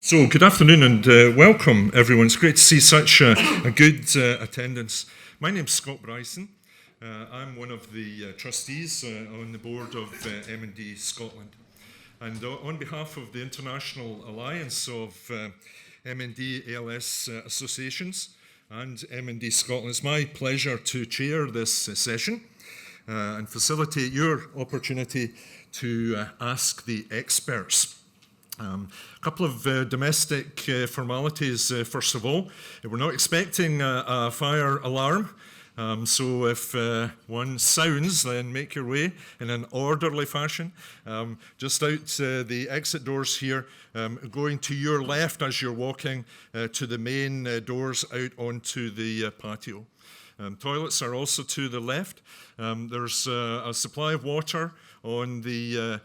So, good afternoon and welcome everyone. It's great to see such a good attendance. My name's Scott Bryson. I'm one of the trustees on the board of MND Scotland. And on behalf of the International Alliance of MND ALS Associations and MND Scotland, it's my pleasure to chair this session and facilitate your opportunity to ask the experts. A couple of domestic formalities, first of all. We're not expecting a fire alarm, so if one sounds, then make your way in an orderly fashion. Just out the exit doors here, going to your left as you're walking to the main doors out onto the patio. Toilets are also to the left. There's a supply of water on the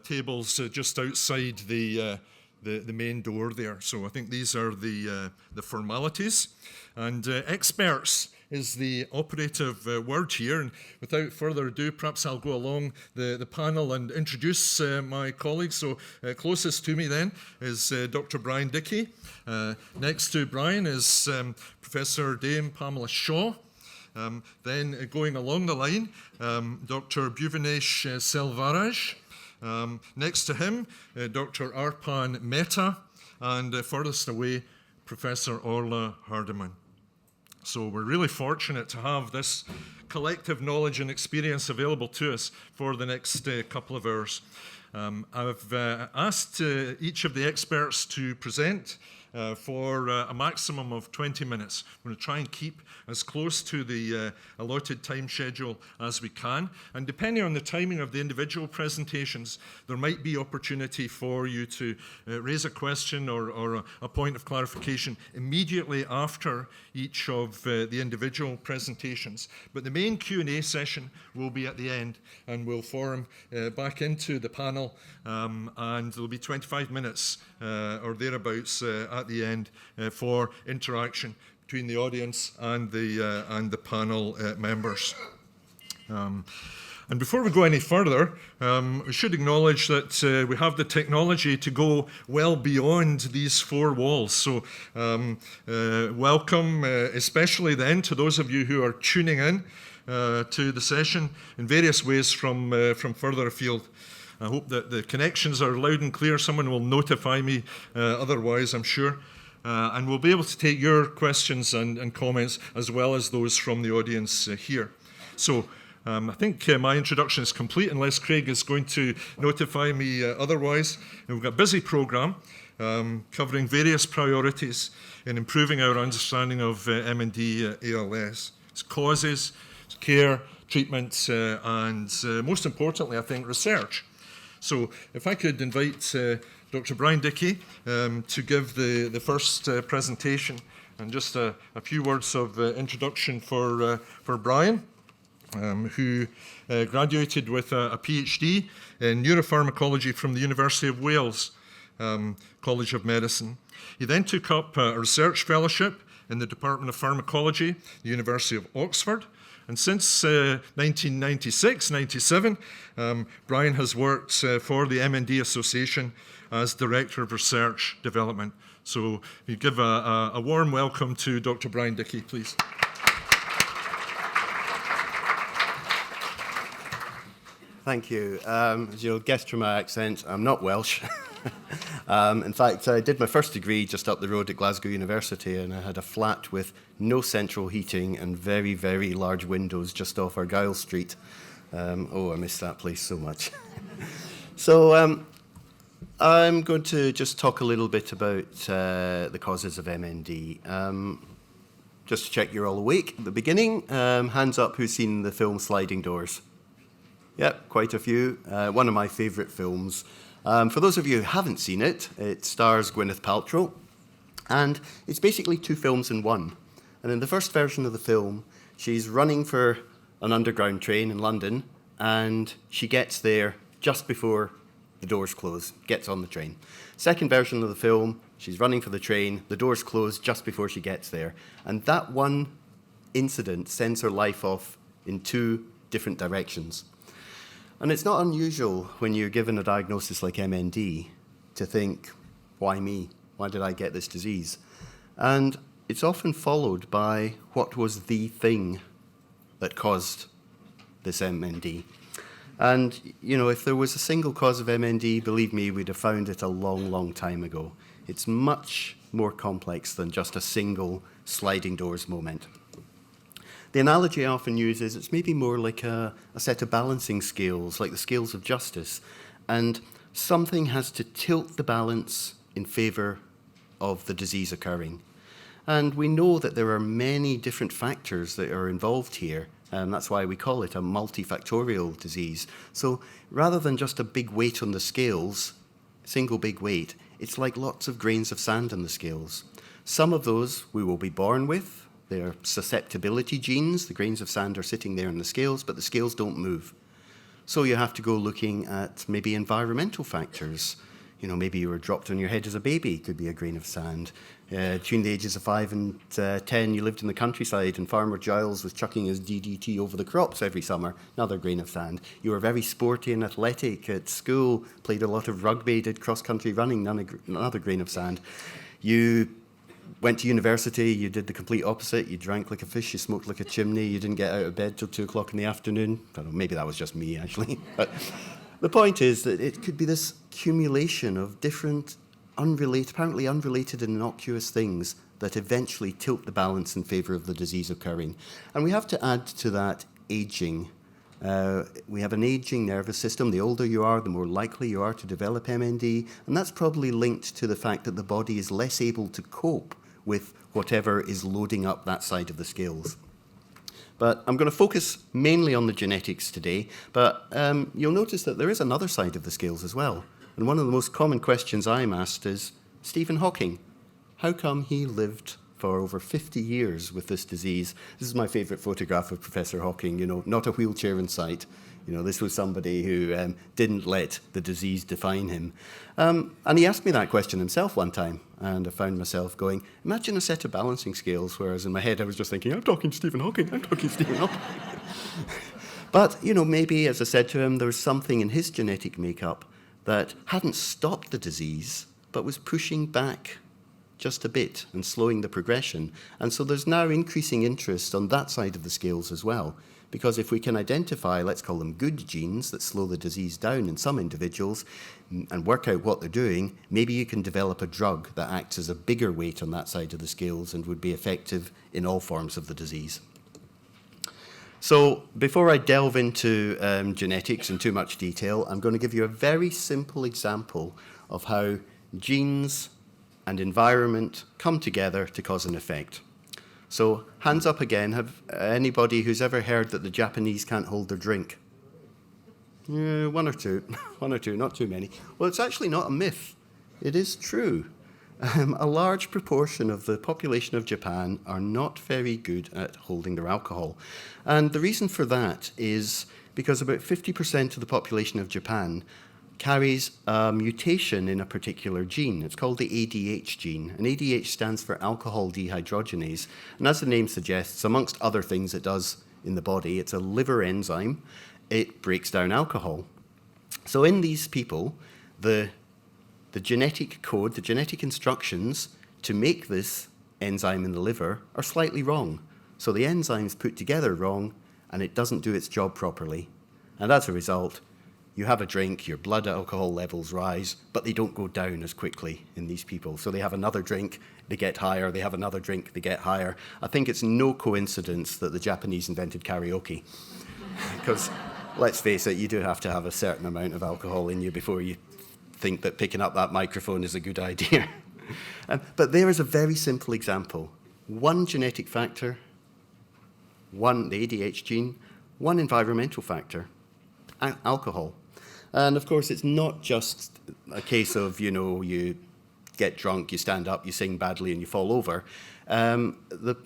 tables just outside the main door there. So I think these are the formalities. And experts is the operative word here. And without further ado, perhaps I'll go along the panel and introduce my colleagues. So closest to me then is Dr. Brian Dickie. Next to Brian is Professor Dame Pamela Shaw. Then going along the line, Dr. Bhuvaneish Selvaraj. Next to him, Dr. Arpan Mehta, and furthest away, Professor Orla Hardiman. So we're really fortunate to have this collective knowledge and experience available to us for the next couple of hours. I've asked each of the experts to present for a maximum of 20 minutes. We're going to try and keep as close to the allotted time schedule as we can. And depending on the timing of the individual presentations, there might be opportunity for you to raise a question or a point of clarification immediately after each of the individual presentations. But the main Q&A session will be at the end, and we'll form back into the panel, and there'll be 25 minutes or thereabouts at the end for interaction between the audience and the panel members. And before we go any further, we should acknowledge that we have the technology to go well beyond these four walls. So welcome, especially then, to those of you who are tuning in to the session in various ways from further afield. I hope that the connections are loud and clear. Someone will notify me otherwise, I'm sure. And we'll be able to take your questions and comments as well as those from the audience here. So I think my introduction is complete unless Craig is going to notify me otherwise. And we've got a busy programme covering various priorities in improving our understanding of MND ALS. Its causes, its care, treatment, and most importantly, I think, research. So if I could invite Dr. Brian Dickie to give the first presentation, and just a few words of introduction for Brian, who graduated with a PhD in neuropharmacology from the University of Wales College of Medicine. He then took up a research fellowship in the Department of Pharmacology, the University of Oxford. And since 1996-97, Brian has worked for the MND Association as Director of Research Development. So you give a warm welcome to Dr. Brian Dickie, please. Thank you. As you'll guess from my accent, I'm not Welsh. In fact, I did my first degree just up the road at Glasgow University, and I had a flat with no central heating and very, very large windows just off Argyle Street. I miss that place so much. So I'm going to just talk a little bit about the causes of MND. Just to check you're all awake at the beginning, hands up who's seen the film Sliding Doors. Yep, quite a few. One of my favourite films. For those of you who haven't seen it, it stars Gwyneth Paltrow, and it's basically two films in one. And in the first version of the film, she's running for an underground train in London, and she gets there just before the doors close, gets on the train. Second version of the film, she's running for the train, the doors close just before she gets there. And that one incident sends her life off in two different directions. And it's not unusual when you're given a diagnosis like MND to think, why me? Why did I get this disease? And it's often followed by what was the thing that caused this MND. And, if there was a single cause of MND, believe me, we'd have found it a long, long time ago. It's much more complex than just a single sliding doors moment. The analogy I often use is it's maybe more like a set of balancing scales, like the scales of justice. And something has to tilt the balance in favour of the disease occurring. And we know that there are many different factors that are involved here, and that's why we call it a multifactorial disease. So rather than just a big weight on the scales, single big weight, it's like lots of grains of sand on the scales. Some of those we will be born with. They're susceptibility genes. The grains of sand are sitting there in the scales, but the scales don't move. So you have to go looking at maybe environmental factors. Maybe you were dropped on your head as a baby, could be a grain of sand. Between the ages of 5 and 10, you lived in the countryside and Farmer Giles was chucking his DDT over the crops every summer, another grain of sand. You were very sporty and athletic at school, played a lot of rugby, did cross-country running, another grain of sand. You went to university, you did the complete opposite. You drank like a fish, you smoked like a chimney, you didn't get out of bed till 2 o'clock in the afternoon. I don't know, maybe that was just me, actually. But the point is that it could be this accumulation of different, apparently unrelated and innocuous things that eventually tilt the balance in favour of the disease occurring. And we have to add to that ageing. We have an ageing nervous system. The older you are, the more likely you are to develop MND, and that's probably linked to the fact that the body is less able to cope with whatever is loading up that side of the scales. But I'm going to focus mainly on the genetics today, but you'll notice that there is another side of the scales as well. And one of the most common questions I'm asked is, Stephen Hawking, how come he lived for over 50 years with this disease? This is my favourite photograph of Professor Hawking, not a wheelchair in sight. This was somebody who didn't let the disease define him. And he asked me that question himself one time, and I found myself going, imagine a set of balancing scales, whereas in my head I was just thinking, I'm talking to Stephen Hawking, I'm talking to Stephen Hawking. But, maybe, as I said to him, there was something in his genetic makeup that hadn't stopped the disease, but was pushing back just a bit and slowing the progression. And so there's now increasing interest on that side of the scales as well. Because if we can identify, let's call them good genes that slow the disease down in some individuals and work out what they're doing, maybe you can develop a drug that acts as a bigger weight on that side of the scales and would be effective in all forms of the disease. So before I delve into genetics in too much detail, I'm going to give you a very simple example of how genes and environment come together to cause an effect. So hands up again. Have anybody who's ever heard that the Japanese can't hold their drink? One or two, not too many. Well, it's actually not a myth. It is true. A large proportion of the population of Japan are not very good at holding their alcohol. And the reason for that is because about 50% of the population of Japan carries a mutation in a particular gene. It's called the ADH gene, and ADH stands for alcohol dehydrogenase. And as the name suggests, amongst other things it does in the body, it's a liver enzyme. It breaks down alcohol. So in these people, the genetic code, the genetic instructions to make this enzyme in the liver are slightly wrong. So the enzyme's put together wrong, and it doesn't do its job properly. And as a result, you have a drink, your blood alcohol levels rise, but they don't go down as quickly in these people. So they have another drink, they get higher, they have another drink, they get higher. I think it's no coincidence that the Japanese invented karaoke. Because, let's face it, you do have to have a certain amount of alcohol in you before you think that picking up that microphone is a good idea. But there is a very simple example. One genetic factor, one, the ADH gene, one environmental factor, alcohol. And of course, it's not just a case of, you get drunk, you stand up, you sing badly, and you fall over. The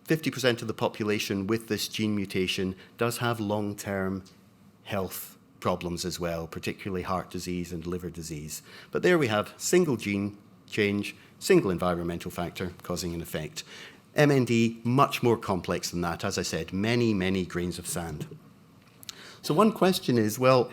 50% of the population with this gene mutation does have long-term health problems as well, particularly heart disease and liver disease. But there we have single gene change, single environmental factor causing an effect. MND, much more complex than that. As I said, many, many grains of sand. So one question is, well,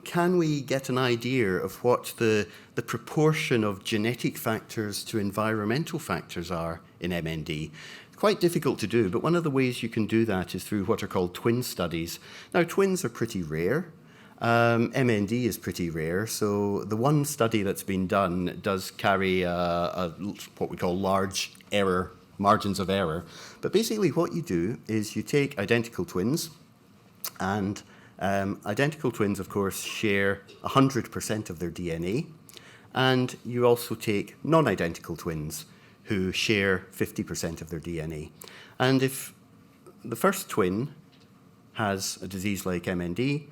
can we get an idea of what the proportion of genetic factors to environmental factors are in MND? Quite difficult to do, but one of the ways you can do that is through what are called twin studies. Now, twins are pretty rare. MND is pretty rare, so the one study that's been done does carry what we call large error, margins of error. But basically what you do is you take identical twins, and identical twins, of course, share 100% of their DNA, and you also take non-identical twins who share 50% of their DNA. And if the first twin has a disease like MND,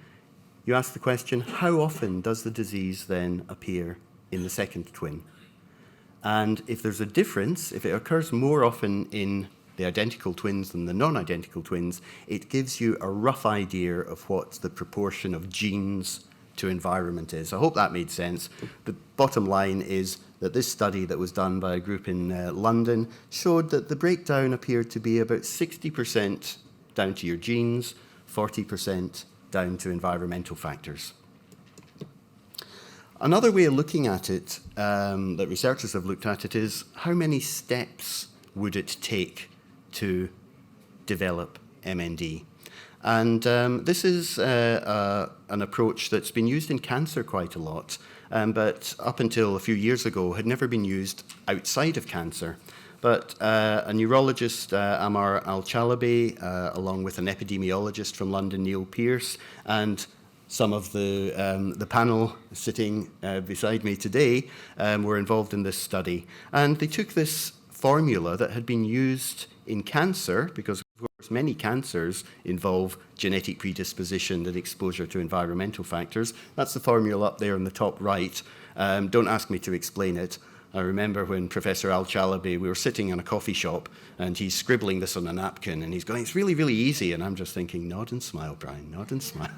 you ask the question, how often does the disease then appear in the second twin? And if there's a difference, if it occurs more often in the identical twins than the non-identical twins, it gives you a rough idea of what the proportion of genes to environment is. I hope that made sense. The bottom line is that this study that was done by a group in London showed that the breakdown appeared to be about 60% down to your genes, 40% down to environmental factors. Another way of looking at it, that researchers have looked at it, is how many steps would it take to develop MND? And this is an approach that's been used in cancer quite a lot, but up until a few years ago had never been used outside of cancer. But a neurologist, Amar Al-Chalabi, along with an epidemiologist from London, Neil Pearce, and some of the panel sitting beside me today were involved in this study. And they took this formula that had been used in cancer, because of course many cancers involve genetic predisposition and exposure to environmental factors. That's the formula up there in the top right. Don't ask me to explain it. I remember when Professor Al-Chalabi, we were sitting in a coffee shop and he's scribbling this on a napkin and he's going, it's really, really easy. And I'm just thinking, nod and smile, Brian, nod and smile.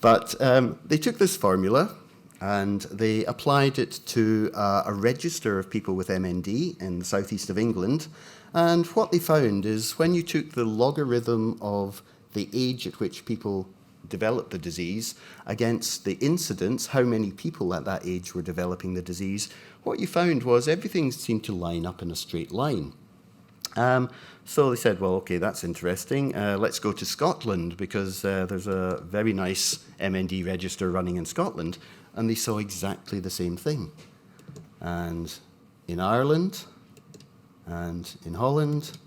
But they took this formula and they applied it to a register of people with MND in the southeast of England. And what they found is when you took the logarithm of the age at which people developed the disease against the incidence, how many people at that age were developing the disease, what you found was everything seemed to line up in a straight line. So they said, well, okay, that's interesting. Let's go to Scotland because there's a very nice MND register running in Scotland. And they saw exactly the same thing. And in Ireland, and in Holland,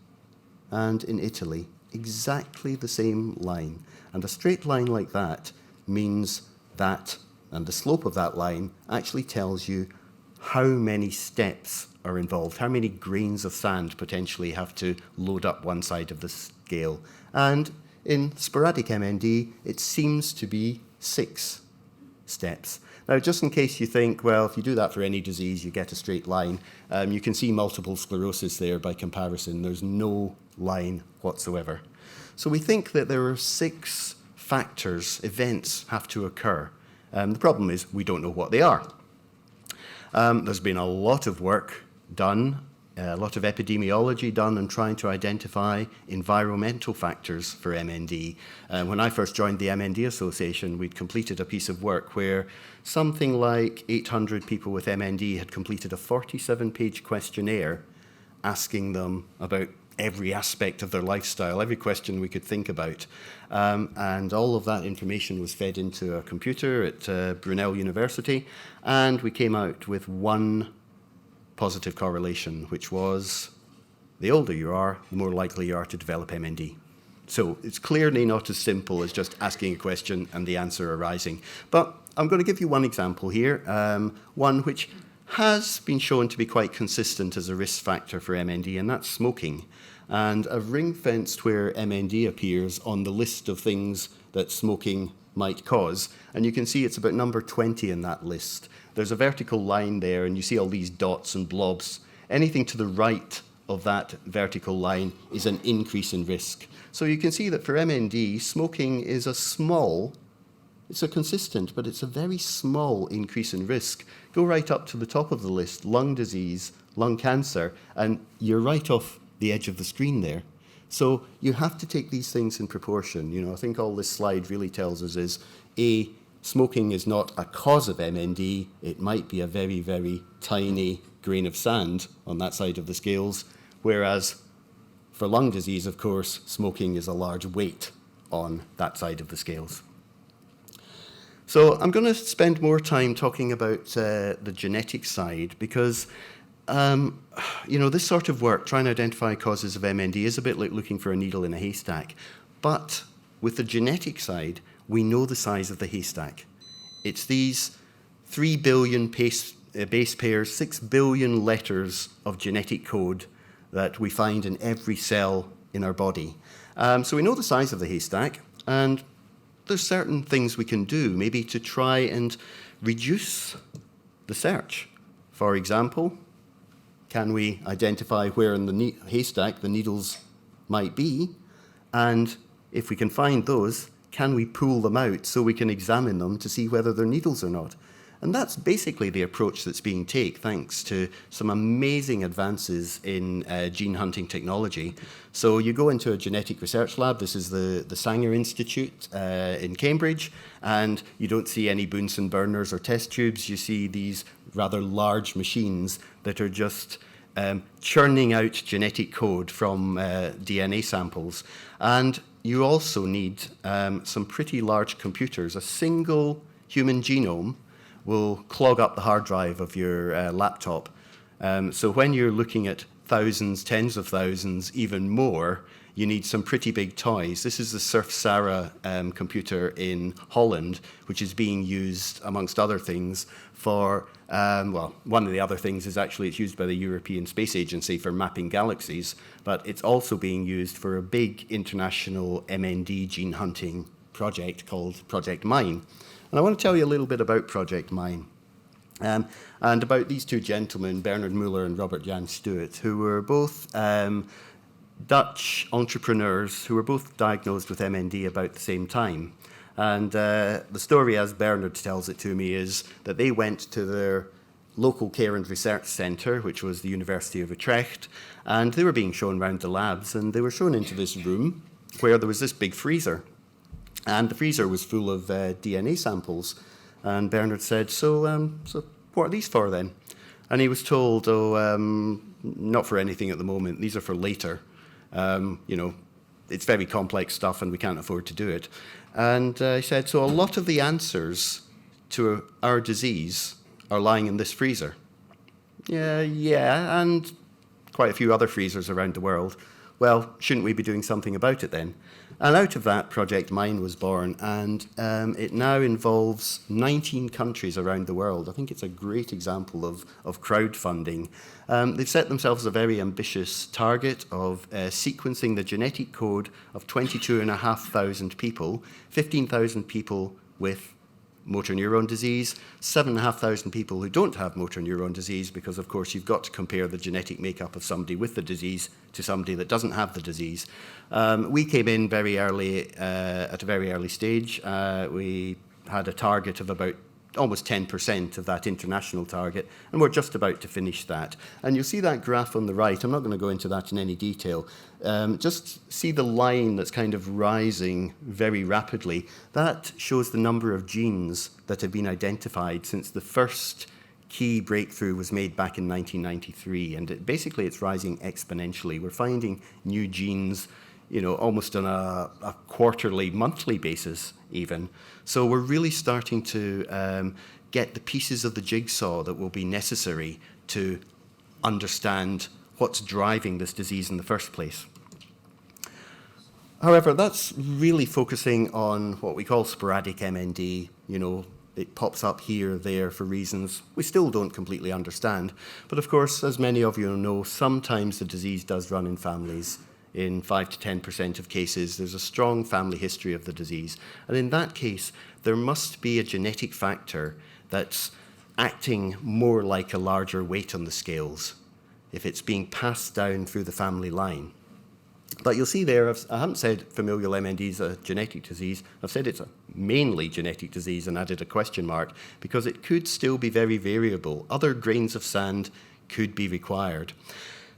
and in Italy, exactly the same line. And a straight line like that means that, and the slope of that line actually tells you how many steps are involved, how many grains of sand potentially have to load up one side of the scale. And in sporadic MND, it seems to be 6 steps. Now, just in case you think, well, if you do that for any disease, you get a straight line, you can see multiple sclerosis there by comparison. There's no line whatsoever. So we think that there are 6 factors, events have to occur. The problem is we don't know what they are. There's been a lot of work done, a lot of epidemiology done in trying to identify environmental factors for MND. When I first joined the MND Association, we'd completed a piece of work where something like 800 people with MND had completed a 47-page questionnaire asking them about every aspect of their lifestyle, every question we could think about. And all of that information was fed into a computer at Brunel University, and we came out with one positive correlation, which was the older you are, the more likely you are to develop MND. So it's clearly not as simple as just asking a question and the answer arising. But I'm going to give you one example here, one which has been shown to be quite consistent as a risk factor for MND, and that's smoking. And I've ring-fenced where MND appears on the list of things that smoking might cause. And you can see it's about number 20 in that list. There's a vertical line there, and you see all these dots and blobs. Anything to the right of that vertical line is an increase in risk. So you can see that for MND, smoking is it's a consistent, but it's a very small increase in risk. Go right up to the top of the list, lung disease, lung cancer, and you're right off the edge of the screen there. So you have to take these things in proportion. You know, I think all this slide really tells us is, A, smoking is not a cause of MND. It might be a very, very tiny grain of sand on that side of the scales, whereas for lung disease, of course, smoking is a large weight on that side of the scales. So I'm going to spend more time talking about the genetic side because you know, this sort of work, trying to identify causes of MND, is a bit like looking for a needle in a haystack. But with the genetic side, we know the size of the haystack. It's these 3 billion base pairs, 6 billion letters of genetic code that we find in every cell in our body. So we know the size of the haystack, and there's certain things we can do, maybe to try and reduce the search. For example, can we identify where in the haystack the needles might be? And if we can find those, can we pull them out so we can examine them to see whether they're needles or not? And that's basically the approach that's being taken, thanks to some amazing advances in gene hunting technology. So you go into a genetic research lab, this is the Sanger Institute in Cambridge, and you don't see any Bunsen burners or test tubes, you see these rather large machines that are just churning out genetic code from DNA samples. And you also need some pretty large computers. A single human genome will clog up the hard drive of your laptop. So when you're looking at thousands, tens of thousands, even more, you need some pretty big toys. This is the Surf Sarah computer in Holland, which is being used, amongst other things, for, well, one of the other things is actually it's used by the European Space Agency for mapping galaxies, but it's also being used for a big international MND gene hunting project called Project Mine. And I want to tell you a little bit about Project Mine and about these two gentlemen, Bernard Muller and Robert Jan Stewart, who were both Dutch entrepreneurs who were both diagnosed with MND about the same time. And the story, as Bernard tells it to me, is that they went to their local care and research centre, which was the University of Utrecht, and they were being shown around the labs, and they were shown into this room where there was this big freezer. And the freezer was full of DNA samples. And Bernard said, so what are these for then? And he was told, not for anything at the moment. These are for later. You know, it's very complex stuff and we can't afford to do it. And he said, so a lot of the answers to our disease are lying in this freezer. Yeah, and quite a few other freezers around the world. Well, shouldn't we be doing something about it then? And out of that, Project Mine was born, and it now involves 19 countries around the world. I think it's a great example of crowdfunding. They've set themselves a very ambitious target of sequencing the genetic code of 22,500 people, 15,000 people with motor neuron disease, 7,500 people who don't have motor neuron disease, because of course you've got to compare the genetic makeup of somebody with the disease to somebody that doesn't have the disease. We came in very early, at a very early stage. We had a target of about almost 10% of that international target, and we're just about to finish that. And you'll see that graph on the right. I'm not going to go into that in any detail. Just see the line that's kind of rising very rapidly. That shows the number of genes that have been identified since the first key breakthrough was made back in 1993, and basically it's rising exponentially. We're finding new genes, you know, almost on a quarterly, monthly basis even. So we're really starting to get the pieces of the jigsaw that will be necessary to understand what's driving this disease in the first place. However, that's really focusing on what we call sporadic MND. You know, it pops up here, there for reasons we still don't completely understand. But of course, as many of you know, sometimes the disease does run in families. In 5 to 10% of cases, there's a strong family history of the disease. And in that case, there must be a genetic factor that's acting more like a larger weight on the scales if it's being passed down through the family line. But you'll see there, I haven't said familial MND is a genetic disease. I've said it's a mainly genetic disease and added a question mark because it could still be very variable. Other grains of sand could be required.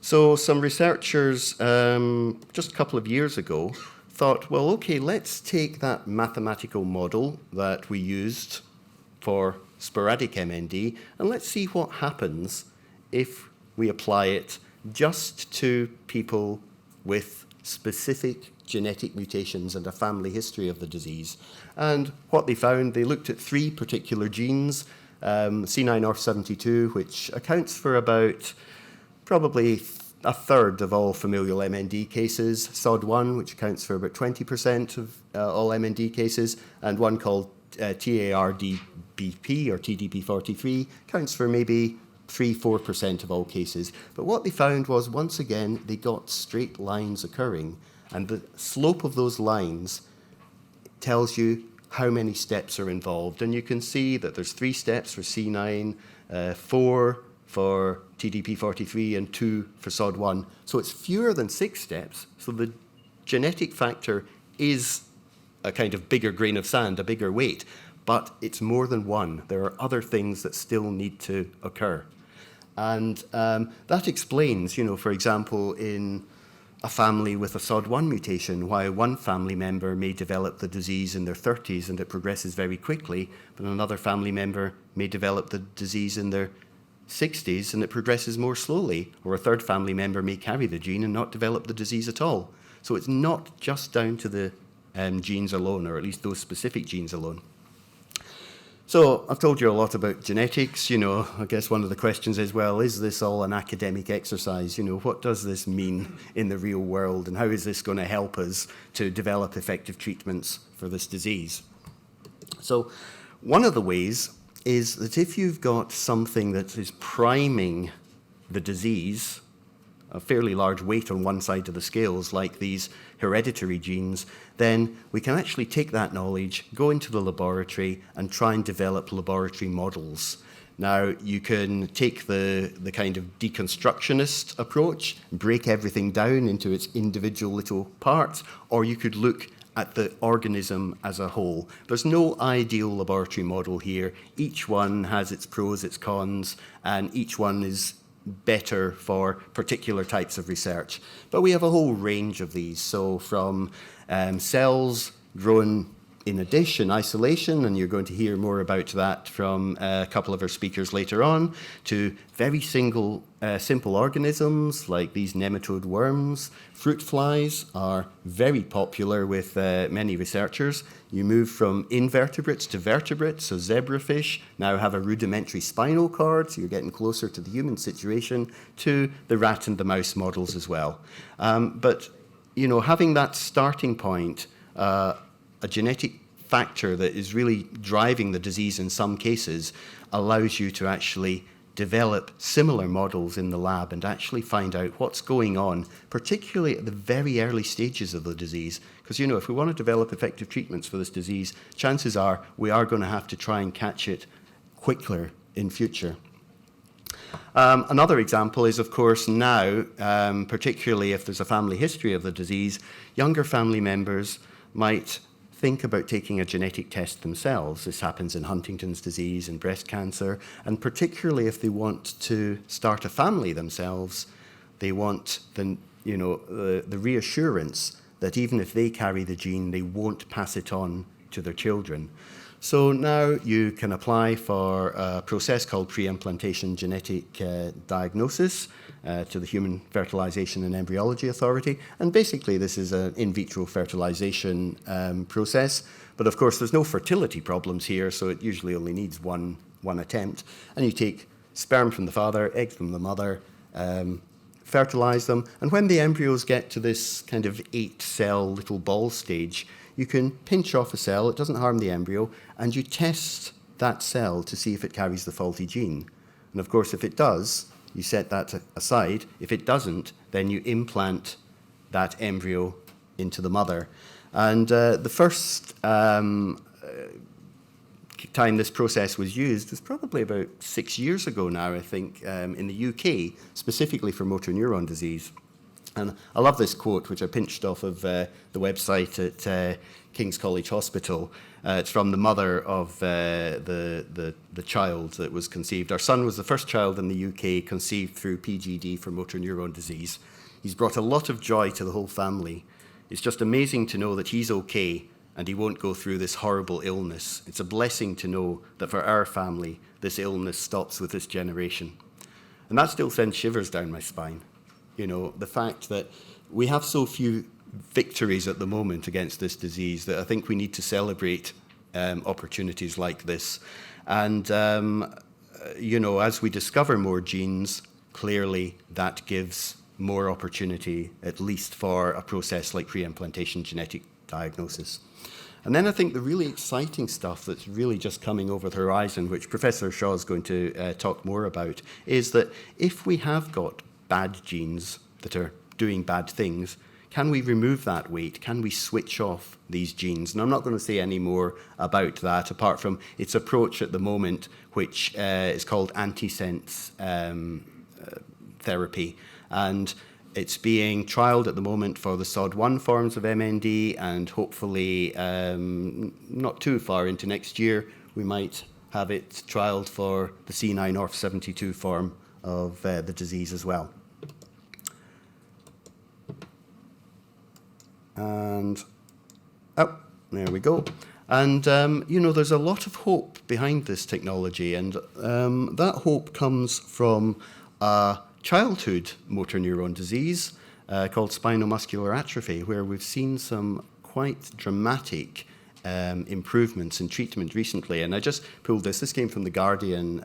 So some researchers, just a couple of years ago, thought, well, okay, let's take that mathematical model that we used for sporadic MND, and let's see what happens if we apply it just to people with specific genetic mutations and a family history of the disease. And what they found, they looked at 3 particular genes, C9orf72, which accounts for about probably a third of all familial MND cases, SOD1, which accounts for about 20% of all MND cases, and one called TARDBP or TDP43 counts for maybe 3-4% of all cases. But what they found was, once again, they got straight lines occurring, and the slope of those lines tells you how many steps are involved. And you can see that there's 3 steps for C9, 4 for TDP43, and 2 for SOD1. So it's fewer than 6 steps. So the genetic factor is a kind of bigger grain of sand, a bigger weight, but it's more than one. There are other things that still need to occur. And that explains, for example, in a family with a SOD1 mutation, why one family member may develop the disease in their 30s and it progresses very quickly, but another family member may develop the disease in their 60s and it progresses more slowly, or a third family member may carry the gene and not develop the disease at all. So it's not just down to the genes alone, or at least those specific genes alone. So I've told you a lot about genetics. I guess one of the questions is, well, is this all an academic exercise? What does this mean in the real world, and how is this going to help us to develop effective treatments for this disease? So one of the ways is that if you've got something that is priming the disease, a fairly large weight on one side of the scales, like these hereditary genes, then we can actually take that knowledge, go into the laboratory, and try and develop laboratory models. Now, you can take the kind of deconstructionist approach, break everything down into its individual little parts, or you could look at the organism as a whole. There's no ideal laboratory model here. Each one has its pros, its cons, and each one is better for particular types of research. But we have a whole range of these. So from cells grown in a dish in isolation, and you're going to hear more about that from a couple of our speakers later on, to very simple organisms like these nematode worms. Fruit flies are very popular with many researchers. You move from invertebrates to vertebrates, so zebrafish now have a rudimentary spinal cord, so you're getting closer to the human situation, to the rat and the mouse models as well. But having that starting point, a genetic factor that is really driving the disease in some cases, allows you to actually develop similar models in the lab and actually find out what's going on, particularly at the very early stages of the disease. Because, if we want to develop effective treatments for this disease, chances are we are going to have to try and catch it quicker in future. Another example is, of course, now, particularly if there's a family history of the disease, younger family members might think about taking a genetic test themselves. This happens in Huntington's disease and breast cancer, and particularly if they want to start a family themselves, they want the reassurance that even if they carry the gene, they won't pass it on to their children. So now you can apply for a process called pre-implantation genetic diagnosis to the Human Fertilization and Embryology Authority. And basically this is an in vitro fertilization process. But of course there's no fertility problems here, so it usually only needs one attempt. And you take sperm from the father, eggs from the mother, fertilize them. And when the embryos get to this kind of 8-cell little ball stage, you can pinch off a cell, it doesn't harm the embryo, and you test that cell to see if it carries the faulty gene. And of course, if it does, you set that aside. If it doesn't, then you implant that embryo into the mother. And the first time this process was used was probably about 6 years ago now, I think, in the UK, specifically for motor neuron disease. And I love this quote, which I pinched off of the website at King's College Hospital. It's from the mother of the child that was conceived. Our son was the first child in the UK conceived through PGD for motor neuron disease. He's brought a lot of joy to the whole family. It's just amazing to know that he's okay and he won't go through this horrible illness. It's a blessing to know that for our family, this illness stops with this generation. And that still sends shivers down my spine. You know, the fact that we have so few victories at the moment against this disease that I think we need to celebrate opportunities like this. And, you know, as we discover more genes, clearly that gives more opportunity, at least for a process like pre-implantation genetic diagnosis. And then I think the really exciting stuff that's really just coming over the horizon, which Professor Shaw is going to talk more about, is that if we have got bad genes that are doing bad things, can we remove that weight? Can we switch off these genes? And I'm not going to say any more about that, apart from its approach at the moment, which is called antisense therapy. And it's being trialled at the moment for the SOD1 forms of MND, and hopefully not too far into next year, we might have it trialled for the C9orf72 form of the disease as well. And, oh, there we go. And, you know, there's a lot of hope behind this technology, and that hope comes from a childhood motor neuron disease called spinal muscular atrophy, where we've seen some quite dramatic improvements in treatment recently. And I just pulled this. This came from The Guardian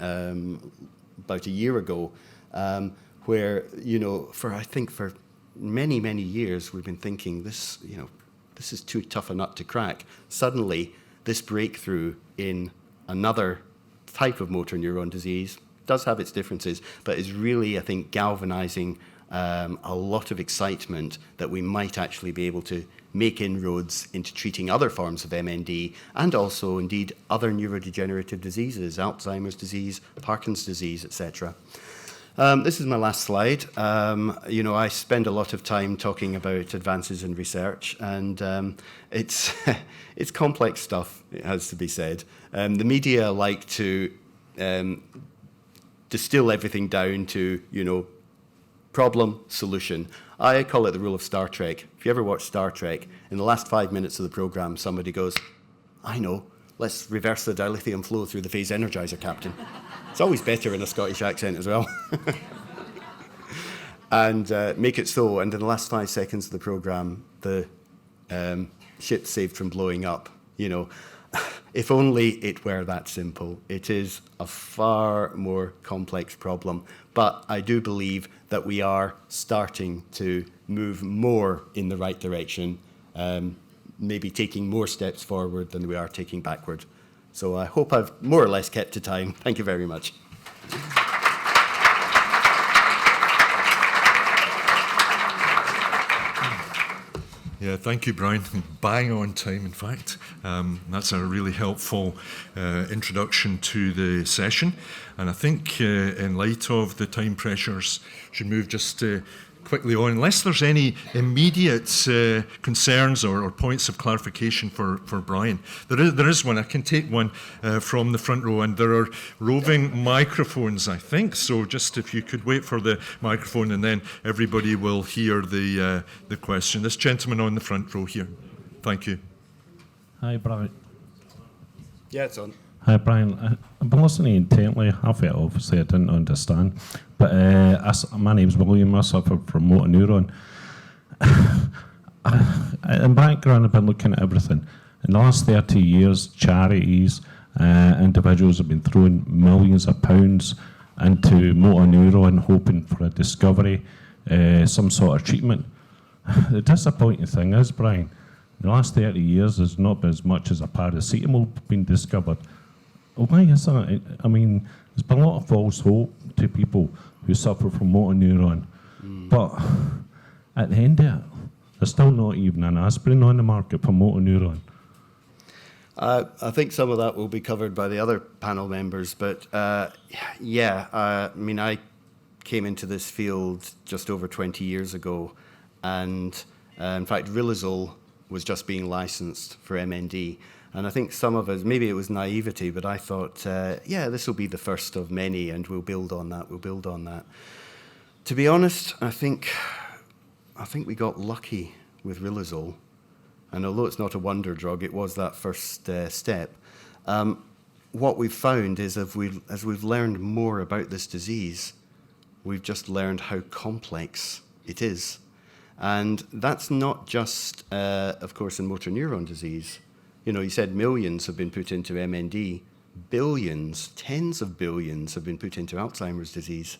about a year ago, where, you know, I think for many, many years, we've been thinking this, you know, this is too tough a nut to crack. Suddenly, this breakthrough in another type of motor neuron disease does have its differences, but is really, I think, galvanizing a lot of excitement that we might actually be able to make inroads into treating other forms of MND and also, indeed, other neurodegenerative diseases, Alzheimer's disease, Parkinson's disease, etc. This is my last slide. You know, I spend a lot of time talking about advances in research, and it's it's complex stuff, it has to be said. The media like to distill everything down to, you know, problem, solution. I call it the rule of Star Trek. If you ever watch Star Trek, in the last 5 minutes of the program, somebody goes, I know, let's reverse the dilithium flow through the phase energizer, Captain. It's always better in a Scottish accent as well. And make it so, and in the last 5 seconds of the program, the ship's saved from blowing up. You know, if only it were that simple. It is a far more complex problem, but I do believe that we are starting to move more in the right direction, maybe taking more steps forward than we are taking backward. So I hope I've more or less kept to time. Thank you very much. Yeah, thank you, Brian. Bang on time, in fact. That's a really helpful introduction to the session. And I think in light of the time pressures, should move just quickly on, unless there's any immediate concerns or points of clarification for Brian. There is one. I can take one from the front row, and there are roving microphones, I think. So just if you could wait for the microphone, and then everybody will hear the question. This gentleman on the front row here. Thank you. Hi, Brian. Yeah, it's on. Hi, Brian. I've been listening intently. Half it, obviously, I didn't understand. But my name's William. I suffer from motor neuron. In background, I've been looking at everything. In the last 30 years, charities, individuals have been throwing millions of pounds into motor neuron, hoping for a discovery, some sort of treatment. The disappointing thing is, Brian, in the last 30 years, there's not been as much as a paracetamol been discovered. Why is that? I mean, there's been a lot of false hope to people who suffer from motor neuron. But at the end of it, there's still not even an aspirin on the market for motor neuron. I think some of that will be covered by the other panel members, but yeah, I mean, I came into this field just over 20 years ago, And in fact, Riluzole was just being licensed for MND. And I think some of us, maybe it was naivety, but I thought, yeah, this will be the first of many, and we'll build on that, we'll build on that. To be honest, I think we got lucky with Riluzole. And although it's not a wonder drug, it was that first step. What we've found is as we've learned more about this disease, we've just learned how complex it is. And that's not just, of course, in motor neuron disease. You know, you said millions have been put into MND. Billions, tens of billions have been put into Alzheimer's disease.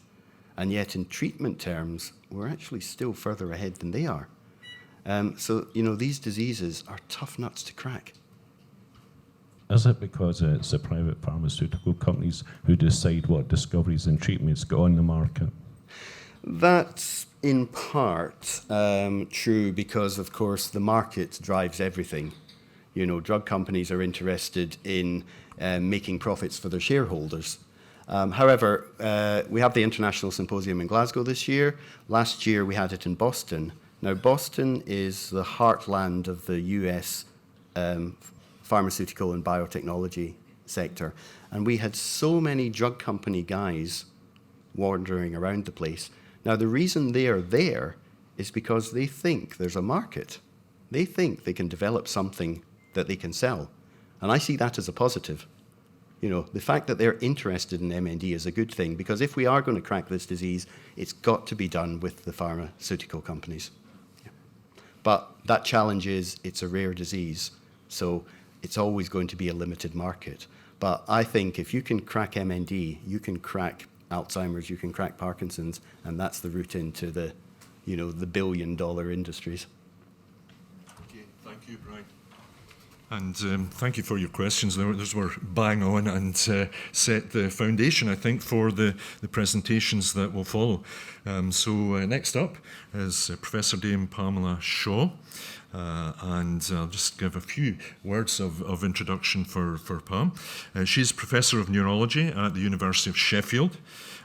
And yet in treatment terms, we're actually still further ahead than they are. So, you know, these diseases are tough nuts to crack. Is it because it's the private pharmaceutical companies who decide what discoveries and treatments go on the market? That's in part true because, of course, the market drives everything. You know, drug companies are interested in making profits for their shareholders. However, we have the International Symposium in Glasgow this year. Last year, we had it in Boston. Now, Boston is the heartland of the US pharmaceutical and biotechnology sector. And we had so many drug company guys wandering around the place. Now, the reason they are there is because they think there's a market. They think they can develop something that they can sell. And I see that as a positive. You know, the fact that they're interested in MND is a good thing, because if we are going to crack this disease, it's got to be done with the pharmaceutical companies. Yeah. But that challenge is it's a rare disease, so it's always going to be a limited market. But I think if you can crack MND, you can crack Alzheimer's, you can crack Parkinson's, and that's the route into the, you know, the billion-dollar industries. Okay, thank you, Brian. And thank you for your questions. Those were bang on and set the foundation, I think, for the presentations that will follow. So next up is Professor Dame Pamela Shaw. And I'll just give a few words of introduction for Pam. She's Professor of Neurology at the University of Sheffield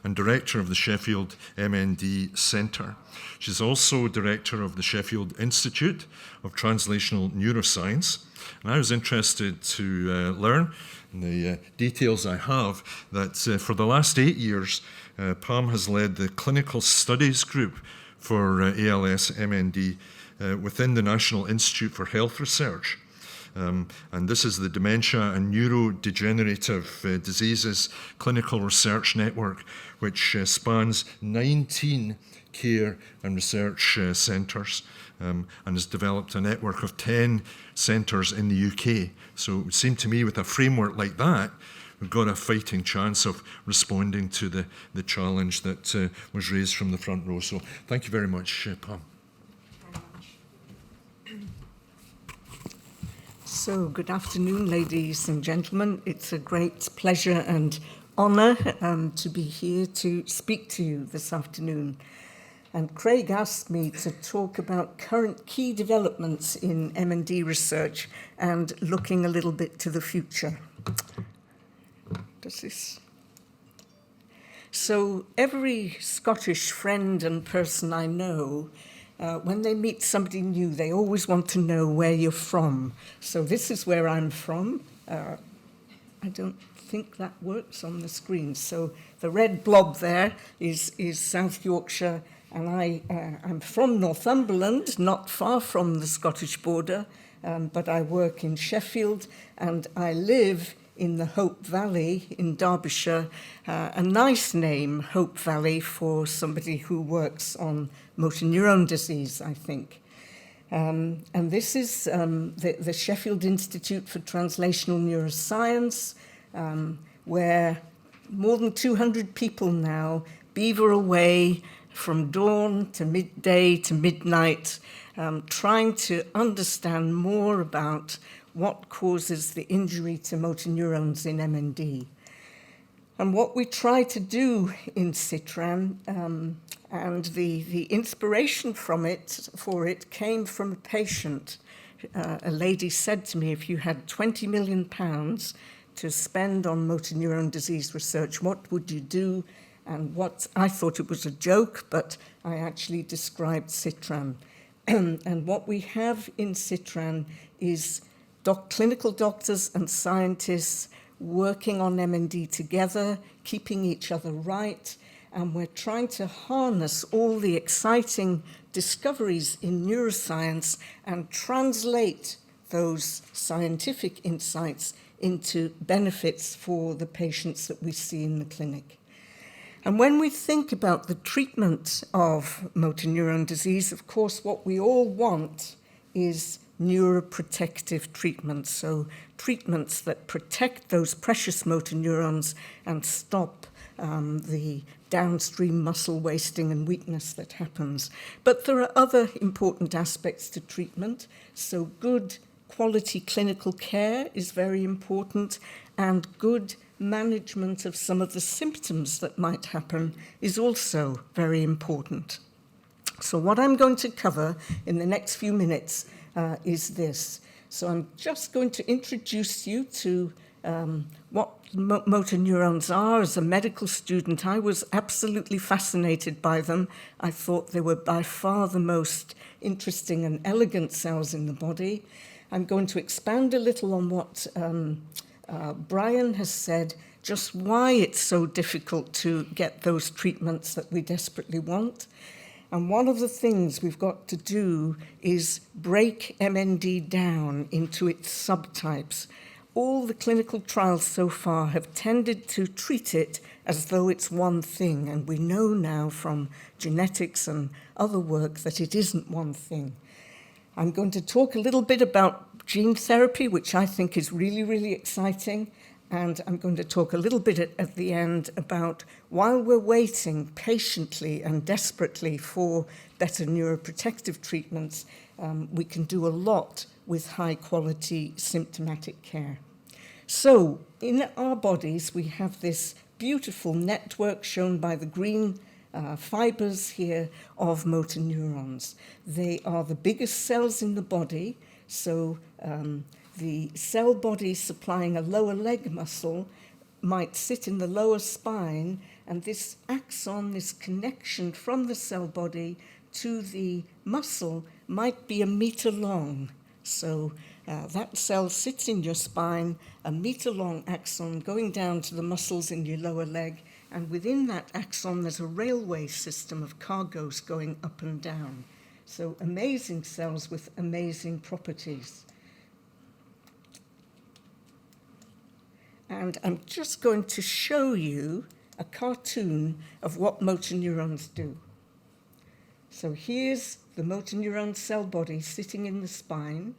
and Director of the Sheffield MND Centre. She's also Director of the Sheffield Institute of Translational Neuroscience. And I was interested to learn, in the details I have, that for the last 8 years, Pam has led the clinical studies group for ALS MND within the National Institute for Health Research. And this is the Dementia and Neurodegenerative Diseases Clinical Research Network, which spans 19 care and research centres and has developed a network of 10 centres in the UK. So it would seem to me with a framework like that, we've got a fighting chance of responding to the challenge that was raised from the front row. So thank you very much, Pam. So, good afternoon, ladies and gentlemen. It's a great pleasure and honour to be here to speak to you this afternoon. And Craig asked me to talk about current key developments in MND research and looking a little bit to the future. Does this? So, every Scottish friend and person I know, when they meet somebody new, they always want to know where you're from. So this is where I'm from. I don't think that works on the screen. So the red blob there is South Yorkshire, and I'm from Northumberland, not far from the Scottish border, but I work in Sheffield, and I live in the Hope Valley in Derbyshire. A nice name, Hope Valley, for somebody who works on motor neuron disease, I think. And this is the Sheffield Institute for Translational Neuroscience, where more than 200 people now beaver away from dawn to midday to midnight, trying to understand more about what causes the injury to motor neurons in MND. And what we try to do in CITRAN, and the inspiration for it came from a patient. A lady said to me, if you had £20 million to spend on motor neuron disease research, what would you do? And I thought it was a joke, but I actually described CITRAN. And what we have in Citran is clinical doctors and scientists working on MND together, keeping each other right, and we're trying to harness all the exciting discoveries in neuroscience and translate those scientific insights into benefits for the patients that we see in the clinic. And when we think about the treatment of motor neuron disease, of course, what we all want is neuroprotective treatments, so treatments that protect those precious motor neurons and stop the downstream muscle wasting and weakness that happens. But there are other important aspects to treatment, so good quality clinical care is very important, and good management of some of the symptoms that might happen is also very important. So what I'm going to cover in the next few minutes is this. So I'm just going to introduce you to what motor neurons are. As a medical student, I was absolutely fascinated by them. I thought they were by far the most interesting and elegant cells in the body. I'm going to expand a little on what Brian has said, just why it's so difficult to get those treatments that we desperately want. And one of the things we've got to do is break MND down into its subtypes. All the clinical trials so far have tended to treat it as though it's one thing, and we know now from genetics and other work that it isn't one thing. I'm going to talk a little bit about gene therapy, which I think is really, really exciting. And I'm going to talk a little bit at the end about while we're waiting patiently and desperately for better neuroprotective treatments, we can do a lot with high-quality symptomatic care. So in our bodies, we have this beautiful network shown by the green fibers here of motor neurons. They are the biggest cells in the body, so the cell body supplying a lower leg muscle might sit in the lower spine, and this axon, this connection from the cell body to the muscle, might be 1 meter long. So that cell sits in your spine, 1 meter long axon going down to the muscles in your lower leg, and within that axon there's a railway system of cargoes going up and down. So amazing cells with amazing properties. And I'm just going to show you a cartoon of what motor neurons do. So here's the motor neuron cell body sitting in the spine.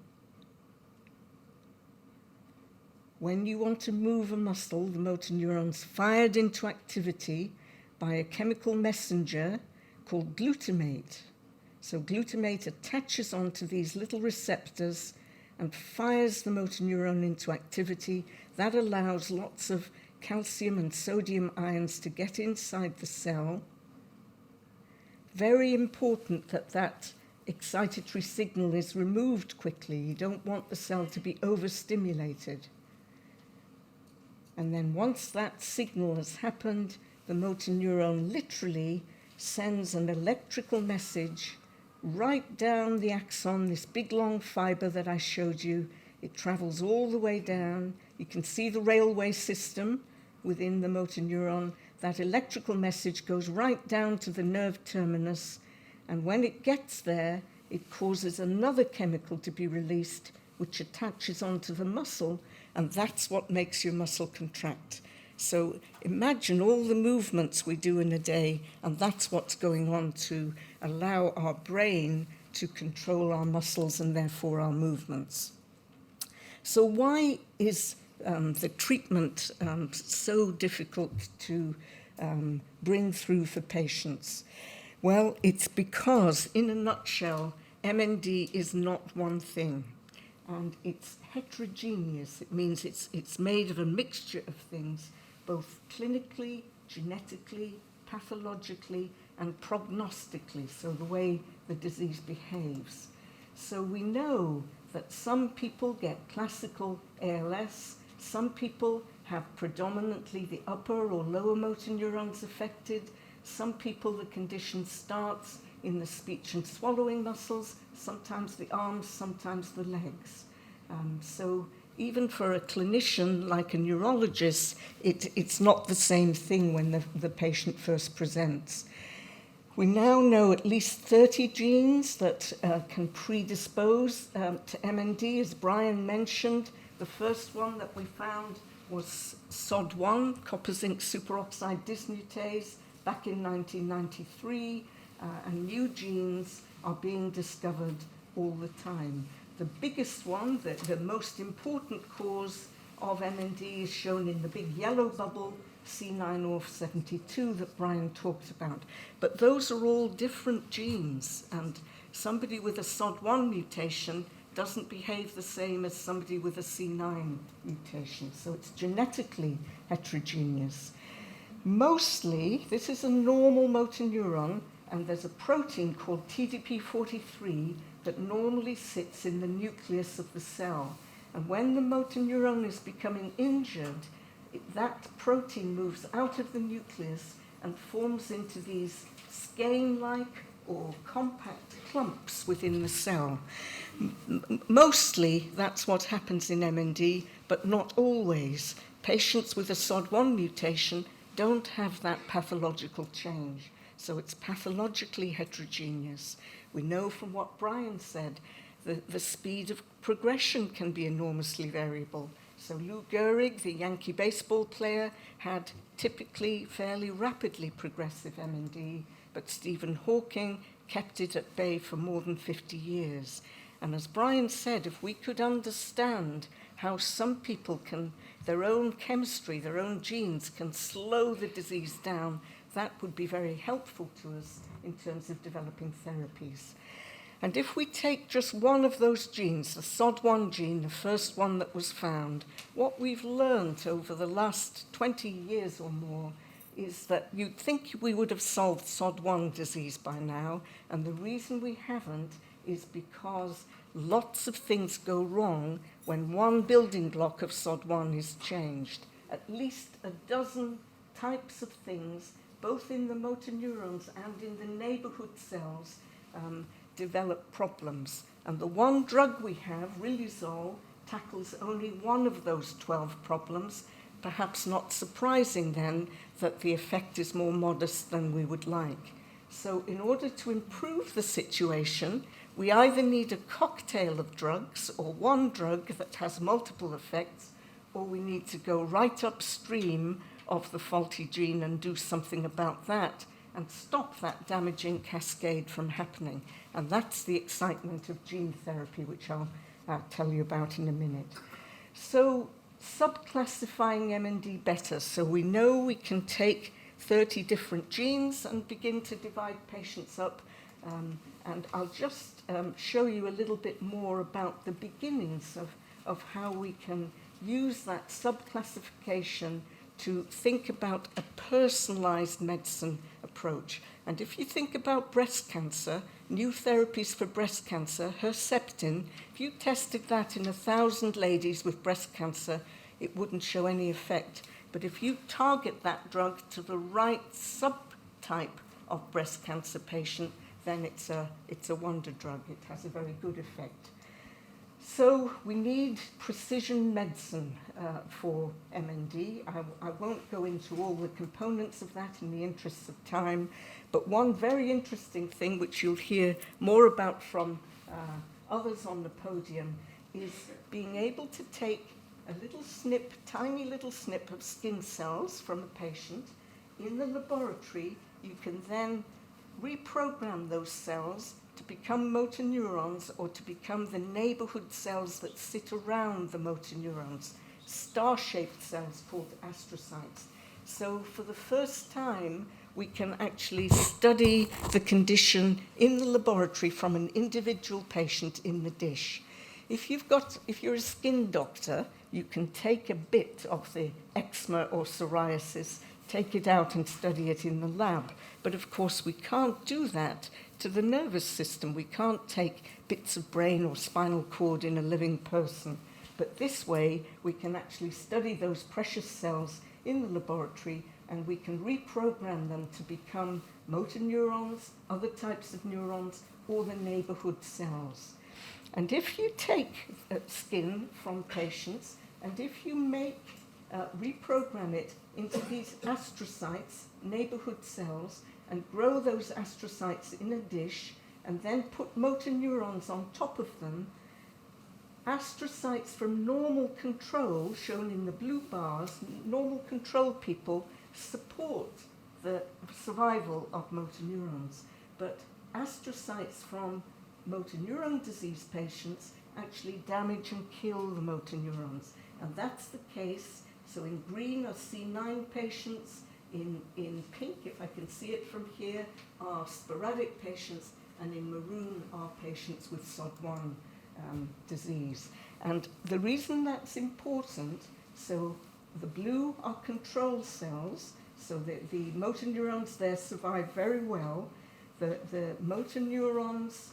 When you want to move a muscle, the motor neuron's fired into activity by a chemical messenger called glutamate. So glutamate attaches onto these little receptors and fires the motor neuron into activity. That allows lots of calcium and sodium ions to get inside the cell. Very important that that excitatory signal is removed quickly. You don't want the cell to be overstimulated. And then once that signal has happened, the motor neuron literally sends an electrical message right down the axon, this big long fiber that I showed you. It travels all the way down. You can see the railway system within the motor neuron. That electrical message goes right down to the nerve terminus, and when it gets there, it causes another chemical to be released, which attaches onto the muscle, and that's what makes your muscle contract. So imagine all the movements we do in a day, and that's what's going on to allow our brain to control our muscles and therefore our movements. So why is the treatment so difficult to bring through for patients? Well, it's because, in a nutshell, MND is not one thing, and it's heterogeneous. It means it's made of a mixture of things, both clinically, genetically, pathologically, and prognostically, so the way the disease behaves. So we know that some people get classical ALS, some people have predominantly the upper or lower motor neurons affected, some people the condition starts in the speech and swallowing muscles, sometimes the arms, sometimes the legs. So even for a clinician like a neurologist, it's not the same thing when the patient first presents. We now know at least 30 genes that can predispose to MND, as Brian mentioned. The first one that we found was SOD1, copper zinc superoxide dismutase, back in 1993, and new genes are being discovered all the time. The biggest one, the most important cause of MND, is shown in the big yellow bubble, C9orf72, that Brian talked about. But those are all different genes, and somebody with a SOD1 mutation doesn't behave the same as somebody with a C9 mutation. So it's genetically heterogeneous. Mostly, this is a normal motor neuron, and there's a protein called TDP43 that normally sits in the nucleus of the cell. And when the motor neuron is becoming injured, that protein moves out of the nucleus and forms into these skein-like or compact clumps within the cell. Mostly, that's what happens in MND, but not always. Patients with a SOD1 mutation don't have that pathological change, so it's pathologically heterogeneous. We know from what Brian said, the speed of progression can be enormously variable. So Lou Gehrig, the Yankee baseball player, had typically fairly rapidly progressive MND, but Stephen Hawking kept it at bay for more than 50 years. And as Brian said, if we could understand how some people can, their own chemistry, their own genes can slow the disease down, that would be very helpful to us in terms of developing therapies. And if we take just one of those genes, the SOD1 gene, the first one that was found, what we've learned over the last 20 years or more is that you'd think we would have solved SOD1 disease by now, and the reason we haven't is because lots of things go wrong when one building block of SOD1 is changed. At least a dozen types of things, both in the motor neurons and in the neighbourhood cells, develop problems. And the one drug we have, Riluzole, tackles only one of those 12 problems, perhaps not surprising then that the effect is more modest than we would like. So in order to improve the situation, we either need a cocktail of drugs or one drug that has multiple effects, or we need to go right upstream of the faulty gene and do something about that and stop that damaging cascade from happening. And that's the excitement of gene therapy, which I'll tell you about in a minute. So subclassifying MND better. So we know we can take 30 different genes and begin to divide patients up. And I'll just show you a little bit more about the beginnings of how we can use that subclassification to think about a personalized medicine approach. And if you think about breast cancer, new therapies for breast cancer, Herceptin, if you tested that in 1,000 ladies with breast cancer, it wouldn't show any effect. But if you target that drug to the right subtype of breast cancer patient, then it's a wonder drug. It has a very good effect. So we need precision medicine for MND. I won't go into all the components of that in the interest of time, but one very interesting thing which you'll hear more about from others on the podium is being able to take a little snip, tiny little snip of skin cells from a patient. In the laboratory, you can then reprogram those cells to become motor neurons or to become the neighbourhood cells that sit around the motor neurons, star-shaped cells called astrocytes. So for the first time, we can actually study the condition in the laboratory from an individual patient in the dish. If you're a skin doctor, you can take a bit of the eczema or psoriasis, take it out and study it in the lab. But of course, we can't do that to the nervous system. We can't take bits of brain or spinal cord in a living person. But this way, we can actually study those precious cells in the laboratory and we can reprogram them to become motor neurons, other types of neurons, or the neighbourhood cells. And if you take skin from patients, and if you reprogram it into these astrocytes, neighbourhood cells, and grow those astrocytes in a dish, and then put motor neurons on top of them, astrocytes from normal control, shown in the blue bars, normal control people, support the survival of motor neurons. But astrocytes from motor neuron disease patients actually damage and kill the motor neurons. And that's the case. So in green are C9 patients, in pink, if I can see it from here, are sporadic patients, and in maroon are patients with SOD1 disease. And the reason that's important, so the blue are control cells, so the motor neurons there survive very well. The motor neurons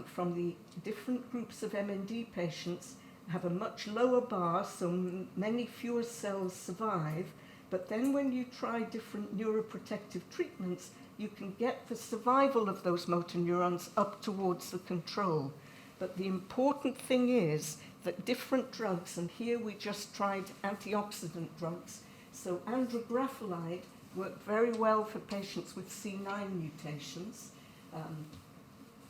from the different groups of MND patients have a much lower bar, so many fewer cells survive. But then when you try different neuroprotective treatments, you can get the survival of those motor neurons up towards the control. But the important thing is that different drugs, and here we just tried antioxidant drugs, so andrographolide worked very well for patients with C9 mutations.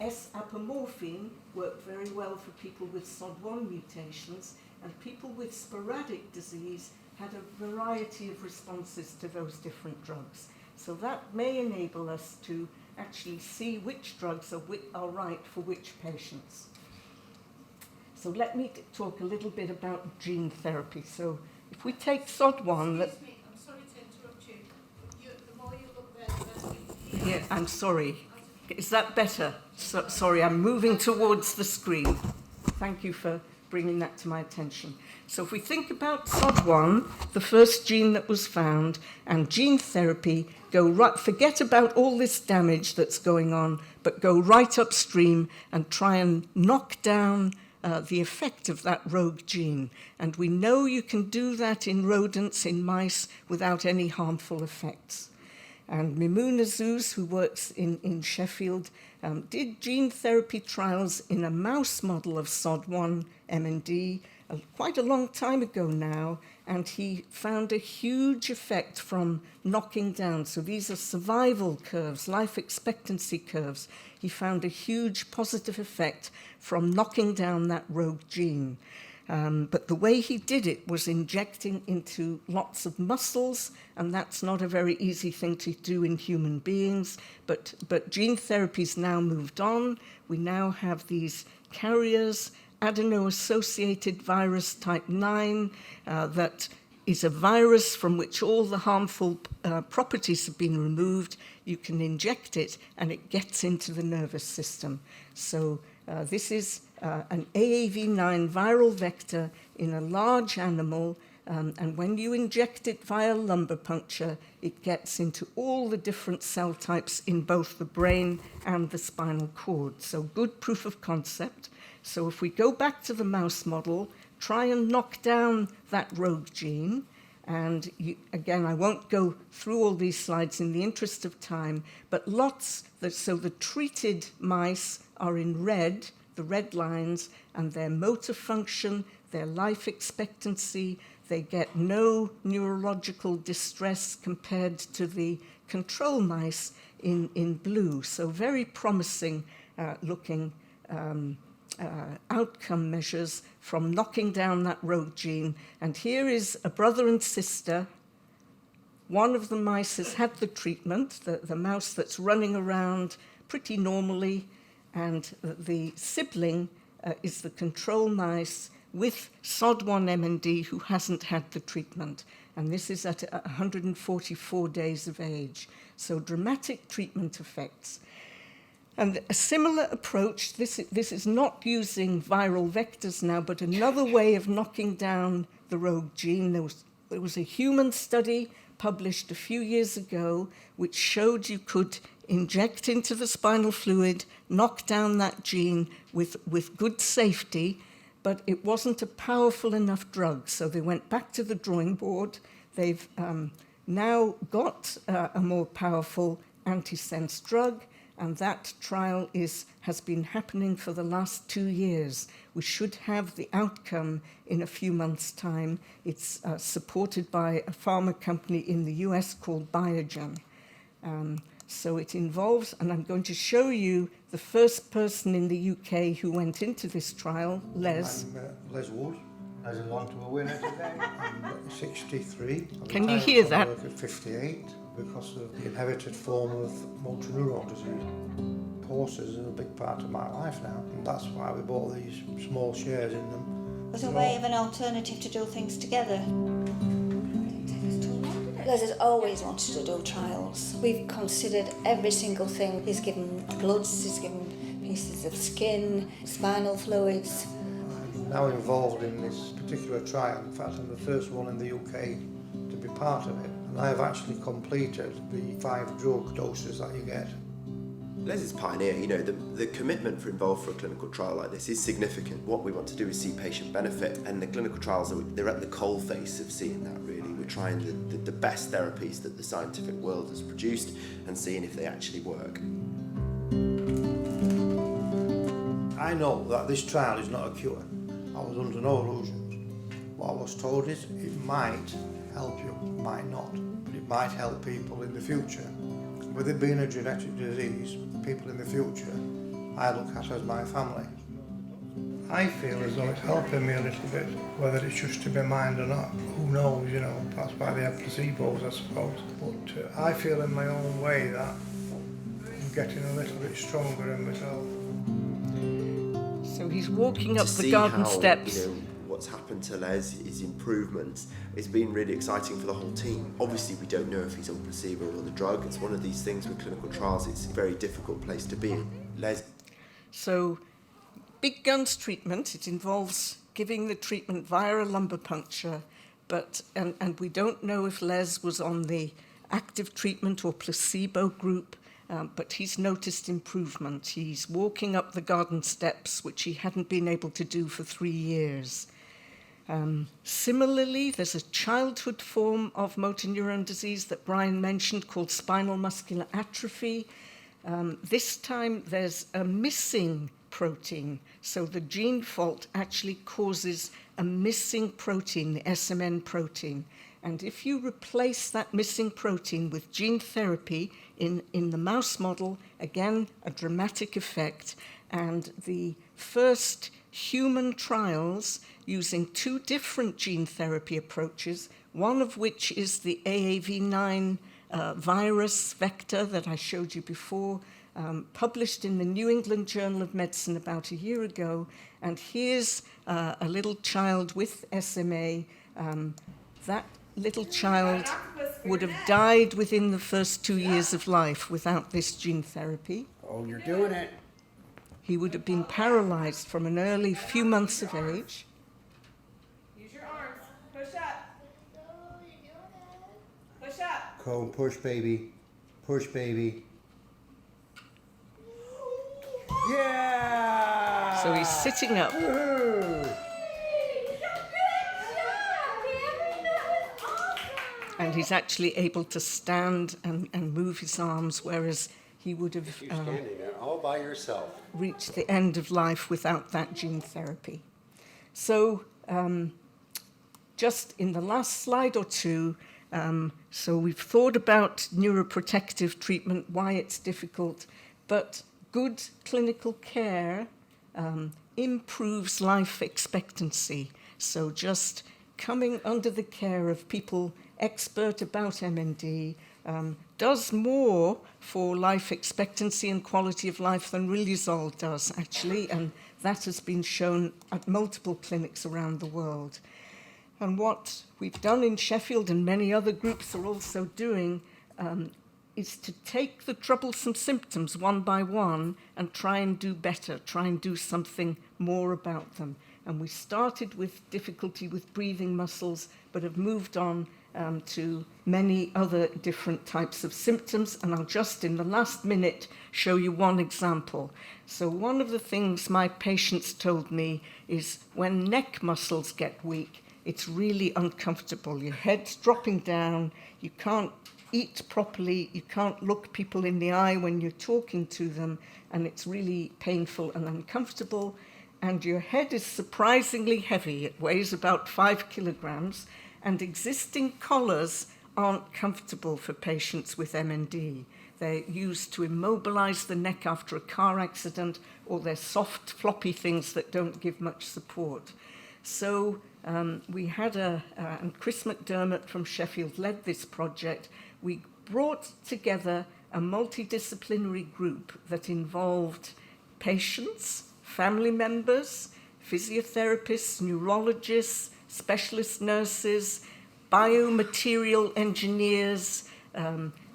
S-apomorphine worked very well for people with SOD1 mutations, and people with sporadic disease had a variety of responses to those different drugs. So that may enable us to actually see which drugs are right for which patients. So let me talk a little bit about gene therapy. So if we take SOD1... Excuse me, I'm sorry to interrupt you. The more you look there, the better. Yeah, I'm sorry. Is that better? Sorry, I'm moving towards the screen. Thank you for bringing that to my attention. So if we think about SOD1, the first gene that was found, and gene therapy, forget about all this damage that's going on, but go right upstream and try and knock down the effect of that rogue gene. And we know you can do that in rodents, in mice, without any harmful effects. And Mimouna Zouz, who works in Sheffield, did gene therapy trials in a mouse model of SOD1 MND quite a long time ago now, and he found a huge effect from knocking down. So these are survival curves, life expectancy curves. He found a huge positive effect from knocking down that rogue gene. But the way he did it was injecting into lots of muscles, and that's not a very easy thing to do in human beings. But gene therapy's now moved on. We now have these carriers, adeno-associated virus type 9, that is a virus from which all the harmful properties have been removed. You can inject it, and it gets into the nervous system. So this is an AAV9 viral vector in a large animal, and when you inject it via lumbar puncture, it gets into all the different cell types in both the brain and the spinal cord. So good proof of concept. So if we go back to the mouse model, try and knock down that rogue gene, and again, I won't go through all these slides in the interest of time, but so the treated mice are in red, the red lines, and their motor function, their life expectancy, they get no neurological distress compared to the control mice in blue. So very promising looking outcome measures from knocking down that rogue gene. And here is a brother and sister. One of the mice has had the treatment, the mouse that's running around pretty normally, and the sibling is the control mice with SOD1 MND who hasn't had the treatment. And this is at 144 days of age. So dramatic treatment effects. And a similar approach, this is not using viral vectors now, but another way of knocking down the rogue gene. There was a human study published a few years ago which showed you could inject into the spinal fluid, knock down that gene with good safety, but it wasn't a powerful enough drug. So they went back to the drawing board. They've now got a more powerful antisense drug, and that trial has been happening for the last 2 years. We should have the outcome in a few months' time. It's supported by a pharma company in the US called Biogen. So it involves, and I'm going to show you the first person in the UK who went into this trial, Les. I'm Les Wood. I belong to a winner today. I'm 63. Can you hear that? I work at 58 because of the inherited form of motor neuron disease. Horses are a big part of my life now, and that's why we bought these small shares in them. As a way of an alternative to do things together. Les has always wanted to do trials. We've considered every single thing. He's given bloods, he's given pieces of skin, spinal fluids. I'm now involved in this particular trial. In fact, I'm the first one in the UK to be part of it. And I have actually completed the 5 drug doses that you get. Les is pioneer. You know, the commitment involved for a clinical trial like this is significant. What we want to do is see patient benefit, and the clinical trials, they're at the coalface of seeing that, really. We're trying the best therapies that the scientific world has produced and seeing if they actually work. I know that this trial is not a cure. I was under no illusions. What I was told is it might help you, might not, but it might help people in the future. With it being a genetic disease, people in the future, I look at as my family. I feel as though it's helping me a little bit, whether it's just in my mind or not, who knows, you know, that's why they have placebos, I suppose. But I feel in my own way that I'm getting a little bit stronger in myself. So he's walking up To the see garden how, steps. You know, what's happened to Les, his improvements, it's been really exciting for the whole team. Obviously, we don't know if he's on placebo or the drug. It's one of these things with clinical trials, it's a very difficult place to be in. Les. So, big guns treatment, it involves giving the treatment via a lumbar puncture, and we don't know if Les was on the active treatment or placebo group, but he's noticed improvement. He's walking up the garden steps, which he hadn't been able to do for 3 years. Similarly, there's a childhood form of motor neuron disease that Brian mentioned called spinal muscular atrophy. This time there's a missing protein. So the gene fault actually causes a missing protein, the SMN protein. And if you replace that missing protein with gene therapy in the mouse model, again, a dramatic effect. And the first human trials using 2 different gene therapy approaches, one of which is the AAV9 virus vector that I showed you before, published in the New England Journal of Medicine about a year ago. And here's a little child with SMA. That little child would have died within the first 2 years of life without this gene therapy. Oh, you're doing it. He would have been paralyzed from an early few months of age. Use your arms. Push up. Push up. Crowne, push baby, push baby. Yeah! So he's sitting up. And he's actually able to stand and move his arms, whereas he would have You're standing there all by yourself. reached the end of life without that gene therapy. So just in the last slide or two, so we've thought about neuroprotective treatment, why it's difficult, but good clinical care improves life expectancy. So just coming under the care of people expert about MND does more for life expectancy and quality of life than Riluzole does, actually, and that has been shown at multiple clinics around the world. And what we've done in Sheffield and many other groups are also doing is to take the troublesome symptoms one by one and try and do better, try and do something more about them. And we started with difficulty with breathing muscles, but have moved on to many other different types of symptoms. And I'll just, in the last minute, show you one example. So one of the things my patients told me is when neck muscles get weak, it's really uncomfortable. Your head's dropping down, you can't eat properly, you can't look people in the eye when you're talking to them, and it's really painful and uncomfortable. And your head is surprisingly heavy. It weighs about 5 kilograms, and existing collars aren't comfortable for patients with MND. They're used to immobilize the neck after a car accident, or they're soft, floppy things that don't give much support. So we had and Chris McDermott from Sheffield led this project. We brought together a multidisciplinary group that involved patients, family members, physiotherapists, neurologists, specialist nurses, biomaterial engineers,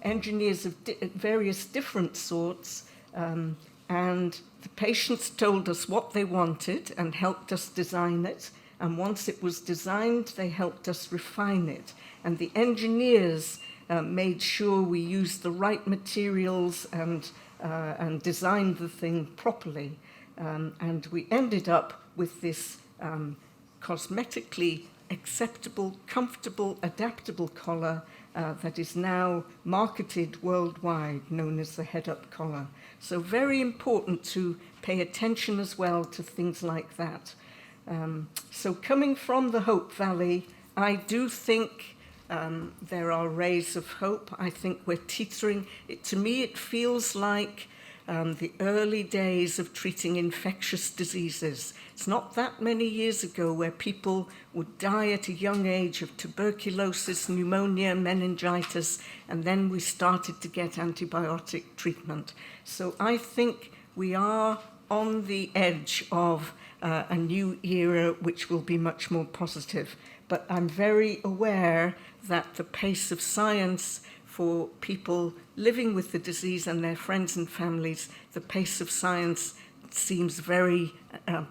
engineers of various different sorts, and the patients told us what they wanted and helped us design it. And once it was designed, they helped us refine it. And the engineers made sure we used the right materials and designed the thing properly. And we ended up with this cosmetically acceptable, comfortable, adaptable collar that is now marketed worldwide, known as the head-up collar. So very important to pay attention as well to things like that. So coming from the Hope Valley, I do think there are rays of hope. I think we're teetering. To me, it feels like the early days of treating infectious diseases. It's not that many years ago where people would die at a young age of tuberculosis, pneumonia, meningitis, and then we started to get antibiotic treatment. So I think we are on the edge of a new era which will be much more positive. But I'm very aware that the pace of science for people living with the disease and their friends and families, the pace of science seems very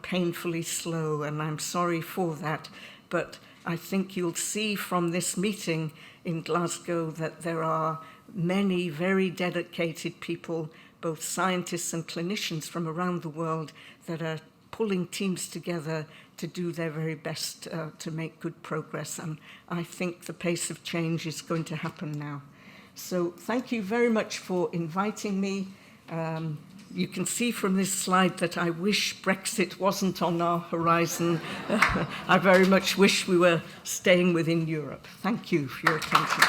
painfully slow, and I'm sorry for that. But I think you'll see from this meeting in Glasgow that there are many very dedicated people, both scientists and clinicians from around the world, that are pulling teams together to do their very best to make good progress. And I think the pace of change is going to happen now. So thank you very much for inviting me. You can see from this slide that I wish Brexit wasn't on our horizon. I very much wish we were staying within Europe. Thank you for your attention.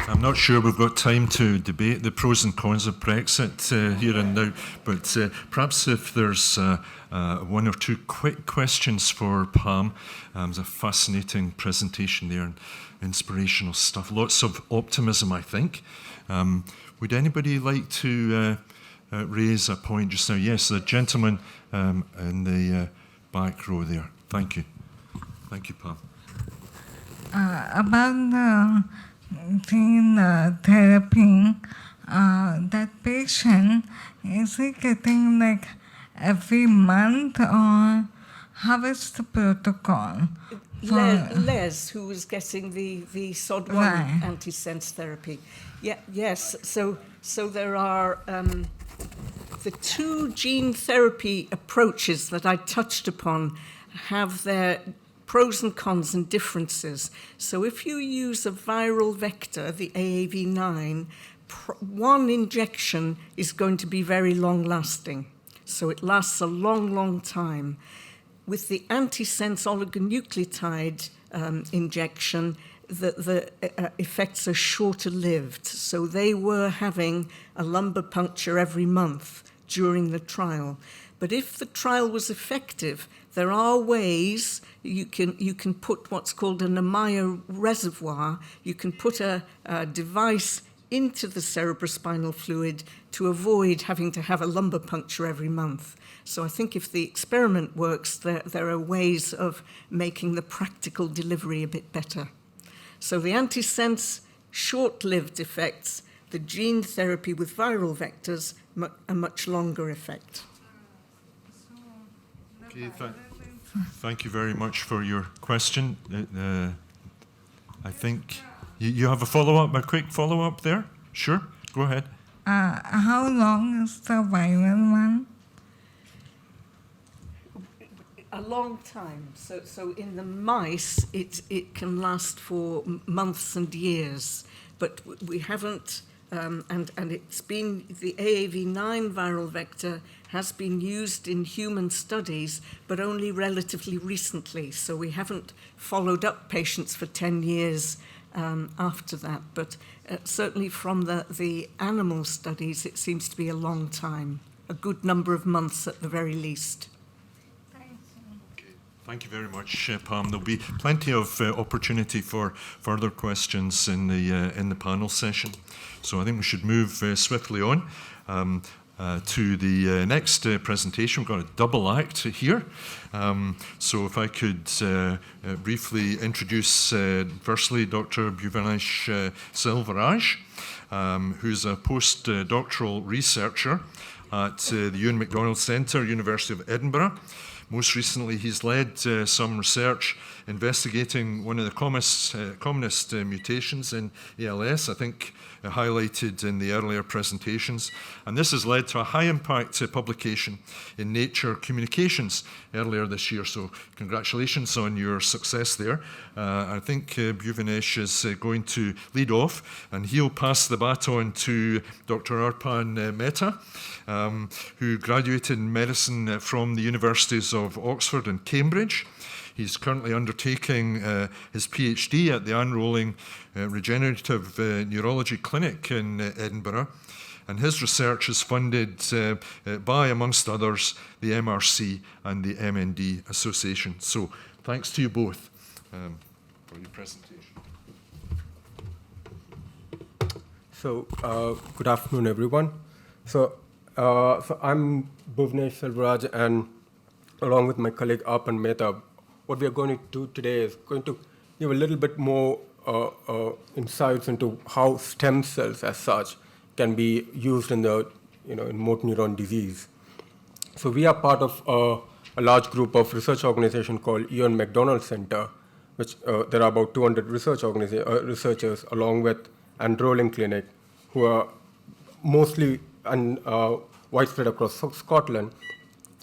I'm not sure we've got time to debate the pros and cons of Brexit here and now, but perhaps if there's one or two quick questions for Pam. It was a fascinating presentation there and inspirational stuff. Lots of optimism, I think. Would anybody like to raise a point just now? Yes, the gentleman in the back row there. Thank you. Thank you, Pam. About the gene therapy, that patient, is he getting like every month, or how is the protocol? Les, who was getting the SOD1 Right. antisense therapy. Yes, so there are the two gene therapy approaches that I touched upon have their pros and cons and differences. So if you use a viral vector, the AAV9, one injection is going to be very long-lasting. So it lasts a long, long time. With the antisense oligonucleotide injection, the effects are shorter-lived. So they were having a lumbar puncture every month during the trial. But if the trial was effective, there are ways you can put what's called an Amaya reservoir. You can put a device into the cerebrospinal fluid to avoid having to have a lumbar puncture every month. So I think if the experiment works, there are ways of making the practical delivery a bit better. So the antisense, short-lived effects, the gene therapy with viral vectors, a much longer effect. Okay, thank you very much for your question. I think you have a follow-up, a quick follow-up there? Sure, go ahead. How long is the viral one? A long time. So in the mice, it can last for months and years, but we haven't. And it's been, the AAV9 viral vector has been used in human studies, but only relatively recently. So we haven't followed up patients for 10 years after that. But certainly from the animal studies, it seems to be a long time, a good number of months at the very least. Thank you very much, Pam. There'll be plenty of opportunity for further questions in the panel session. So I think we should move swiftly on to the next presentation. We've got a double act here. So if I could briefly introduce, firstly, Dr. Bhuvaneish Selvaraj, who's a postdoctoral researcher at the Euan MacDonald Centre, University of Edinburgh. Most recently, he's led some research investigating one of the commonest mutations in ALS, I think highlighted in the earlier presentations. And this has led to a high-impact publication in Nature Communications earlier this year. So congratulations on your success there. I think Bhuvaneish is going to lead off, and he'll pass the baton to Dr. Arpan Mehta, who graduated in medicine from the universities of Oxford and Cambridge. He's currently undertaking his PhD at the Anne Rolling Regenerative Neurology Clinic in Edinburgh, and his research is funded by, amongst others, the MRC and the MND Association. So thanks to you both for your presentation. So good afternoon, everyone. So I'm Bhuvaneish Selvaraj, and along with my colleague Arpan Mehta, what we are going to do today is going to give a little bit more insights into how stem cells, as such, can be used in the in motor neuron disease. So we are part of a large group of research organization called Euan MacDonald Centre, which there are about 200 researchers, along with Anne Rolling Clinic, who are mostly widespread across Scotland.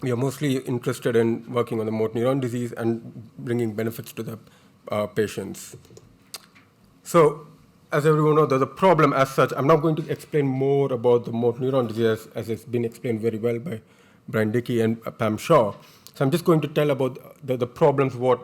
We are mostly interested in working on the motor neuron disease and bringing benefits to the patients. So, as everyone knows, there's a problem as such. I'm not going to explain more about the motor neuron disease, as it's been explained very well by Brian Dickie and Pam Shaw. So I'm just going to tell about the problems, what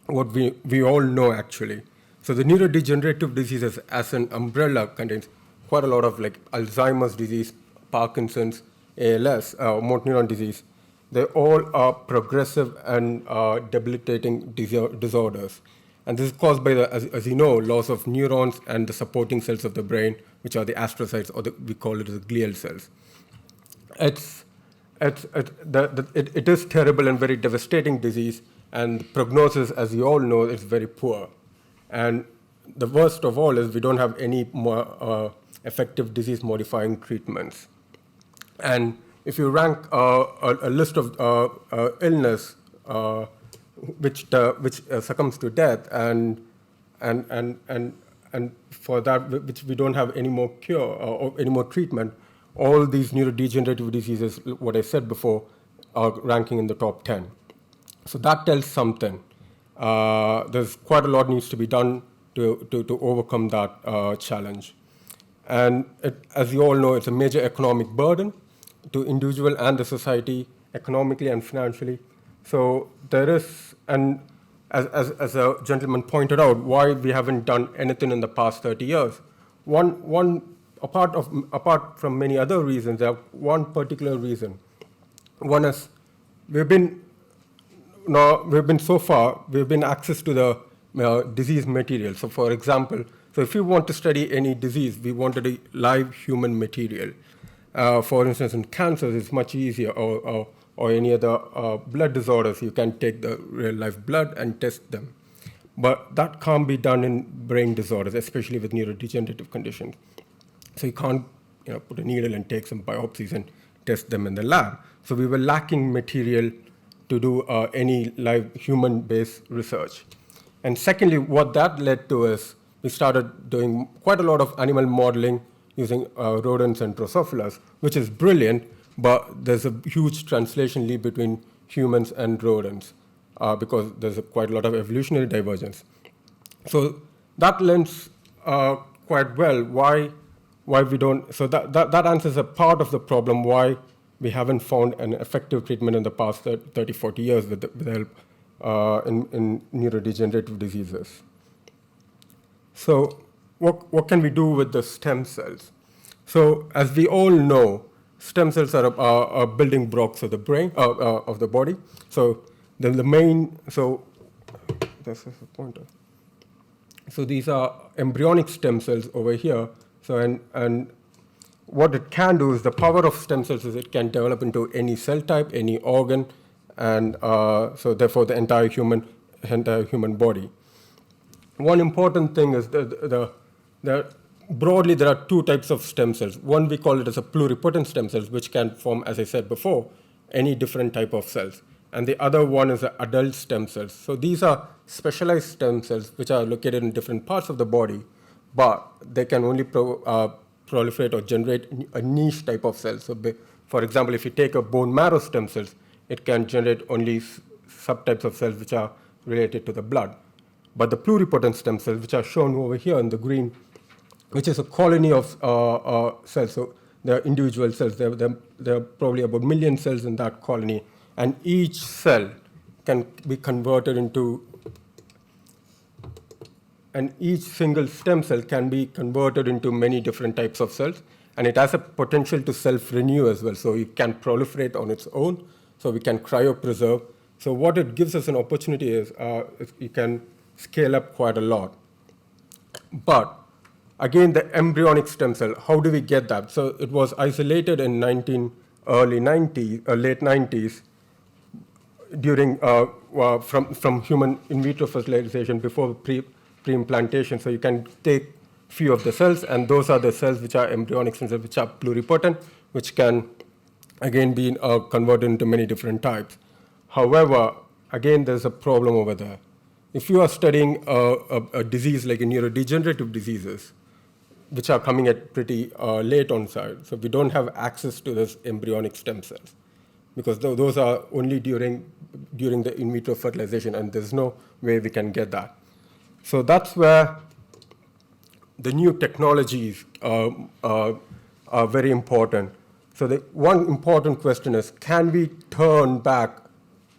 we all know, actually. So the neurodegenerative diseases, as an umbrella, contains quite a lot of like Alzheimer's disease, Parkinson's, ALS, motor neuron disease. They all are progressive and debilitating disorders. And this is caused by, as you know, loss of neurons and the supporting cells of the brain, which are the astrocytes, or we call it the glial cells. It is terrible and very devastating disease, and the prognosis, as you all know, is very poor. And the worst of all is we don't have any more effective disease-modifying treatments. And if you rank a list of illness which succumbs to death, and for that which we don't have any more cure or any more treatment, all these neurodegenerative diseases, what I said before, are ranking in the top 10. So that tells something. There's quite a lot needs to be done to overcome that challenge. And as you all know, it's a major economic burden to individual and the society, economically and financially. So there is, and as a gentleman pointed out, why we haven't done anything in the past 30 years. Apart from many other reasons, there are one particular reason. One is we've been access to the disease material. So for example, so if you want to study any disease, we wanted a live human material. For instance, in cancers, it's much easier, or any other blood disorders, you can take the real life blood and test them. But that can't be done in brain disorders, especially with neurodegenerative conditions. So you can't put a needle and take some biopsies and test them in the lab. So we were lacking material to do any live human-based research. And secondly, what that led to is we started doing quite a lot of animal modeling using rodents and Drosophilus, which is brilliant, but there's a huge translation leap between humans and rodents, because there's quite a lot of evolutionary divergence. So that lends quite well why we don't. So that answers a part of the problem why we haven't found an effective treatment in the past 30, 40 years with help in neurodegenerative diseases. So what can we do with the stem cells? So as we all know, stem cells are building blocks of the brain, of the body. So then the main, so this is the pointer. So these are embryonic stem cells over here. So and what it can do is the power of stem cells is it can develop into any cell type, any organ, and so therefore the entire human body. One important thing is broadly there are two types of stem cells. One we call it as a pluripotent stem cells, which can form, as I said before, any different type of cells. And the other one is the adult stem cells. So these are specialized stem cells which are located in different parts of the body, but they can only proliferate or generate a niche type of cells. So for example, if you take a bone marrow stem cells, it can generate only subtypes of cells which are related to the blood. But the pluripotent stem cells, which are shown over here in the green, which is a colony of cells, so there are individual cells. There are probably about 1 million cells in that colony, and each cell can be converted into, and each single stem cell can be converted into many different types of cells, and it has a potential to self-renew as well. So it can proliferate on its own, so we can cryopreserve. So what it gives us an opportunity is you can scale up quite a lot. But again, the embryonic stem cell, how do we get that? So it was isolated in late 90s during from human in vitro fertilization before pre-implantation. So you can take few of the cells, and those are the cells which are embryonic stem cells, which are pluripotent, which can again be converted into many different types. However, again, there's a problem over there. If you are studying a disease like a neurodegenerative diseases, which are coming at pretty late onset, so we don't have access to those embryonic stem cells, because those are only during the in vitro fertilization, and there's no way we can get that. So that's where the new technologies are very important. So the one important question is, can we turn back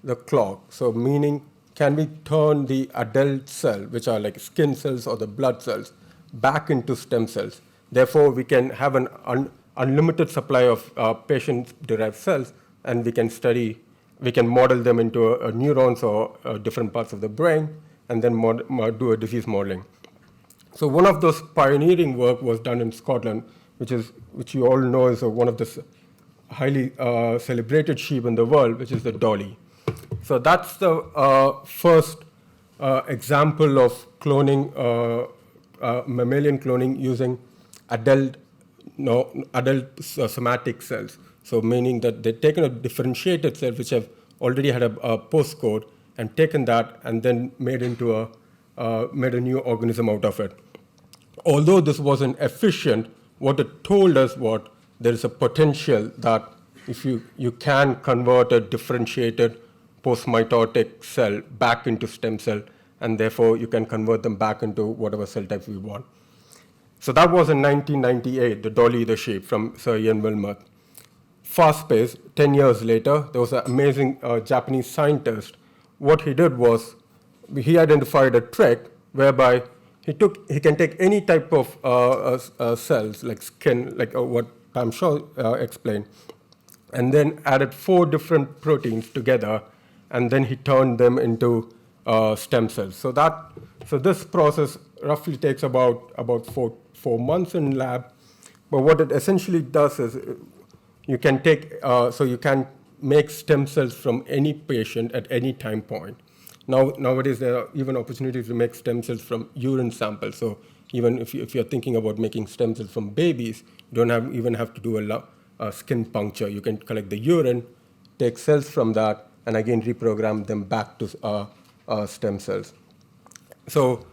the clock? So meaning, can we turn the adult cell, which are like skin cells or the blood cells, back into stem cells? Therefore, we can have an unlimited supply of patient-derived cells, and we can model them into neurons or different parts of the brain, and then do a disease modeling. So one of those pioneering work was done in Scotland, which you all know is one of the highly celebrated sheep in the world, which is the dolly. So that's the first example of cloning, mammalian cloning using adult somatic cells. So meaning that they've taken a differentiated cell which have already had a postcode and taken that and then made a new organism out of it. Although this wasn't efficient, what it told us was there is a potential that if you can convert a differentiated post-mitotic cell back into stem cell, and therefore you can convert them back into whatever cell types we want. So that was in 1998, the dolly the sheep from Sir Ian Wilmot. Fast-paced, 10 years later, there was an amazing Japanese scientist. What he did was he identified a trick whereby he can take any type of cells, like skin, like what Pam explained, and then added 4 different proteins together, and then he turned them into stem cells. So this process roughly takes about 4 months in lab. But what it essentially does is you can you can make stem cells from any patient at any time point. Nowadays there are even opportunities to make stem cells from urine samples. So even if you're thinking about making stem cells from babies, you don't even have to do a skin puncture. You can collect the urine, take cells from that, and again reprogram them back to stem cells. So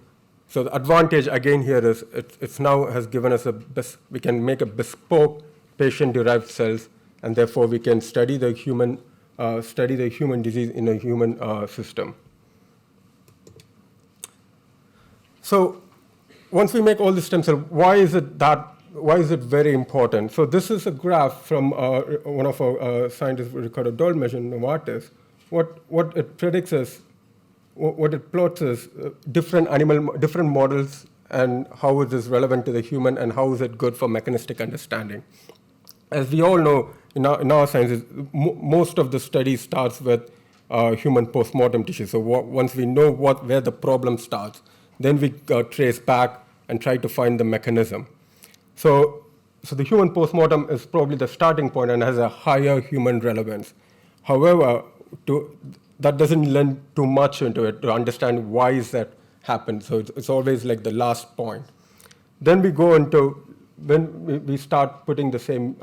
the advantage again here is it's now has given us we can make a bespoke patient-derived cells, and therefore we can study the human study the human disease in a human system. So once we make all the stem cells, why is it very important? So this is a graph from one of our scientists, Ricardo Dolmetsch in Novartis. What it predicts is, what it plots is different models and how it is relevant to the human and how is it good for mechanistic understanding. As we all know, in our sciences, most of the study starts with human postmortem tissue. So once we know where the problem starts, then we trace back and try to find the mechanism. So the human postmortem is probably the starting point and has a higher human relevance. However, that doesn't lend too much into it to understand why is that happened. So it's always like the last point. Then we go into, when we start putting the same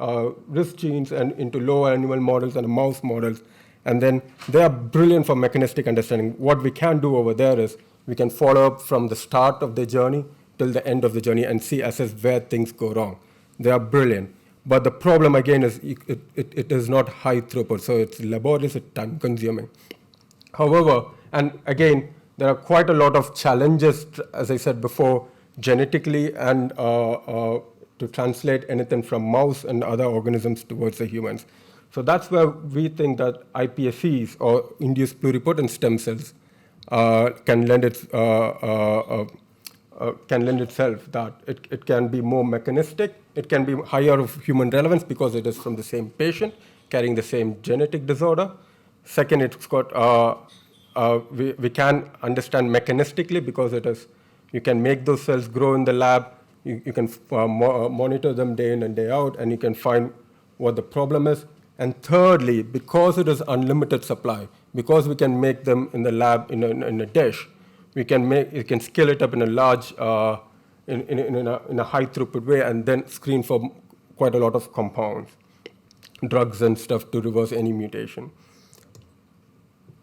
risk genes and into lower animal models and mouse models, and then they are brilliant for mechanistic understanding. What we can do over there is we can follow up from the start of the journey till the end of the journey and assess where things go wrong. They are brilliant. But the problem, again, is it is not high throughput, so it's laborious, it's time consuming. However, and again, there are quite a lot of challenges, as I said before, genetically and to translate anything from mouse and other organisms towards the humans. So that's where we think that iPSCs, or induced pluripotent stem cells, can lend itself that it can be more mechanistic, it can be higher of human relevance because it is from the same patient, carrying the same genetic disorder. Second, it's got, we can understand mechanistically because it is, you can make those cells grow in the lab, you can monitor them day in and day out, and you can find what the problem is. And thirdly, because it is unlimited supply, because we can make them in the lab in a dish, you can scale it up in a large, in a high throughput way, and then screen for quite a lot of compounds, drugs and stuff to reverse any mutation.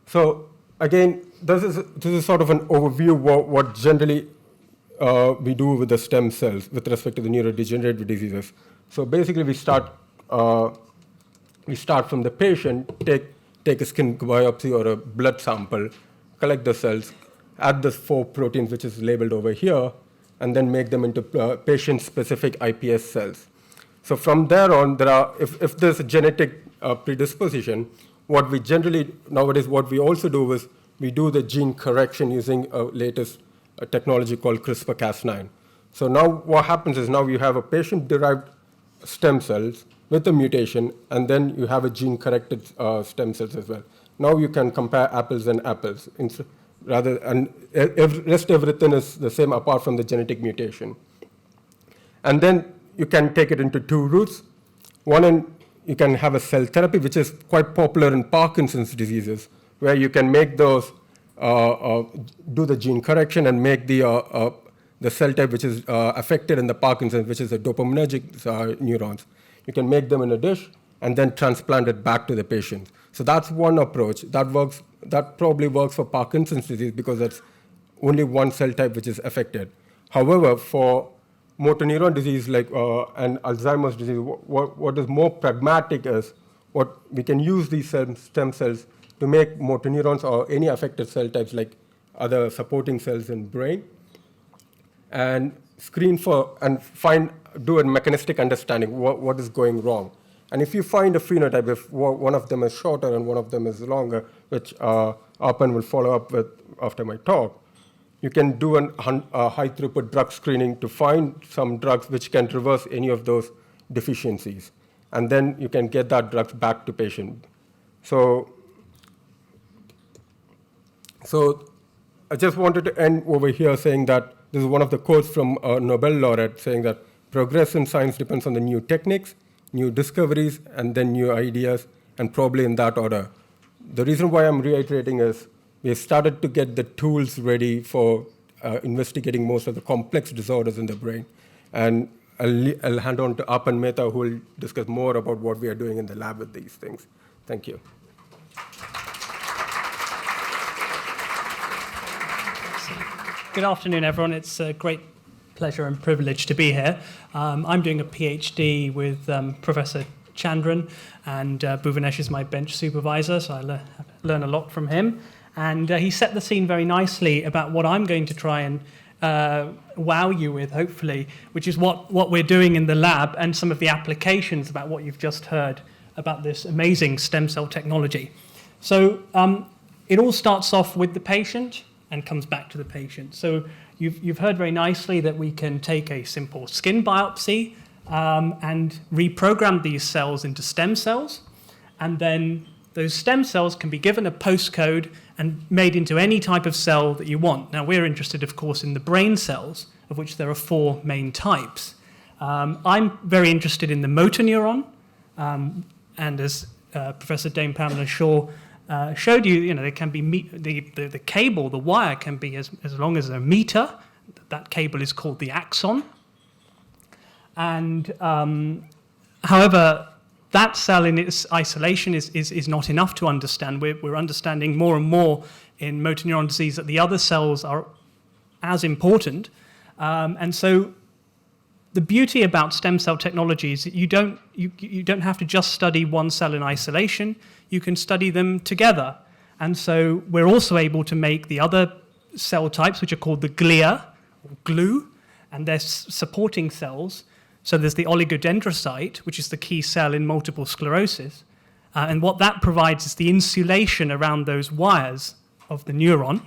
So again, this is sort of an overview of what generally we do with the stem cells with respect to the neurodegenerative diseases. So basically, we start from the patient, take a skin biopsy or a blood sample, collect the cells, add the 4 proteins, which is labeled over here, and then make them into patient-specific iPS cells. So from there on, if there's a genetic predisposition, what we generally, nowadays, what we also do is we do the gene correction using a latest technology called CRISPR-Cas9. So now what happens is now you have a patient-derived stem cells with a mutation, and then you have a gene-corrected stem cells as well. Now you can compare apples and apples, and rest everything is the same apart from the genetic mutation. And then you can take it into 2 routes. One, you can have a cell therapy, which is quite popular in Parkinson's diseases, where you can make those, do the gene correction and make the cell type which is affected in the Parkinson's, which is the dopaminergic neurons. You can make them in a dish and then transplant it back to the patient. So that's one approach. That probably works for Parkinson's disease because that's only one cell type which is affected. However, for motor neuron disease and Alzheimer's disease, what is more pragmatic is what we can use these stem cells to make motor neurons or any affected cell types like other supporting cells in brain, and screen for and do a mechanistic understanding what is going wrong. And if you find a phenotype, if one of them is shorter and one of them is longer, which Arpan will follow up with after my talk, you can do a high throughput drug screening to find some drugs which can reverse any of those deficiencies. And then you can get that drug back to patient. So I just wanted to end over here saying that this is one of the quotes from a Nobel laureate saying that progress in science depends on the new techniques, new discoveries, and then new ideas, and probably in that order. The reason why I'm reiterating is we started to get the tools ready for investigating most of the complex disorders in the brain. And I'll hand on to Arpan Mehta, who will discuss more about what we are doing in the lab with these things. Thank you. Good afternoon, everyone. It's a great pleasure and privilege to be here. I'm doing a PhD with Professor Chandran, and Bhuvaneish is my bench supervisor, so I learn a lot from him. And he set the scene very nicely about what I'm going to try and wow you with, hopefully, which is what we're doing in the lab and some of the applications about what you've just heard about this amazing stem cell technology. So it all starts off with the patient and comes back to the patient. So you've heard very nicely that we can take a simple skin biopsy and reprogram these cells into stem cells, and then those stem cells can be given a postcode and made into any type of cell that you want. Now, we're interested, of course, in the brain cells, of which there are 4 main types. I'm very interested in the motor neuron, and as Professor Dame Pamela Shaw showed you, there can be the cable, the wire can be as long as a meter. That cable is called the axon. And however, that cell in its isolation is not enough to understand. We're understanding more and more in motor neuron disease that the other cells are as important. And so the beauty about stem cell technology is that you don't have to just study one cell in isolation. You can study them together. And so we're also able to make the other cell types, which are called the glia, or glue, and they're supporting cells. So there's the oligodendrocyte, which is the key cell in multiple sclerosis. And what that provides is the insulation around those wires of the neuron.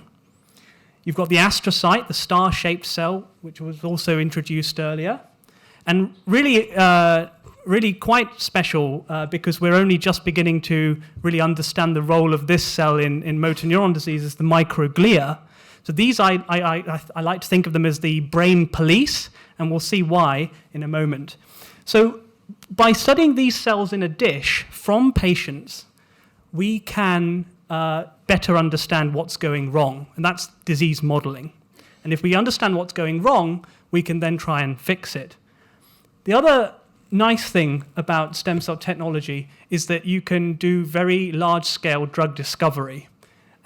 You've got the astrocyte, the star-shaped cell, which was also introduced earlier. And really, really quite special because we're only just beginning to really understand the role of this cell in motor neuron diseases, the microglia. So these, I like to think of them as the brain police, and we'll see why in a moment. So by studying these cells in a dish from patients, we can better understand what's going wrong, and that's disease modeling. And if we understand what's going wrong, we can then try and fix it. The other nice thing about stem cell technology is that you can do very large-scale drug discovery.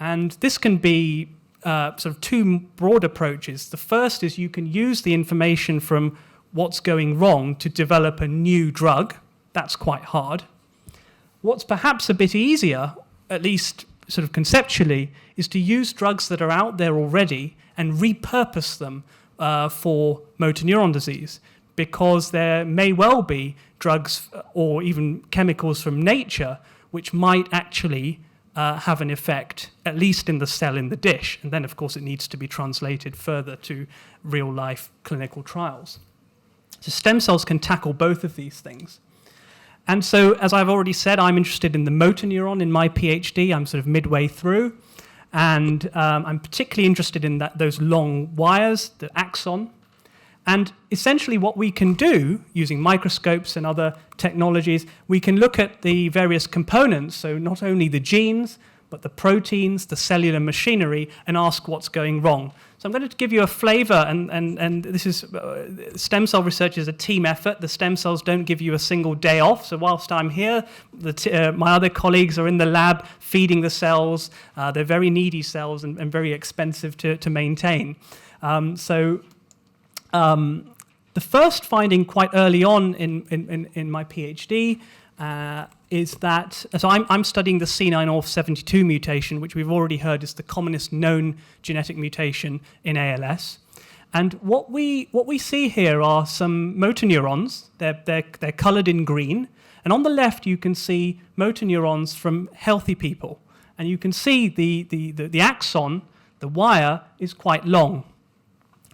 And this can be sort of 2 broad approaches. The first is you can use the information from what's going wrong to develop a new drug. That's quite hard. What's perhaps a bit easier, at least sort of conceptually, is to use drugs that are out there already and repurpose them for motor neuron disease, because there may well be drugs or even chemicals from nature which might actually have an effect, at least in the cell in the dish. And then, of course, it needs to be translated further to real-life clinical trials. So stem cells can tackle both of these things. And so, as I've already said, I'm interested in the motor neuron in my PhD. I'm sort of midway through. And I'm particularly interested in those long wires, the axon. And essentially what we can do, using microscopes and other technologies, we can look at the various components, so not only the genes, but the proteins, the cellular machinery, and ask what's going wrong. So I'm going to give you a flavor, and this is, stem cell research is a team effort. The stem cells don't give you a single day off, so whilst I'm here, my other colleagues are in the lab feeding the cells. They're very needy cells and very expensive to maintain. The first finding quite early on in my PhD is that, so I'm studying the C9orf72 mutation, which we've already heard is the commonest known genetic mutation in ALS. And what we see here are some motor neurons. They're colored in green. And on the left, you can see motor neurons from healthy people. And you can see the axon, the wire, is quite long.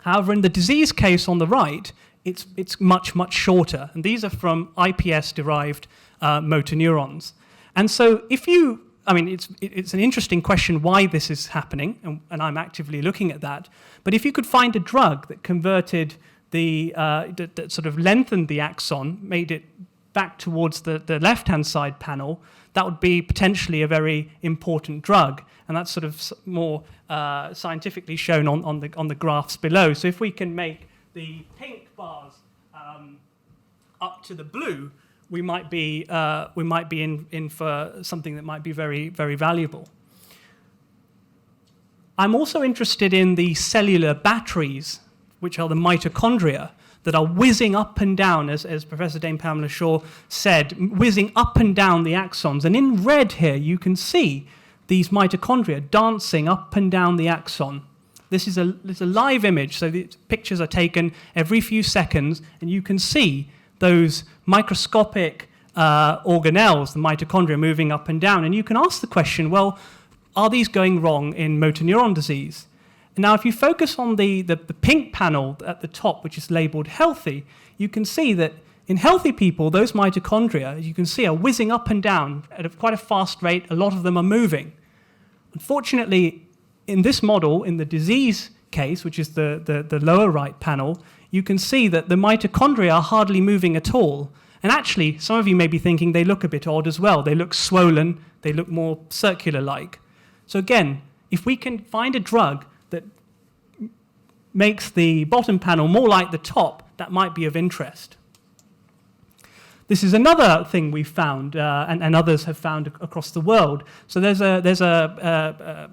However, in the disease case on the right, it's much, much shorter. And these are from iPS-derived motor neurons. And so it's an interesting question why this is happening, and I'm actively looking at that. But if you could find a drug that converted that sort of lengthened the axon, made it back towards the left-hand side panel, that would be potentially a very important drug. And that's sort of more scientifically shown on the graphs below. So if we can make the pink bars up to the blue, we might be in for something that might be very, very valuable. I'm also interested in the cellular batteries, which are the mitochondria. that are whizzing up and down, as Professor Dame Pamela Shaw said, whizzing up and down the axons. And in red here, you can see these mitochondria dancing up and down the axon. This is a live image, so the pictures are taken every few seconds, and you can see those microscopic organelles, the mitochondria, moving up and down. And you can ask the question, well, are these going wrong in motor neuron disease? Now, if you focus on the pink panel at the top, which is labeled healthy, you can see that in healthy people, those mitochondria, as you can see, are whizzing up and down at quite a fast rate. A lot of them are moving. Unfortunately, in this model, in the disease case, which is the lower right panel, you can see that the mitochondria are hardly moving at all. And actually, some of you may be thinking they look a bit odd as well. They look swollen. They look more circular-like. So again, if we can find a drug that makes the bottom panel more like the top, that might be of interest. This is another thing we've found, and others have found across the world. So there's a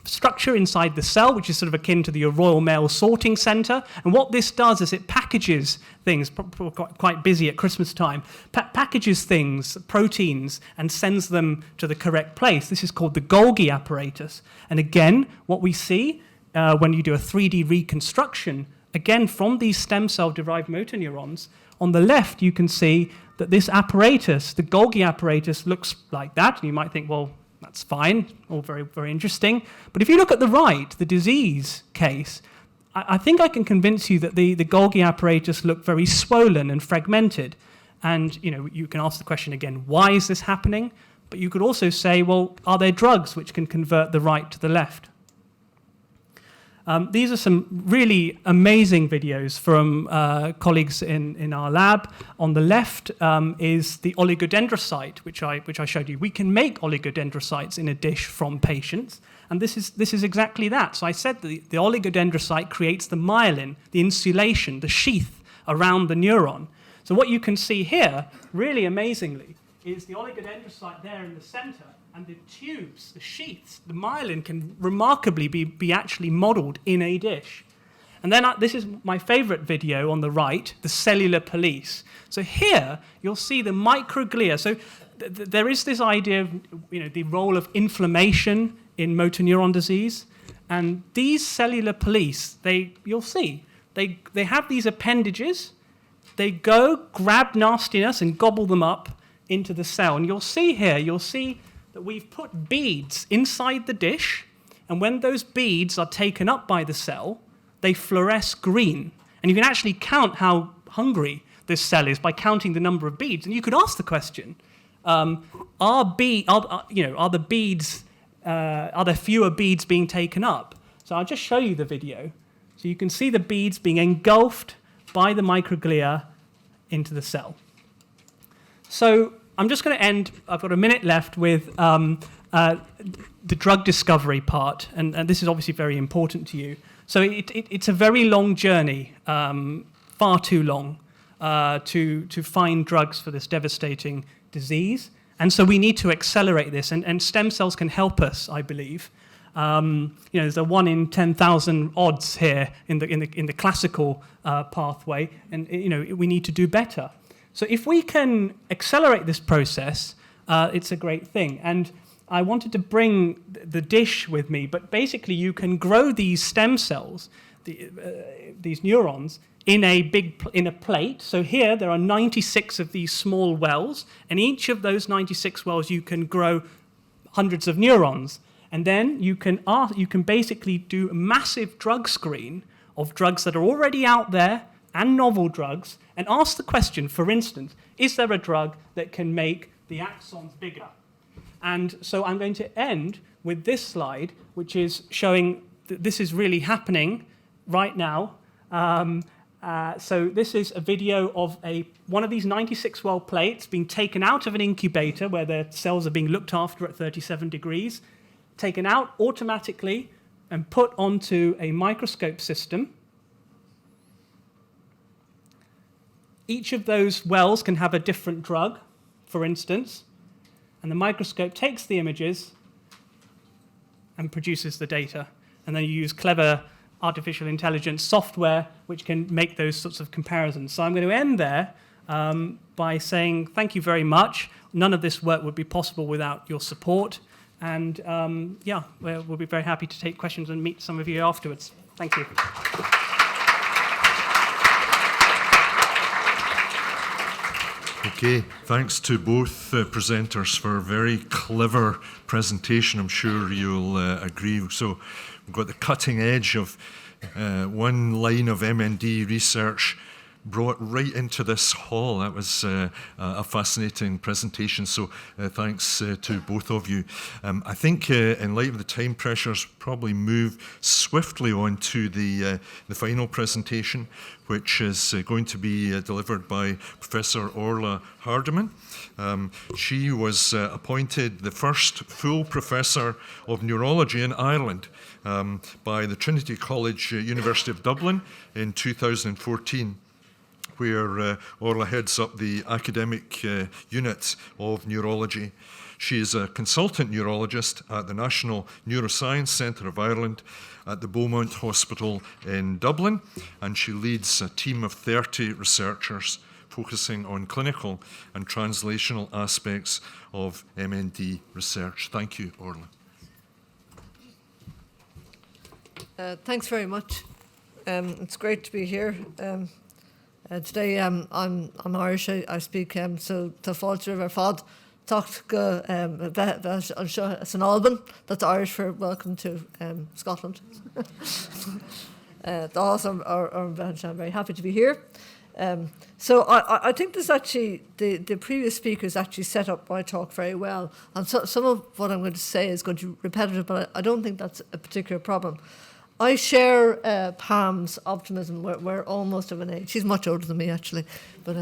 structure inside the cell, which is sort of akin to the Royal Mail sorting centre. And what this does is it packages things, quite busy at Christmas time, packages things, proteins, and sends them to the correct place. This is called the Golgi apparatus. And again, what we see when you do a 3D reconstruction, again, from these stem cell-derived motor neurons, on the left, you can see that this apparatus, the Golgi apparatus, looks like that. And you might think, well, that's fine, all very, very interesting. But if you look at the right, the disease case, I think I can convince you that the Golgi apparatus look very swollen and fragmented. And you can ask the question again, why is this happening? But you could also say, well, are there drugs which can convert the right to the left? These are some really amazing videos from colleagues in our lab. On the left is the oligodendrocyte, which I showed you. We can make oligodendrocytes in a dish from patients, and this is exactly that. So I said the oligodendrocyte creates the myelin, the insulation, the sheath around the neuron. So what you can see here, really amazingly, is the oligodendrocyte there in the center, and the tubes, the sheaths, the myelin can remarkably be actually modeled in a dish. And then this is my favorite video on the right, the cellular police. So here you'll see the microglia. So there is this idea of the role of inflammation in motor neuron disease. And these cellular police, you'll see, they have these appendages. They go grab nastiness and gobble them up into the cell. And you'll see that we've put beads inside the dish, and when those beads are taken up by the cell, they fluoresce green. And you can actually count how hungry this cell is by counting the number of beads. And you could ask the question, are there fewer beads being taken up? So I'll just show you the video. So you can see the beads being engulfed by the microglia into the cell. So I'm just going to end, I've got a minute left, with the drug discovery part, and this is obviously very important to you. So it's a very long journey, far too long, to find drugs for this devastating disease, and so we need to accelerate this, and stem cells can help us, I believe. There's a 1 in 10,000 odds here in the classical pathway, and we need to do better. So if we can accelerate this process, it's a great thing. And I wanted to bring the dish with me, but basically you can grow these stem cells, these neurons, in a plate. So here there are 96 of these small wells, and each of those 96 wells you can grow hundreds of neurons. And then you can basically do a massive drug screen of drugs that are already out there and novel drugs, and ask the question, for instance, is there a drug that can make the axons bigger? And so I'm going to end with this slide, which is showing that this is really happening right now. So this is a video of one of these 96-well plates being taken out of an incubator where the cells are being looked after at 37 degrees, taken out automatically and put onto a microscope system. Each of those wells can have a different drug, for instance, and the microscope takes the images and produces the data. And then you use clever artificial intelligence software which can make those sorts of comparisons. So I'm going to end there by saying thank you very much. None of this work would be possible without your support. And yeah, we'll be very happy to take questions and meet some of you afterwards. Thank you. Okay, thanks to both presenters for a very clever presentation. I'm sure you'll agree. So we've got the cutting edge of one line of MND research brought right into this hall. That was a fascinating presentation, so thanks to both of you. I think in light of the time pressures, probably move swiftly on to the final presentation, which is going to be delivered by Professor Orla Hardiman. She was appointed the first full professor of neurology in Ireland by the Trinity College, University of Dublin in 2014. Where Orla heads up the academic unit of neurology. She is a consultant neurologist at the National Neuroscience Centre of Ireland at the Beaumont Hospital in Dublin, and she leads a team of 30 researchers focusing on clinical and translational aspects of MND research. Thank you, Orla. Thanks very much. It's great to be here. Today I'm Irish. I speak so tá fáilte ar fad tacht go St Alban. That's Irish for welcome to Scotland. Awesome. I'm very happy to be here. So I think this actually the previous speakers actually set up my talk very well, and so, some of what I'm going to say is going to be repetitive, but I don't think that's a particular problem. I share Pam's optimism. We're almost of an age. She's much older than me, actually, but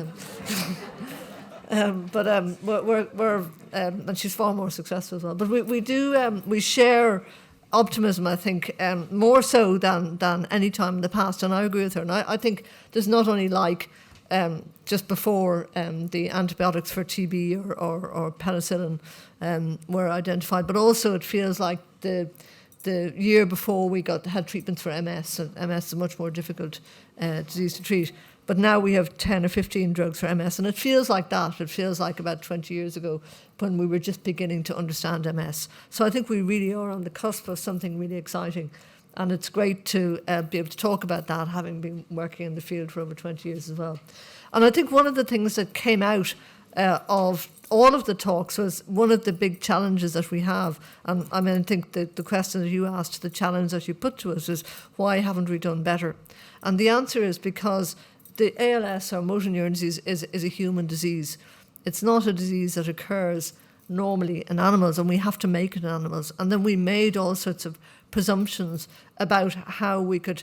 we're and she's far more successful as well. But we share optimism, I think, more so than any time in the past, and I agree with her. And I think there's not only like just before the antibiotics for TB or penicillin were identified, but also it feels like the year before we had treatments for MS, and MS is a much more difficult disease to treat. But now we have 10 or 15 drugs for MS, and it feels like that. It feels like about 20 years ago when we were just beginning to understand MS. So I think we really are on the cusp of something really exciting. And it's great to be able to talk about that, having been working in the field for over 20 years as well. And I think one of the things that came out of all of the talks was one of the big challenges that we have. And I mean, I think the question that you asked, the challenge that you put to us is, why haven't we done better? And the answer is because the ALS, or motor neuron disease, is a human disease. It's not a disease that occurs normally in animals, and we have to make it in animals. And then we made all sorts of presumptions about how we could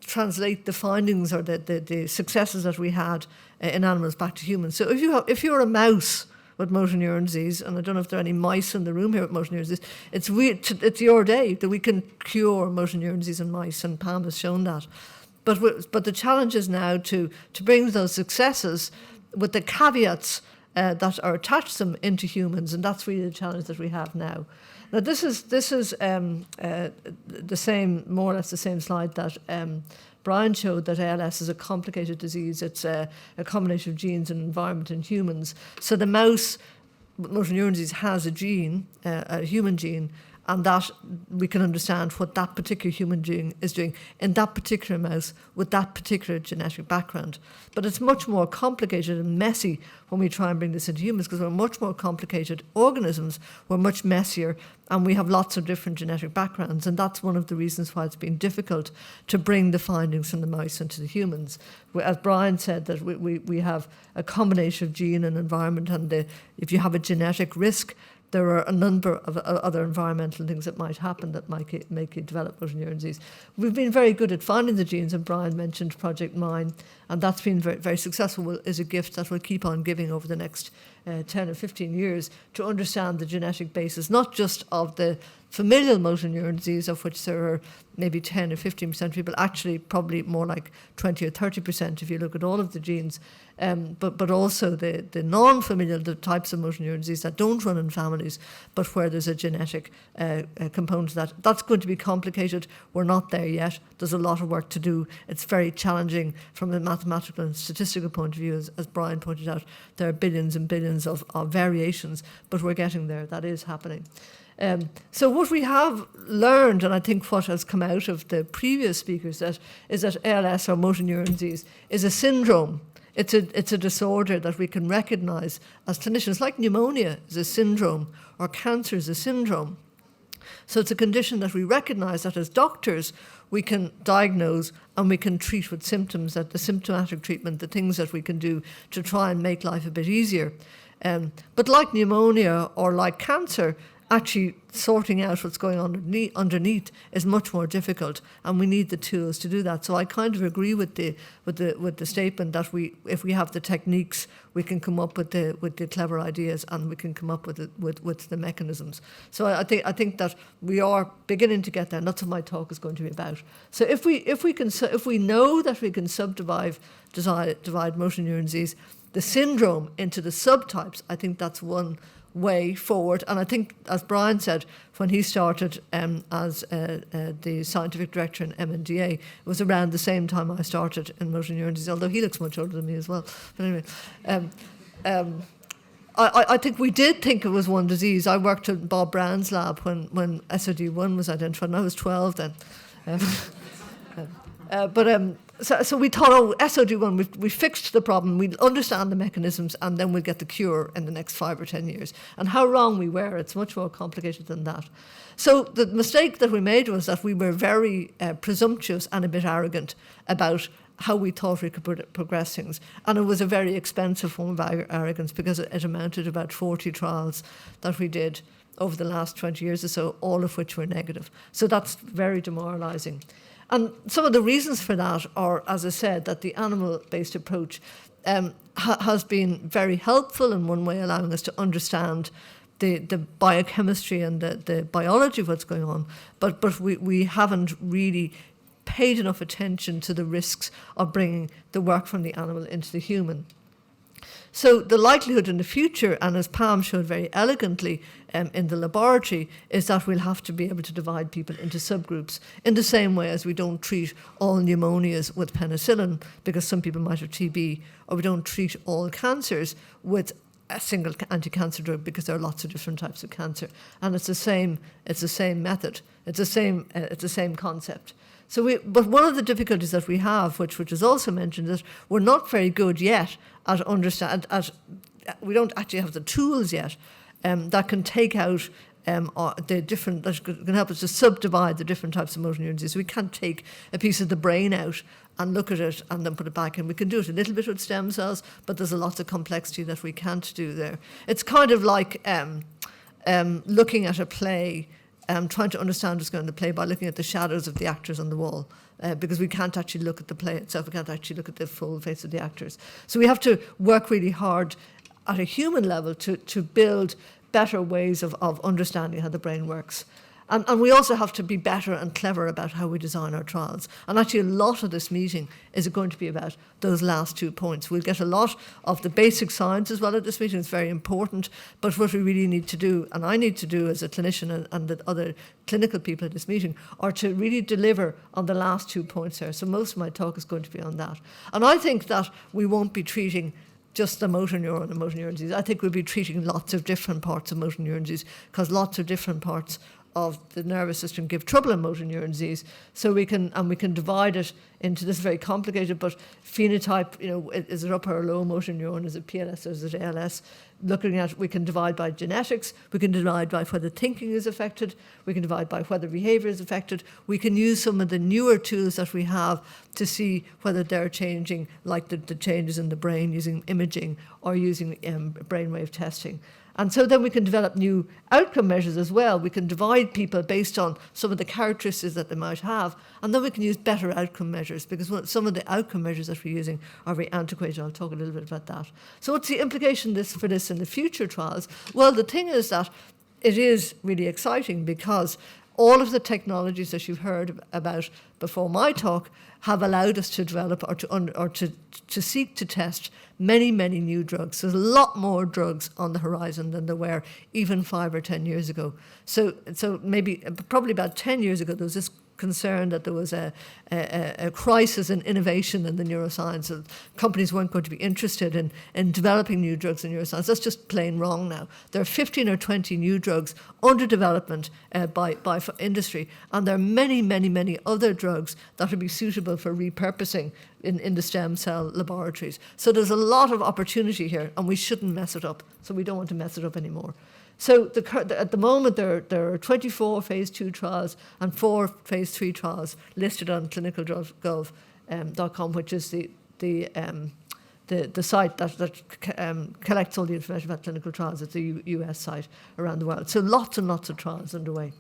translate the findings or the successes that we had in animals back to humans. So if you're a mouse with motor neuron disease, and I don't know if there are any mice in the room here with motor neuron disease, it's your day that we can cure motor neuron disease in mice, and Pam has shown that. But the challenge is now to bring those successes with the caveats that are attached to them into humans, and that's really the challenge that we have now. Now this is the same, more or less the same slide that Brian showed, that ALS is a complicated disease. It's a combination of genes and environment in humans. So the mouse with motor neuron disease has a gene, a human gene, and that we can understand what that particular human gene is doing in that particular mouse with that particular genetic background. But it's much more complicated and messy when we try and bring this into humans, because we're much more complicated organisms, we're much messier, and we have lots of different genetic backgrounds, and that's one of the reasons why it's been difficult to bring the findings from the mouse into the humans. As Brian said, that we have a combination of gene and environment, and if you have a genetic risk, there are a number of other environmental things that might happen that might make you develop motor neuron disease. We've been very good at finding the genes, and Brian mentioned Project Mine, and that's been very, very successful. Is a gift that we'll keep on giving over the next 10 or 15 years to understand the genetic basis, not just of the familial motor neuron disease, of which there are maybe 10 or 15% of people, actually probably more like 20 or 30% if you look at all of the genes, but also the non-familial, the types of motor neuron disease that don't run in families, but where there's a genetic component to that. That's going to be complicated. We're not there yet. There's a lot of work to do. It's very challenging from a mathematical and statistical point of view, as Brian pointed out. There are billions and billions of variations, but we're getting there. That is happening. So what we have learned, and I think what has come out of the previous speakers, is that ALS, or motor neuron disease, is a syndrome. It's a disorder that we can recognise as clinicians, like pneumonia is a syndrome, or cancer is a syndrome. So it's a condition that we recognise that as doctors we can diagnose and we can treat with symptoms, that the symptomatic treatment, the things that we can do to try and make life a bit easier. But like pneumonia or like cancer, actually sorting out what's going on underneath is much more difficult, and we need the tools to do that. So I kind of agree with the statement that if we have the techniques, we can come up with the clever ideas, and we can come up with the mechanisms. So I think that we are beginning to get there, and that's what my talk is going to be about. So if we know that we can divide motor neuron disease, the syndrome, into the subtypes, I think that's one way forward. And I think, as Brian said, when he started as the scientific director in MNDA, it was around the same time I started in motor neuron disease, although he looks much older than me as well. But anyway, I think we did think it was one disease. I worked in Bob Brown's lab when SOD1 was identified, and I was 12 then. So we thought, SOD1, we fixed the problem, we'll understand the mechanisms, and then we'll get the cure in the next 5 or 10 years. And how wrong we were, it's much more complicated than that. So the mistake that we made was that we were very presumptuous and a bit arrogant about how we thought we could progress things. And it was a very expensive form of arrogance, because it amounted to about 40 trials that we did over the last 20 years or so, all of which were negative. So that's very demoralising. And some of the reasons for that are, as I said, that the animal-based approach has been very helpful in one way, allowing us to understand the biochemistry and the biology of what's going on, but we haven't really paid enough attention to the risks of bringing the work from the animal into the human. So the likelihood in the future, and as Pam showed very elegantly in the laboratory, is that we'll have to be able to divide people into subgroups in the same way as we don't treat all pneumonias with penicillin because some people might have TB, or we don't treat all cancers with a single anti-cancer drug because there are lots of different types of cancer. And it's the same method, it's the same concept. But one of the difficulties that we have, which is also mentioned, is we're not very good yet at we don't actually have the tools yet that can take out that can help us to subdivide the different types of motor neuron disease. We can't take a piece of the brain out and look at it and then put it back in. We can do it a little bit with stem cells, but there's a lot of complexity that we can't do there. It's kind of like looking at a play, trying to understand what's going on in the play by looking at the shadows of the actors on the wall, because we can't actually look at the play itself. We can't actually look at the full face of the actors. So we have to work really hard at a human level to build better ways of understanding how the brain works. And we also have to be better and clever about how we design our trials. And actually a lot of this meeting is going to be about those last 2 points. We'll get a lot of the basic science as well at this meeting. It's very important. But what we really need to do, and I need to do as a clinician and the other clinical people at this meeting, are to really deliver on the last 2 points there. So most of my talk is going to be on that. And I think that we won't be treating just the motor neuron and motor neuron disease. I think we'll be treating lots of different parts of motor neuron disease, because lots of different parts of the nervous system give trouble in motor neuron disease. So we can divide it into this very complicated, but phenotype, is it upper or low motor neuron? Is it PLS or is it ALS? Looking at, we can divide by genetics, we can divide by whether thinking is affected, we can divide by whether behavior is affected. We can use some of the newer tools that we have to see whether they're changing, like the changes in the brain, using imaging or using brainwave testing. And so then we can develop new outcome measures as well. We can divide people based on some of the characteristics that they might have, and then we can use better outcome measures, because some of the outcome measures that we're using are very antiquated. I'll talk a little bit about that. So what's the implication for this in the future trials? Well, the thing is that it is really exciting because all of the technologies that you've heard about before my talk have allowed us to develop or to seek to test many, many new drugs. There's a lot more drugs on the horizon than there were even 5 or 10 years ago. So probably about 10 years ago, there was this concern that there was a crisis in innovation in the neuroscience, and companies weren't going to be interested in developing new drugs in neuroscience. That's just plain wrong now. There are 15 or 20 new drugs under development by industry, and there are many, many, many other drugs that would be suitable for repurposing in the stem cell laboratories. So there's a lot of opportunity here, and we shouldn't mess it up. So we don't want to mess it up anymore. So at the moment, there are 24 phase 2 trials and 4 phase 3 trials listed on clinicalgov.com, which is the site that collects all the information about clinical trials. It's a US site around the world. So lots and lots of trials underway.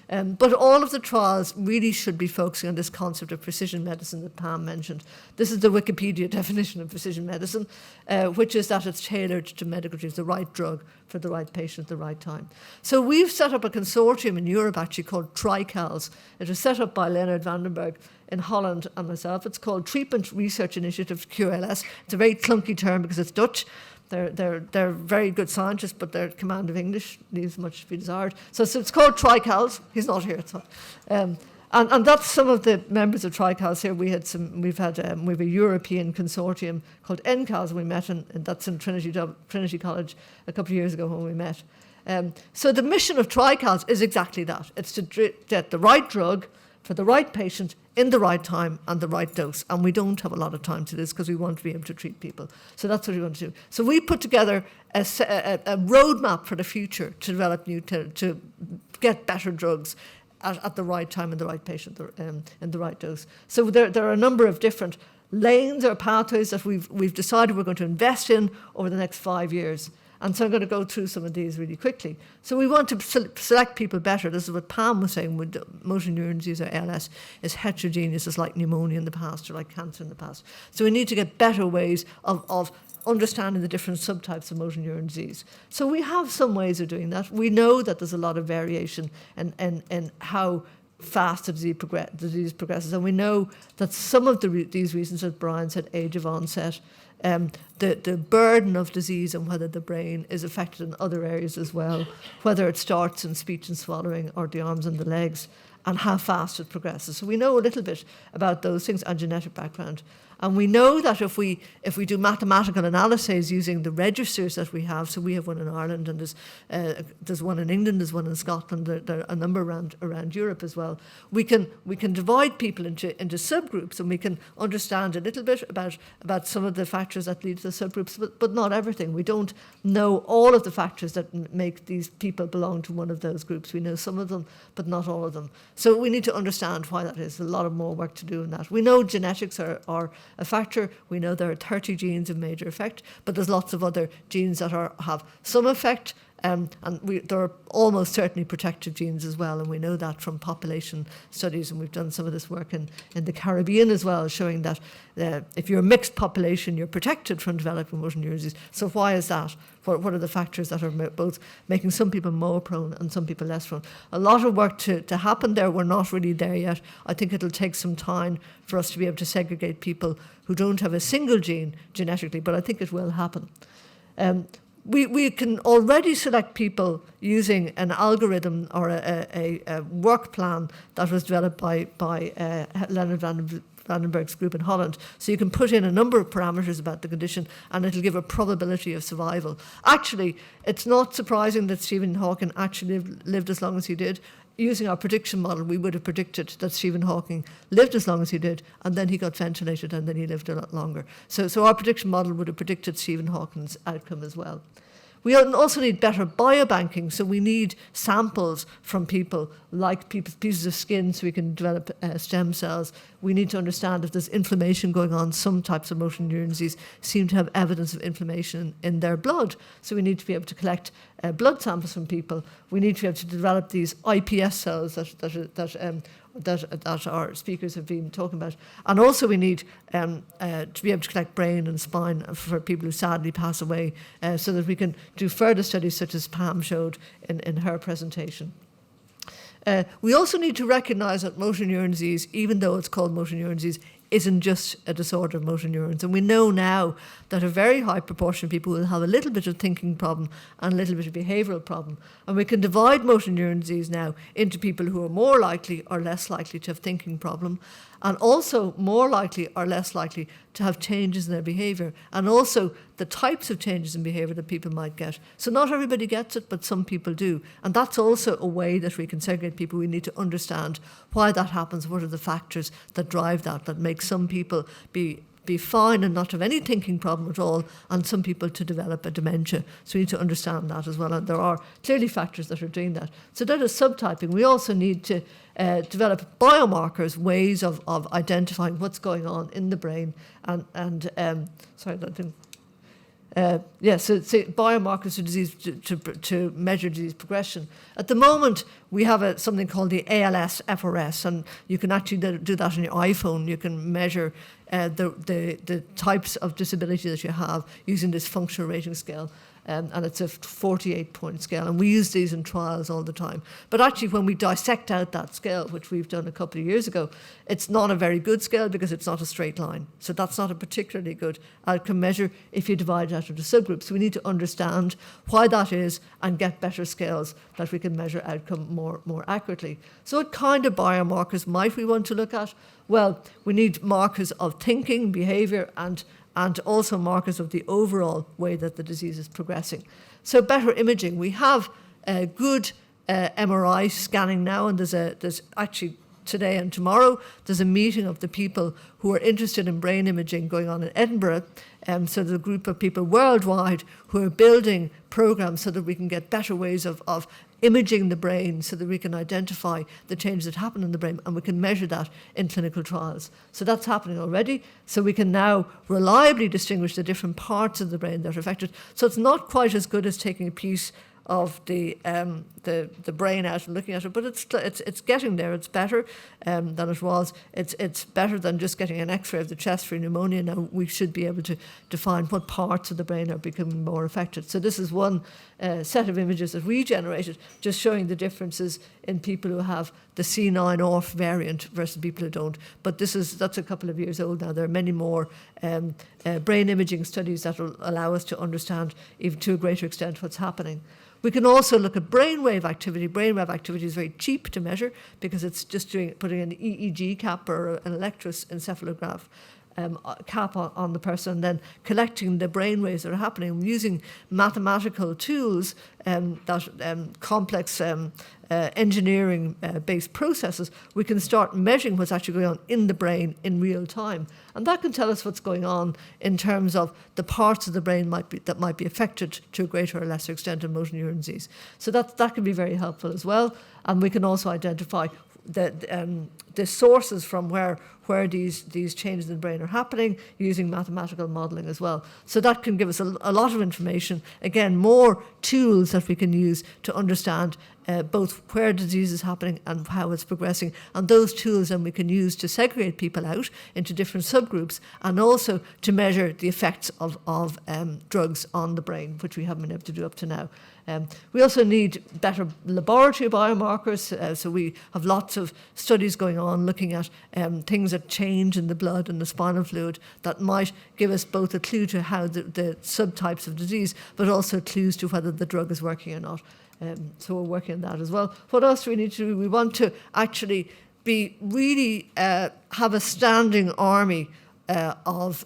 But all of the trials really should be focusing on this concept of precision medicine that Pam mentioned. This is the Wikipedia definition of precision medicine, which is that it's tailored to medical treatment, the right drug for the right patient at the right time. So we've set up a consortium in Europe actually called TRICALS. It was set up by Leonard Vandenberg in Holland and myself. It's called Treatment Research Initiative QLS. It's a very clunky term because it's Dutch. They're very good scientists, but their command of English leaves much to be desired. So it's called TRICALS. He's not here. And that's some of the members of TRICALS here. We have a European consortium called NCALS. We met, and that's in Trinity College a couple of years ago when we met. So the mission of TRICALS is exactly that. It's to get the right drug for the right patient in the right time and the right dose. And we don't have a lot of time to this because we want to be able to treat people. So that's what we want to do. So we put together a roadmap for the future to develop to get better drugs at the right time and the right patient and the right dose. So there are a number of different lanes or pathways that we've decided we're going to invest in over the next 5 years. And so I'm going to go through some of these really quickly. So we want to select people better. This is what Pam was saying with motor neuron disease or ALS is heterogeneous. It's like pneumonia in the past or like cancer in the past. So we need to get better ways of understanding the different subtypes of motor neuron disease. So we have some ways of doing that. We know that there's a lot of variation in how fast the disease progresses. And we know that some of these reasons, as Brian said, age of onset, the burden of disease and whether the brain is affected in other areas as well, whether it starts in speech and swallowing or the arms and the legs, and how fast it progresses. So we know a little bit about those things and genetic background. And we know that if we do mathematical analyses using the registers that we have, so we have one in Ireland and there's one in England, there's one in Scotland, there are a number around Europe as well, we can divide people into subgroups, and we can understand a little bit about some of the factors that lead to the subgroups, but not everything. We don't know all of the factors that make these people belong to one of those groups. We know some of them, but not all of them. So we need to understand why that is. There's a lot of more work to do in that. We know genetics are a factor. We know there are 30 genes of major effect, but there's lots of other genes that have some effect, and there are almost certainly protective genes as well, and we know that from population studies, and we've done some of this work in the Caribbean as well, showing that if you're a mixed population, you're protected from developing motor neuron disease. So why is that? What are the factors that are both making some people more prone and some people less prone? A lot of work to happen there. We're not really there yet. I think it'll take some time for us to be able to segregate people who don't have a single gene genetically, but I think it will happen. We can already select people using an algorithm or a work plan that was developed by Leonard Vandenberg's group in Holland. So you can put in a number of parameters about the condition and it'll give a probability of survival. Actually, it's not surprising that Stephen Hawking actually lived as long as he did. Using our prediction model, we would have predicted that Stephen Hawking lived as long as he did, and then he got ventilated, and then he lived a lot longer. So our prediction model would have predicted Stephen Hawking's outcome as well. We also need better biobanking, so we need samples from people, like pieces of skin, so we can develop stem cells. We need to understand if there's inflammation going on. Some types of motor neuron disease seem to have evidence of inflammation in their blood, so we need to be able to collect blood samples from people. We need to be able to develop these iPS cells that that our speakers have been talking about. And also we need to be able to collect brain and spine for people who sadly pass away, so that we can do further studies such as Pam showed in her presentation. We also need to recognise that motor neuron disease, even though it's called motor neuron disease, isn't just a disorder of motor neurons. And we know now that a very high proportion of people will have a little bit of thinking problem and a little bit of behavioural problem. And we can divide motor neuron disease now into people who are more likely or less likely to have thinking problem, and also more likely or less likely to have changes in their behaviour, and also the types of changes in behaviour that people might get. So not everybody gets it, but some people do. And that's also a way that we can segregate people. We need to understand why that happens, what are the factors that drive that make some people be fine and not have any thinking problem at all, and some people to develop a dementia. So we need to understand that as well. And there are clearly factors that are doing that. So that is subtyping. We also need to develop biomarkers, ways of identifying what's going on in the brain. So biomarkers of disease to measure disease progression. At the moment, we have something called the ALS FRS, and you can actually do that on your iPhone. You can measure the types of disability that you have using this functional rating scale. And it's a 48-point scale, and we use these in trials all the time. But actually, when we dissect out that scale, which we've done a couple of years ago, it's not a very good scale because it's not a straight line. So that's not a particularly good outcome measure if you divide it out into subgroups. So we need to understand why that is and get better scales that we can measure outcome more accurately. So what kind of biomarkers might we want to look at? Well, we need markers of thinking, behaviour, and also markers of the overall way that the disease is progressing. So better imaging. We have good MRI scanning now, and there's actually today and tomorrow, there's a meeting of the people who are interested in brain imaging going on in Edinburgh. So there's a group of people worldwide who are building programs so that we can get better ways of imaging the brain so that we can identify the changes that happen in the brain, and we can measure that in clinical trials. So that's happening already. So we can now reliably distinguish the different parts of the brain that are affected. So it's not quite as good as taking a piece of the brain out and looking at it, but it's getting there. It's better than it was. It's better than just getting an X-ray of the chest for pneumonia. Now we should be able to define what parts of the brain are becoming more affected. So this is one set of images that we generated, just showing the differences in people who have the C9orf variant versus people who don't. But that's a couple of years old now. There are many more brain imaging studies that will allow us to understand even to a greater extent what's happening. We can also look at brainwave activity. Brainwave activity is very cheap to measure because it's just putting an EEG cap or an electroencephalograph cap on the person, and then collecting the brainwaves that are happening using mathematical tools, complex engineering-based processes. We can start measuring what's actually going on in the brain in real time, and that can tell us what's going on in terms of the parts of the brain that might be affected to a greater or lesser extent in motor neuron disease. So that can be very helpful as well, and we can also identify the sources from where these changes in the brain are happening using mathematical modelling as well. So that can give us a lot of information, again, more tools that we can use to understand both where disease is happening and how it's progressing. And those tools then we can use to segregate people out into different subgroups, and also to measure the effects of drugs on the brain, which we haven't been able to do up to now. We also need better laboratory biomarkers. So we have lots of studies going on looking at things that change in the blood and the spinal fluid that might give us both a clue to how the subtypes of disease, but also clues to whether the drug is working or not. So we're working on that as well. What else do we need to do? We want to actually be really have a standing army of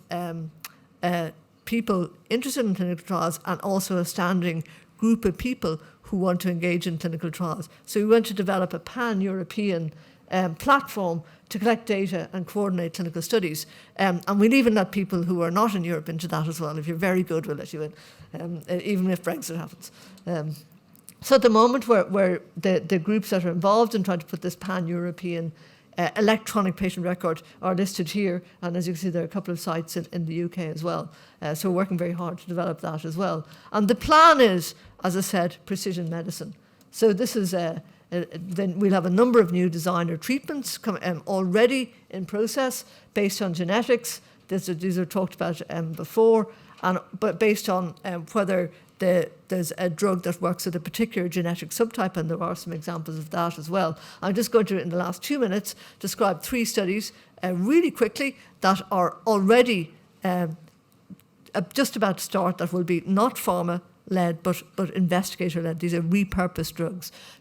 people interested in clinical trials, and also a standing group of people who want to engage in clinical trials. So we want to develop a pan-European platform to collect data and coordinate clinical studies. And we'll even let people who are not in Europe into that as well. If you're very good, we'll let you in, even if Brexit happens. So at the moment, where the groups that are involved in trying to put this pan-European electronic patient record are listed here, and as you can see, there are a couple of sites in the UK as well. So we're working very hard to develop that as well. And the plan is, as I said, precision medicine. So this is then we'll have a number of new designer treatments already in process based on genetics. These are talked about before, but based on whether there's a drug that works with a particular genetic subtype, and there are some examples of that as well. I'm just going to, in the last 2 minutes, describe 3 studies really quickly that are already just about to start, that will be not pharma-led but investigator-led. These are repurposed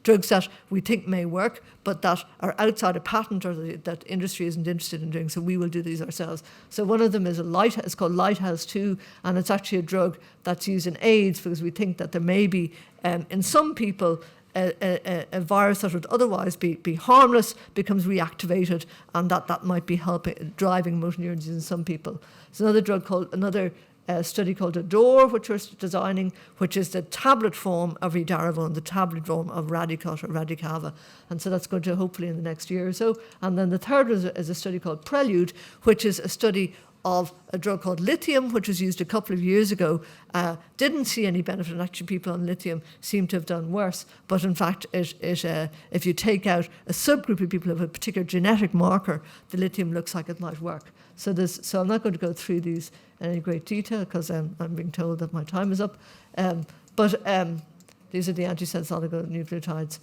drugs that we think may work but that are outside a patent or that industry isn't interested in doing, so we will do these ourselves. So one of them is it's called Lighthouse 2, and it's actually a drug that's used in AIDS because we think that there may be, in some people, a virus that would otherwise be harmless becomes reactivated, and that might be driving motor neuron disease in some people. There's another study called ADORE, which we're designing, which is the tablet form of edaravone, the tablet form of Radicot or Radicava. And so that's going to hopefully in the next year or so. And then the third is a study called Prelude, which is a study of a drug called lithium, which was used a couple of years ago, didn't see any benefit, and actually people on lithium seem to have done worse. But in fact, if you take out a subgroup of people who have a particular genetic marker, the lithium looks like it might work. So I'm not going to go through these in any great detail because I'm being told that my time is up. But these are the antisense oligonucleotides.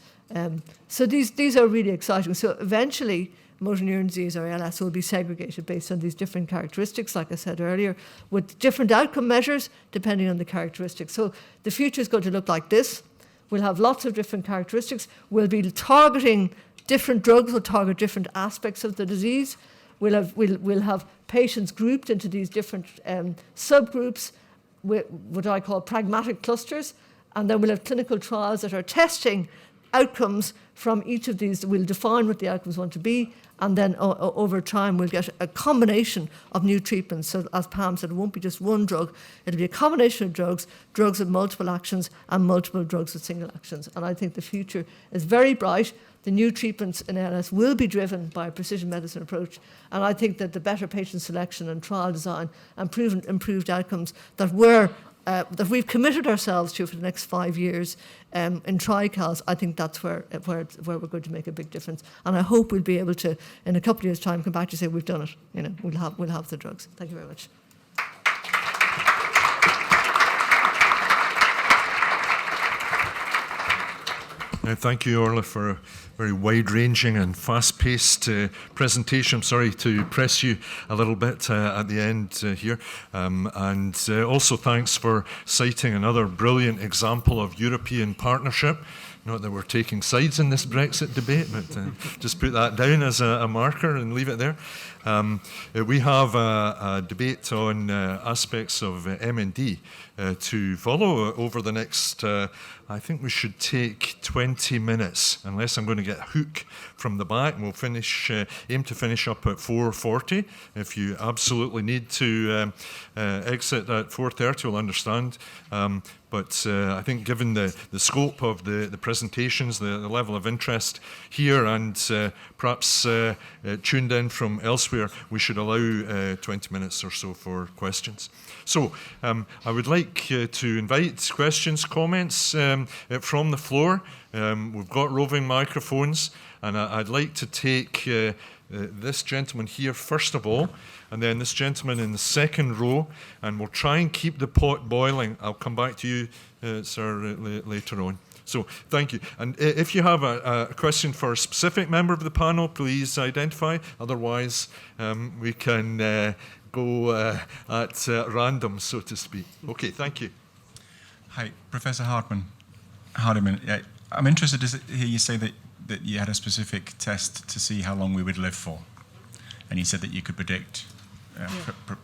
So these are really exciting. So eventually, motor neuron disease or ALS will be segregated based on these different characteristics, like I said earlier, with different outcome measures depending on the characteristics. So the future is going to look like this. We'll have lots of different characteristics. We'll be targeting different drugs, will target different aspects of the disease. We'll have patients grouped into these different subgroups, with what I call pragmatic clusters, and then we'll have clinical trials that are testing outcomes from each of these. We'll define what the outcomes want to be, and then over time we'll get a combination of new treatments. So as Pam said, it won't be just one drug, it'll be a combination of drugs with multiple actions and multiple drugs with single actions. And I think the future is very bright. The new treatments in ALS will be driven by a precision medicine approach, and I think that the better patient selection and trial design and improved outcomes that we've committed ourselves to for the next 5 years in TRICALS, I think that's where we're going to make a big difference. And I hope we'll be able to, in a couple of years' time, come back to say we've done it. We'll have the drugs. Thank you very much. Thank you, Orla, for a very wide-ranging and fast-paced presentation. I'm sorry to press you a little bit at the end here. And also thanks for citing another brilliant example of European partnership. Not that we're taking sides in this Brexit debate, but just put that down as a marker and leave it there. We have a debate on aspects of MND to follow over the next, I think we should take 20 minutes, unless I'm going to get a hook from the back. We'll aim to finish up at 4:40. If you absolutely need to exit at 4:30, we'll understand. But I think given the scope of the presentations, the level of interest here, and perhaps tuned in from elsewhere, we should allow 20 minutes or so for questions. So I would like to invite questions, comments from the floor. We've got roving microphones, and I'd like to take this gentleman here first of all, and then this gentleman in the second row, and we'll try and keep the pot boiling. I'll come back to you, sir, later on. So thank you. And if you have a question for a specific member of the panel, please identify. Otherwise, we can go at random, so to speak. Okay, thank you. Hi, Professor Hardiman. Yeah, I'm interested to hear you say that you had a specific test to see how long we would live for. And you said that you could predict,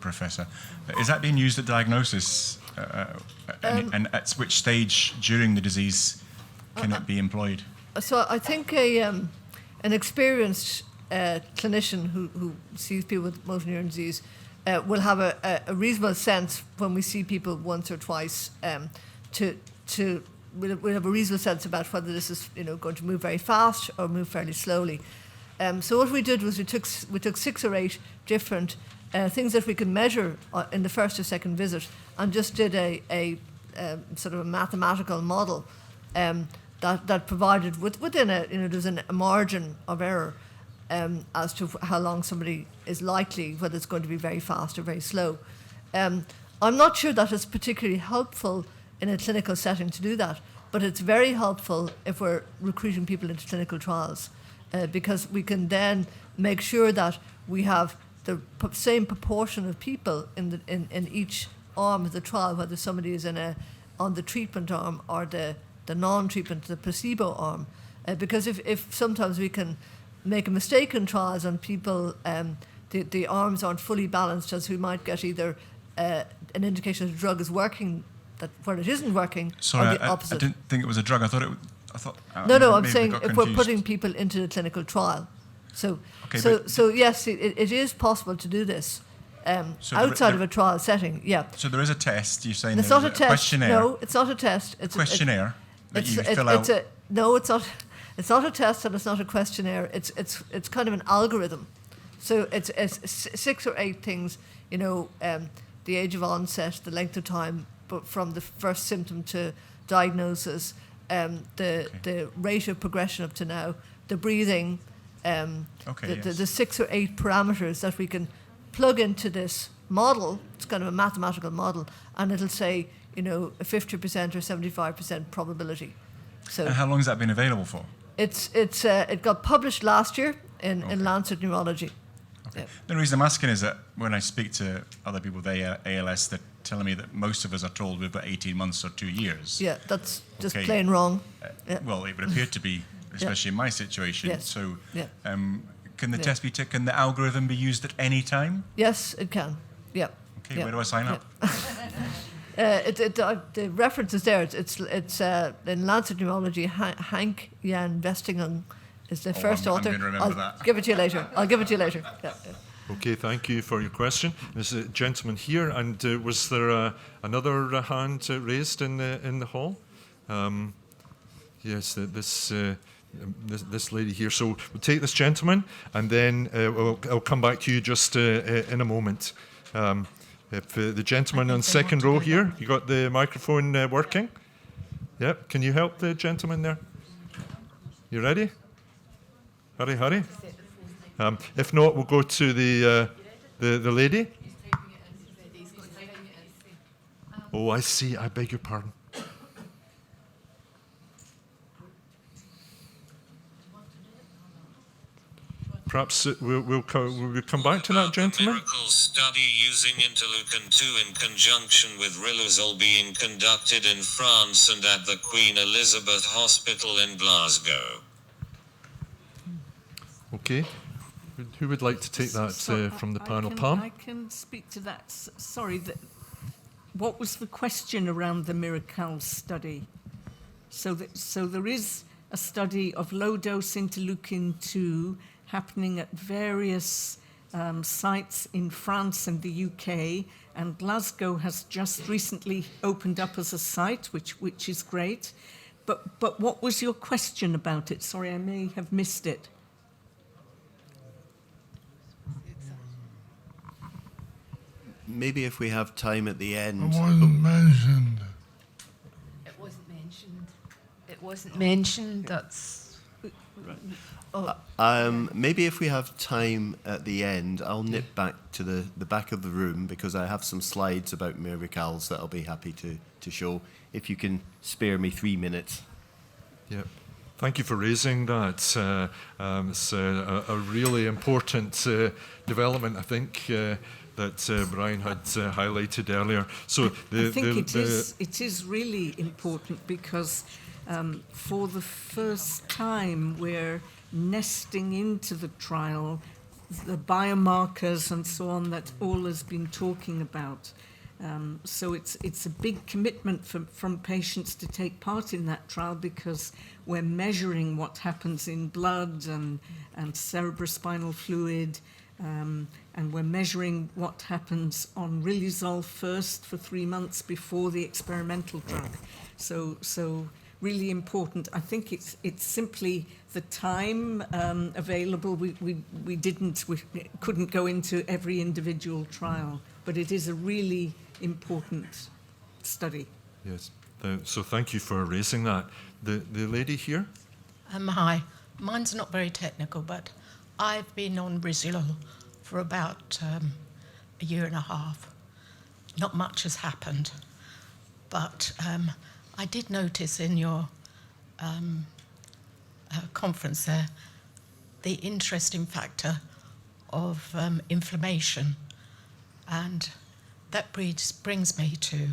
Professor. Is that being used at diagnosis? And at which stage during the disease can it be employed? So I think an experienced clinician who sees people with motor neuron disease will have a reasonable sense when we see people once or twice we'll have a reasonable sense about whether this is going to move very fast or move fairly slowly. So what we did was we took 6 or 8 different things that we could measure in the first or second visit, and just did a sort of a mathematical model that provided within a, there's a margin of error as to how long somebody is likely, whether it's going to be very fast or very slow. I'm not sure that it's particularly helpful in a clinical setting to do that, but it's very helpful if we're recruiting people into clinical trials, because we can then make sure that we have the same proportion of people in each arm of the trial, whether somebody is on the treatment arm or the non-treatment, the placebo arm. Because if sometimes we can make a mistake in trials and people, the arms aren't fully balanced, as we might get either an indication that the drug is working, that where it isn't working, sorry, or the opposite. I didn't think it was a drug. I thought. No, I'm maybe saying got if we're confused. putting people into the clinical trial. So Okay, yes, it is possible to do this So outside of a trial setting. Yeah. So there is a test. You're saying And it's there's not a test. questionnaire. No, it's not a test. It's questionnaire that you fill it's out. No, it's not. It's not a test and it's not a questionnaire. It's kind of an algorithm. So it's 6 or 8 things. The age of onset, the length of time, but from the first symptom to diagnosis, the rate of progression up to now, the breathing, the 6 or 8 parameters that we can plug into this model. It's kind of a mathematical model, and it'll say, a 50% or 75% probability. So And how long has that been available for? it got published last year in Lancet Neurology. Okay. The reason I'm asking is that when I speak to other people with ALS, they're telling me that most of us are told we've got 18 months or 2 years. Yeah, that's just plain wrong. Well, it would appear to be, especially in my situation. Yes. So, Yeah. Can the test be can the algorithm be used at any time? Yes, it can. Yeah. Okay, where do I sign up? The reference is there. It's in Lancet Neurology. Hank Jan Vestingham is the first author. I'm going to remember that. Give it to you later. I'll give it to you later. Yeah. Okay, thank you for your question. There's a gentleman here, and was there another hand raised in the hall? Yes, this lady here. So we'll take this gentleman, and then I'll come back to you just in a moment. If the gentleman on second row here, you got the microphone working? Yep. Can you help the gentleman there? You ready? Hurry. If not, we'll go to the lady. Oh, I see. I beg your pardon. Perhaps we'll come back to that gentleman. Miracle study using interleukin-2 in conjunction with riluzole being conducted in France and at the Queen Elizabeth Hospital in Glasgow. Okay. Who would like to take that from the panel? Pam? I can speak to that. Sorry, what was the question around the Miracle study? So there is a study of low-dose interleukin-2 happening at various sites in France and the UK, and Glasgow has just recently opened up as a site, which is great. But what was your question about it? Sorry, I may have missed it. Maybe if we have time at the end. It wasn't mentioned. It wasn't mentioned. That's. Maybe if we have time at the end, I'll nip back to the back of the room because I have some slides about miracles that I'll be happy to show. If you can spare me 3 minutes. Yeah. Thank you for raising that. It's a really important development, I think, that Brian had highlighted earlier. So I think it is really important because for the first time we're nesting into the trial the biomarkers and so on that Orla's been talking about. So it's a big commitment from patients to take part in that trial because we're measuring what happens in blood and cerebrospinal fluid, and we're measuring what happens on riluzole first for 3 months before the experimental drug. So really important. I think it's simply the time available. We couldn't go into every individual trial, but it is a really important study. Yes. So thank you for raising that. The lady here? Hi, mine's not very technical, but I've been on Brazil for about a year and a half. Not much has happened, but I did notice in your conference there the interesting factor of inflammation, and that brings me to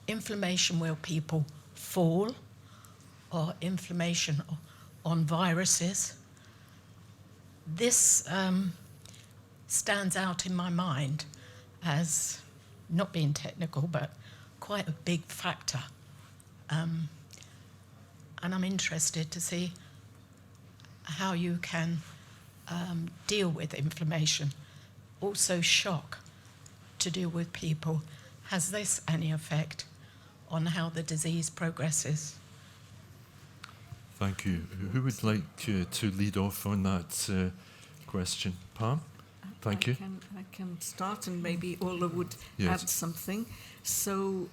inflammation where people fall, or inflammation on viruses. This stands out in my mind as not being technical, but quite a big factor. And I'm interested to see how you can deal with inflammation. Also shock to deal with people. Has this any effect on how the disease progresses? Thank you. Who would like to lead off on that question? Pam? Thank you. I can start, and maybe Orla would add something. So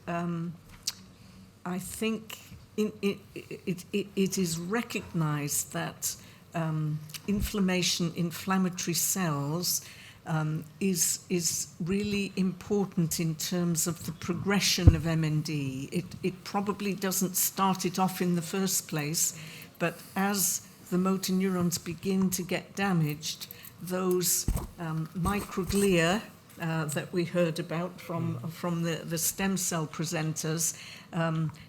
I think it is recognised that inflammatory cells is really important in terms of the progression of MND. It probably doesn't start it off in the first place, but as the motor neurons begin to get damaged, those microglia that we heard about from the stem cell presenters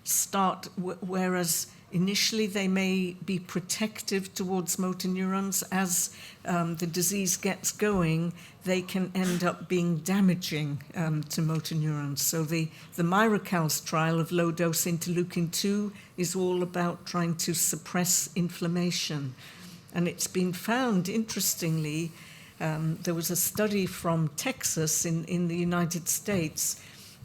start, whereas initially they may be protective towards motor neurons. As the disease gets going, they can end up being damaging to motor neurons. So the Myrical's trial of low-dose interleukin-2 is all about trying to suppress inflammation. And it's been found, interestingly, there was a study from Texas in the United States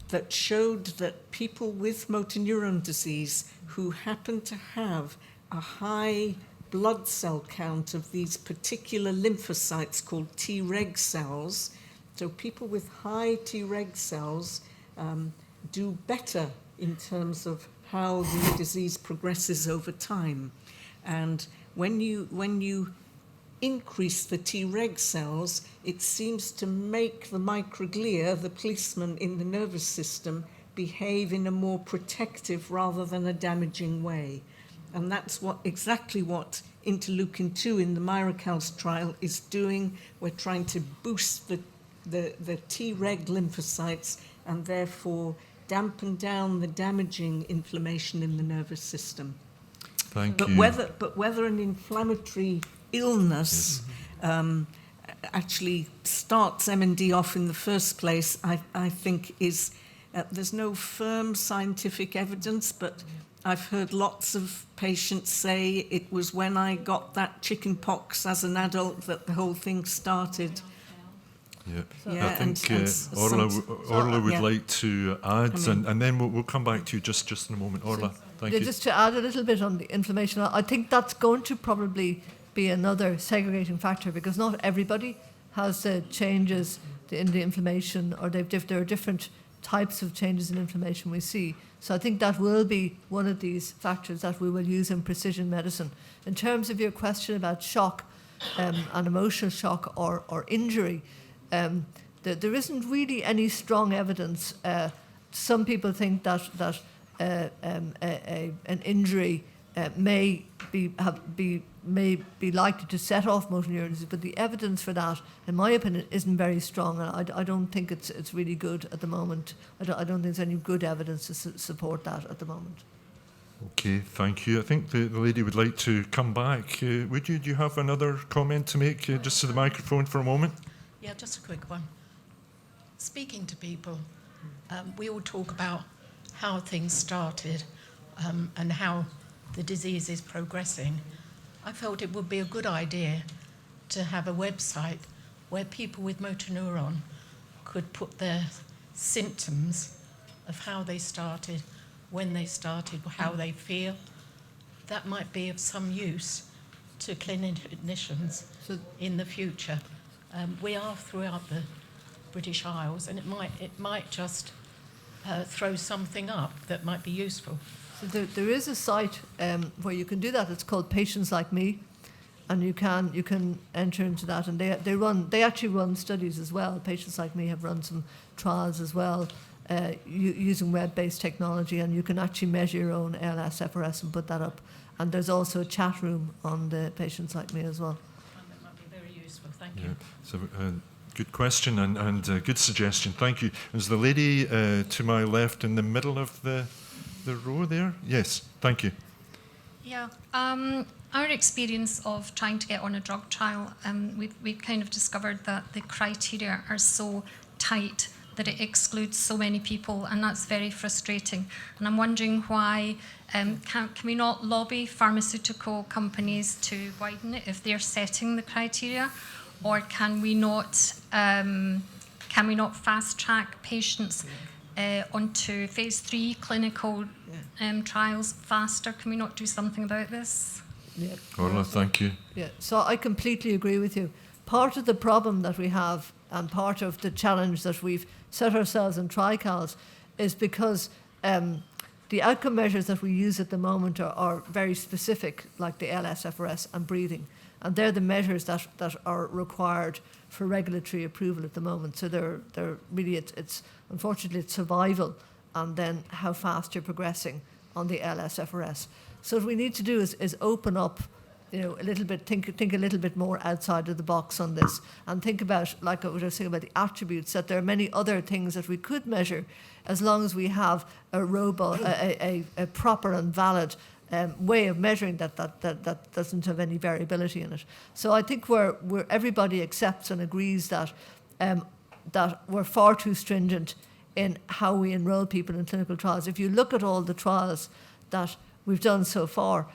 that showed that people with motor neuron disease who happen to have a high blood cell count of these particular lymphocytes called Treg cells, so people with high Treg cells do better in terms of how the disease progresses over time. And when you increase the Treg cells, it seems to make the microglia, the policemen in the nervous system, behave in a more protective rather than a damaging way. And that's exactly what interleukin-2 in the Myrical's trial is doing. We're trying to boost the Treg lymphocytes and therefore dampen down the damaging inflammation in the nervous system. Thank you. But whether an inflammatory illness actually starts MND off in the first place, I think is, there's no firm scientific evidence, but I've heard lots of patients say it was when I got that chicken pox as an adult that the whole thing started. I think Orla would like to add, and then we'll come back to you just in a moment. Orla, thank you. Just to add a little bit on the inflammation, I think that's going to probably be another segregating factor, because not everybody has changes in the inflammation, or there are different types of changes in inflammation we see. So I think that will be one of these factors that we will use in precision medicine. In terms of your question about shock and emotional shock or injury, there isn't really any strong evidence. Some people think that an injury may be likely to set off motor neurons, but the evidence for that, in my opinion, isn't very strong. And I don't think it's really good at the moment. I don't think there's any good evidence to support that at the moment. Okay, thank you. I think the lady would like to come back. Would you? Do you have another comment to make, just to the microphone for a moment? Yeah, just a quick one. Speaking to people, we all talk about how things started and how the disease is progressing. I felt it would be a good idea to have a website where people with motor neuron could put their symptoms of how they started, when they started, how they feel. That might be of some use to clinicians in the future. We are throughout the British Isles, and it might just throw something up that might be useful. So there is a site where you can do that. It's called Patients Like Me, and you can enter into that. And they actually run studies as well. Patients Like Me have run some trials as well using web-based technology, and you can actually measure your own ALS, FRS and put that up. And there's also a chat room on the Patients Like Me as well. That might be very useful. Thank you. So, good question and good suggestion. Thank you. Is the lady to my left in the middle of the row there? Yes, thank you. Yeah. Our experience of trying to get on a drug trial, we've kind of discovered that the criteria are so tight that it excludes so many people, and that's very frustrating. And I'm wondering why can we not lobby pharmaceutical companies to widen it if they're setting the criteria, or can we not fast track patients onto phase 3 clinical trials faster? Can we not do something about this? Yeah. Orla, thank you. Yeah, so I completely agree with you. Part of the problem that we have and part of the challenge that we've set ourselves in TriCals is because the outcome measures that we use at the moment are very specific, like the ALS, FRS and breathing. And they're the measures that are required for regulatory approval at the moment. So they're really, it's unfortunately it's survival and then how fast you're progressing on the ALS, FRS. So what we need to do is open up, a little bit, think a little bit more outside of the box on this, and think about, like what I was saying about the attributes, that there are many other things that we could measure as long as we have a proper and valid way of measuring that doesn't have any variability in it. So I think where everybody accepts and agrees that we're far too stringent in how we enroll people in clinical trials. If you look at all the trials that we've done so far,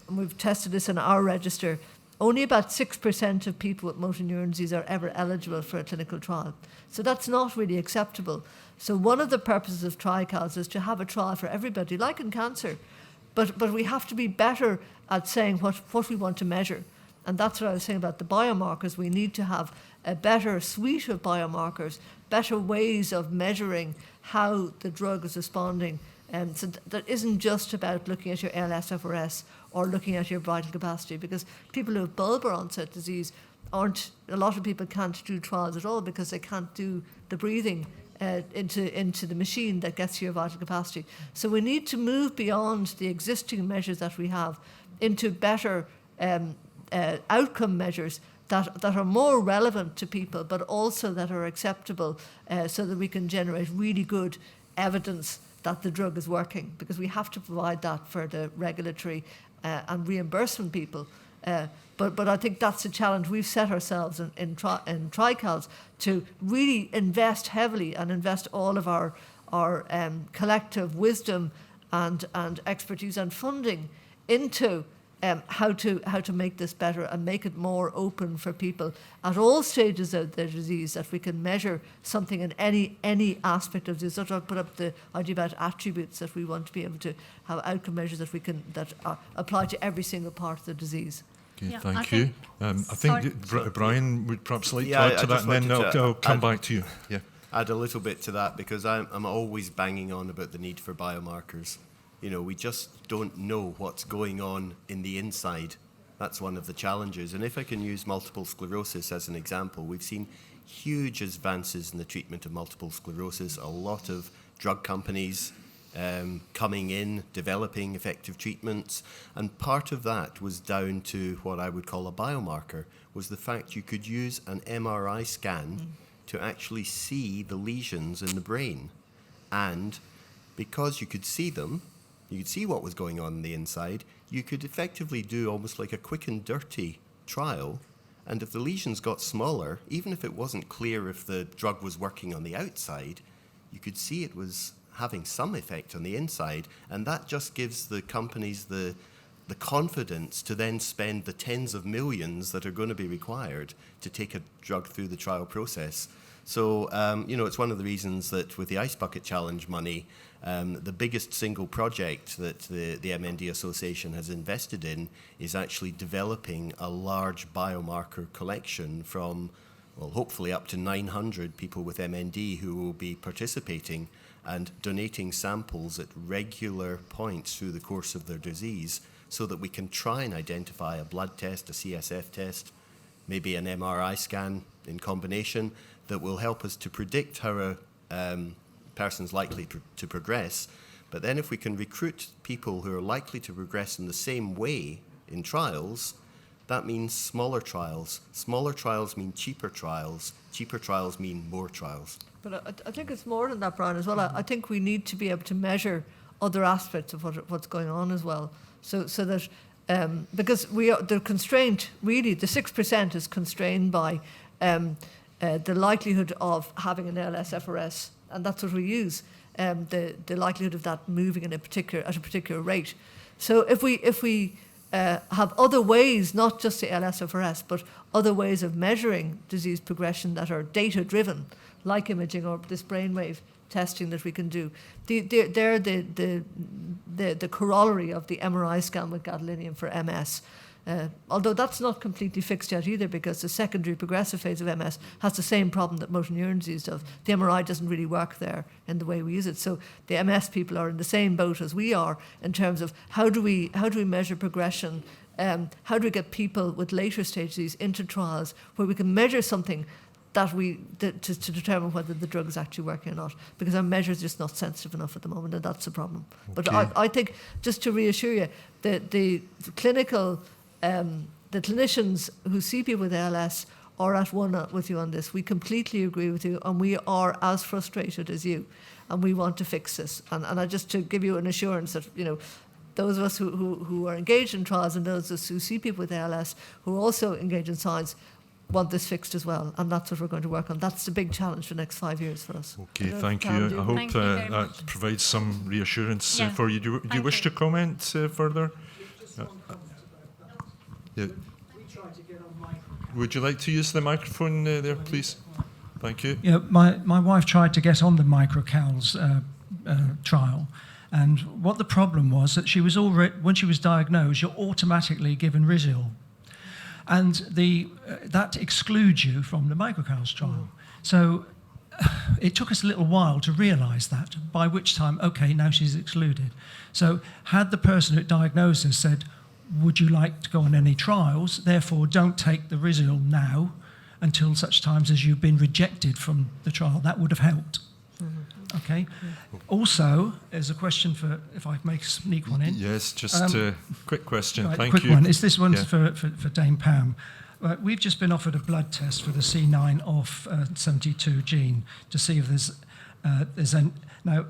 we've tested this in our register, only about 6% of people with motor neuron disease are ever eligible for a clinical trial. So that's not really acceptable. So one of the purposes of TriCals is to have a trial for everybody, like in cancer. But we have to be better at saying what we want to measure. And that's what I was saying about the biomarkers. We need to have a better suite of biomarkers, better ways of measuring how the drug is responding. So that isn't just about looking at your ALS, FRS or looking at your vital capacity, because people who have bulbar onset disease a lot of people can't do trials at all because they can't do the breathing into the machine that gets your vital capacity. So we need to move beyond the existing measures that we have into better outcome measures that are more relevant to people, but also that are acceptable, so that we can generate really good evidence that the drug is working, because we have to provide that for the regulatory and reimbursement people. But I think that's a challenge we've set ourselves in TriCals, to really invest heavily and invest all of our collective wisdom and expertise and funding into how to make this better and make it more open for people at all stages of their disease, that we can measure something in any aspect of disease. So I put up the idea about attributes, that we want to be able to have outcome measures that apply to every single part of the disease. Okay, Yeah, thank you. I think Brian would perhaps like to Yeah, add to I that, just and then wanted to I'll come back to you. Yeah. Add a little bit to that, because I'm always banging on about the need for biomarkers. We just don't know what's going on in the inside. That's one of the challenges. And if I can use multiple sclerosis as an example, we've seen huge advances in the treatment of multiple sclerosis, a lot of drug companies coming in, developing effective treatments. And part of that was down to what I would call a biomarker, was the fact you could use an MRI scan to actually see the lesions in the brain. And because you could see them, you could see what was going on the inside, you could effectively do almost like a quick and dirty trial. And if the lesions got smaller, even if it wasn't clear if the drug was working on the outside, you could see it was having some effect on the inside. And that just gives the companies the confidence to then spend the tens of millions that are going to be required to take a drug through the trial process. So, it's one of the reasons that with the Ice Bucket Challenge money, the biggest single project that the MND Association has invested in is actually developing a large biomarker collection from well, hopefully up to 900 people with MND who will be participating and donating samples at regular points through the course of their disease so that we can try and identify a blood test, a CSF test, maybe an MRI scan in combination that will help us to predict how a person's likely to progress. But then if we can recruit people who are likely to progress in the same way in trials, that means smaller trials. Smaller trials mean cheaper trials. Cheaper trials mean more trials. But I think it's more than that, Brian, as well. I think we need to be able to measure other aspects of what's going on as well. So that, because the constraint, really, the 6% is constrained by the likelihood of having an ALS-FRS, and that's what we use, the likelihood of that moving at a particular rate. So if we have other ways, not just the ALS-FRS, but other ways of measuring disease progression that are data-driven, like imaging or this brainwave testing that we can do. They're the corollary of the MRI scan with gadolinium for MS. Although that's not completely fixed yet either, because the secondary progressive phase of MS has the same problem that motor neuron disease does. The MRI doesn't really work there in the way we use it. So the MS people are in the same boat as we are in terms of how do we measure progression, how do we get people with later stage disease into trials where we can measure something to determine whether the drug is actually working or not, because our measure is just not sensitive enough at the moment, and that's the problem. Okay. But I think, just to reassure you, the clinicians who see people with ALS are at one with you on this. We completely agree with you, and we are as frustrated as you, and we want to fix this. And I just to give you an assurance that, you know, those of us who are engaged in trials and those of us who see people with ALS who are also engaged in science want this fixed as well, and that's what we're going to work on. That's the big challenge for the next 5 years for us. Okay, thank you. I hope that provides some reassurance for you. Do you wish to comment further? Yeah. Would you like to use the microphone there, please? Thank you. Yeah, my wife tried to get on the microcals trial, and what the problem was that she was already, when she was diagnosed, you're automatically given Rizil. And that excludes you from the microcals trial. So it took us a little while to realise that, by which time, okay, now she's excluded. So had the person who diagnosed us said, would you like to go on any trials, therefore don't take the Rizil now until such times as you've been rejected from the trial, that would have helped. Okay. Also, there's a question for, if I may sneak one in. Yes, just a quick question. Right, Thank quick you. One. Is this one for Dame Pam? Right, we've just been offered a blood test for the C9 off 72 gene to see if there's any. Now,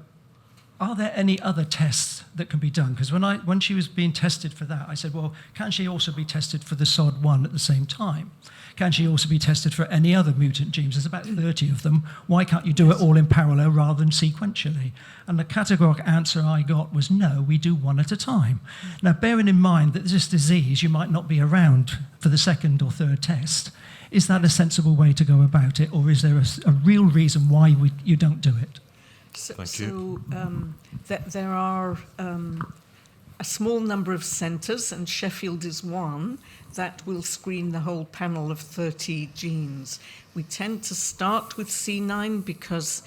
are there any other tests that can be done? Because when she was being tested for that, I said, well, can she also be tested for the SOD1 at the same time? Can she also be tested for any other mutant genes? There's about 30 of them. Why can't you do it all in parallel rather than sequentially? And the categorical answer I got was no, we do one at a time. Now, bearing in mind that this disease, you might not be around for the second or third test, is that a sensible way to go about it, or is there a real reason why you don't do it? Thank you. There are a small number of centres, and Sheffield is one, that will screen the whole panel of 30 genes. We tend to start with C9 because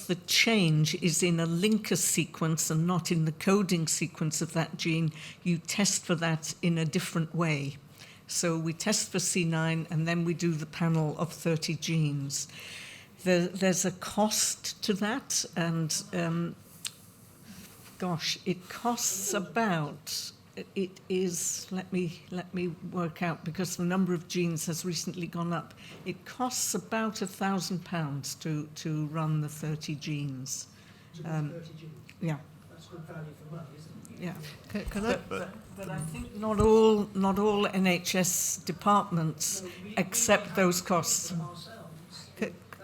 the change is in a linker sequence and not in the coding sequence of that gene. You test for that in a different way. So we test for C9 and then we do the panel of 30 genes. There's a cost to that, and gosh, it costs about, it is, let me work out, because the number of genes has recently gone up. It costs about £1,000 to run the 30 genes. To run 30 genes? Yeah. That's good value for money, isn't it? Yeah. But I think not all NHS departments accept those costs.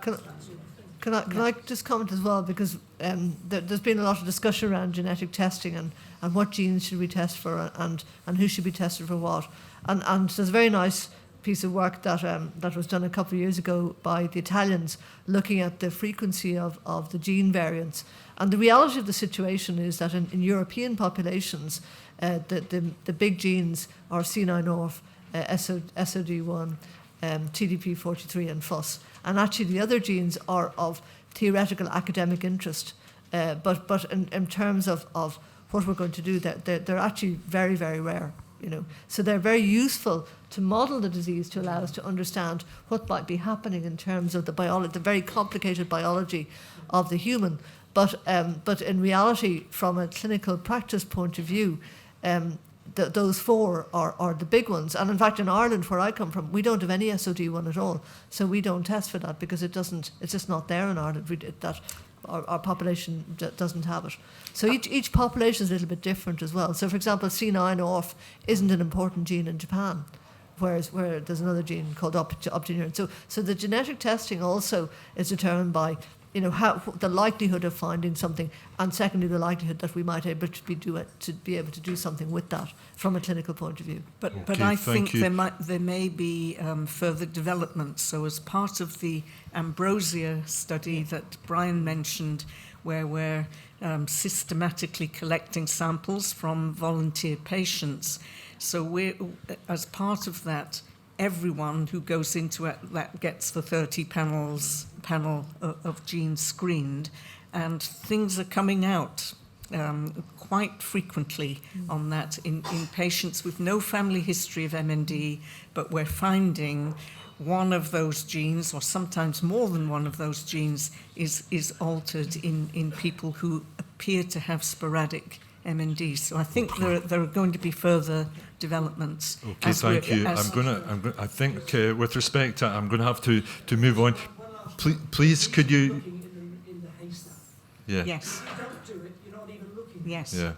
Can I just comment as well, because there's been a lot of discussion around genetic testing and what genes should we test for and who should be tested for what. And there's a very nice piece of work that was done a couple of years ago by the Italians looking at the frequency of the gene variants. And the reality of the situation is that in European populations, the big genes are C9orf, SOD1, TDP43 and FUS. And actually the other genes are of theoretical academic interest, but in terms of what we're going to do, they're actually very, very rare. So they're very useful to model the disease, to allow us to understand what might be happening in terms of the biology, the very complicated biology of the human. But in reality, from a clinical practice point of view, those four are the big ones. And in fact, in Ireland, where I come from, we don't have any SOD1 at all. So we don't test for that because it's just not there in Ireland. Our population doesn't have it. So each population is a little bit different as well. So for example, C9orf isn't an important gene in Japan, where there's another gene called optineurin. So the genetic testing also is determined by how the likelihood of finding something, and secondly the likelihood that we might be able to do something with that from a clinical point of view. But I think there may be further development. So as part of the Ambrosia study that Brian mentioned, where we're systematically collecting samples from volunteer patients, so as part of that, everyone who goes into it that gets the 30 panel of genes screened, and things are coming out quite frequently on that in patients with no family history of MND, but we're finding one of those genes, or sometimes more than one of those genes, is altered in people who appear to have sporadic MND. So I think there are going to be further developments. Okay, thank you. I think with respect to, I'm going to have to move on. Please, could you? Yeah. Yes. Yes. Yeah.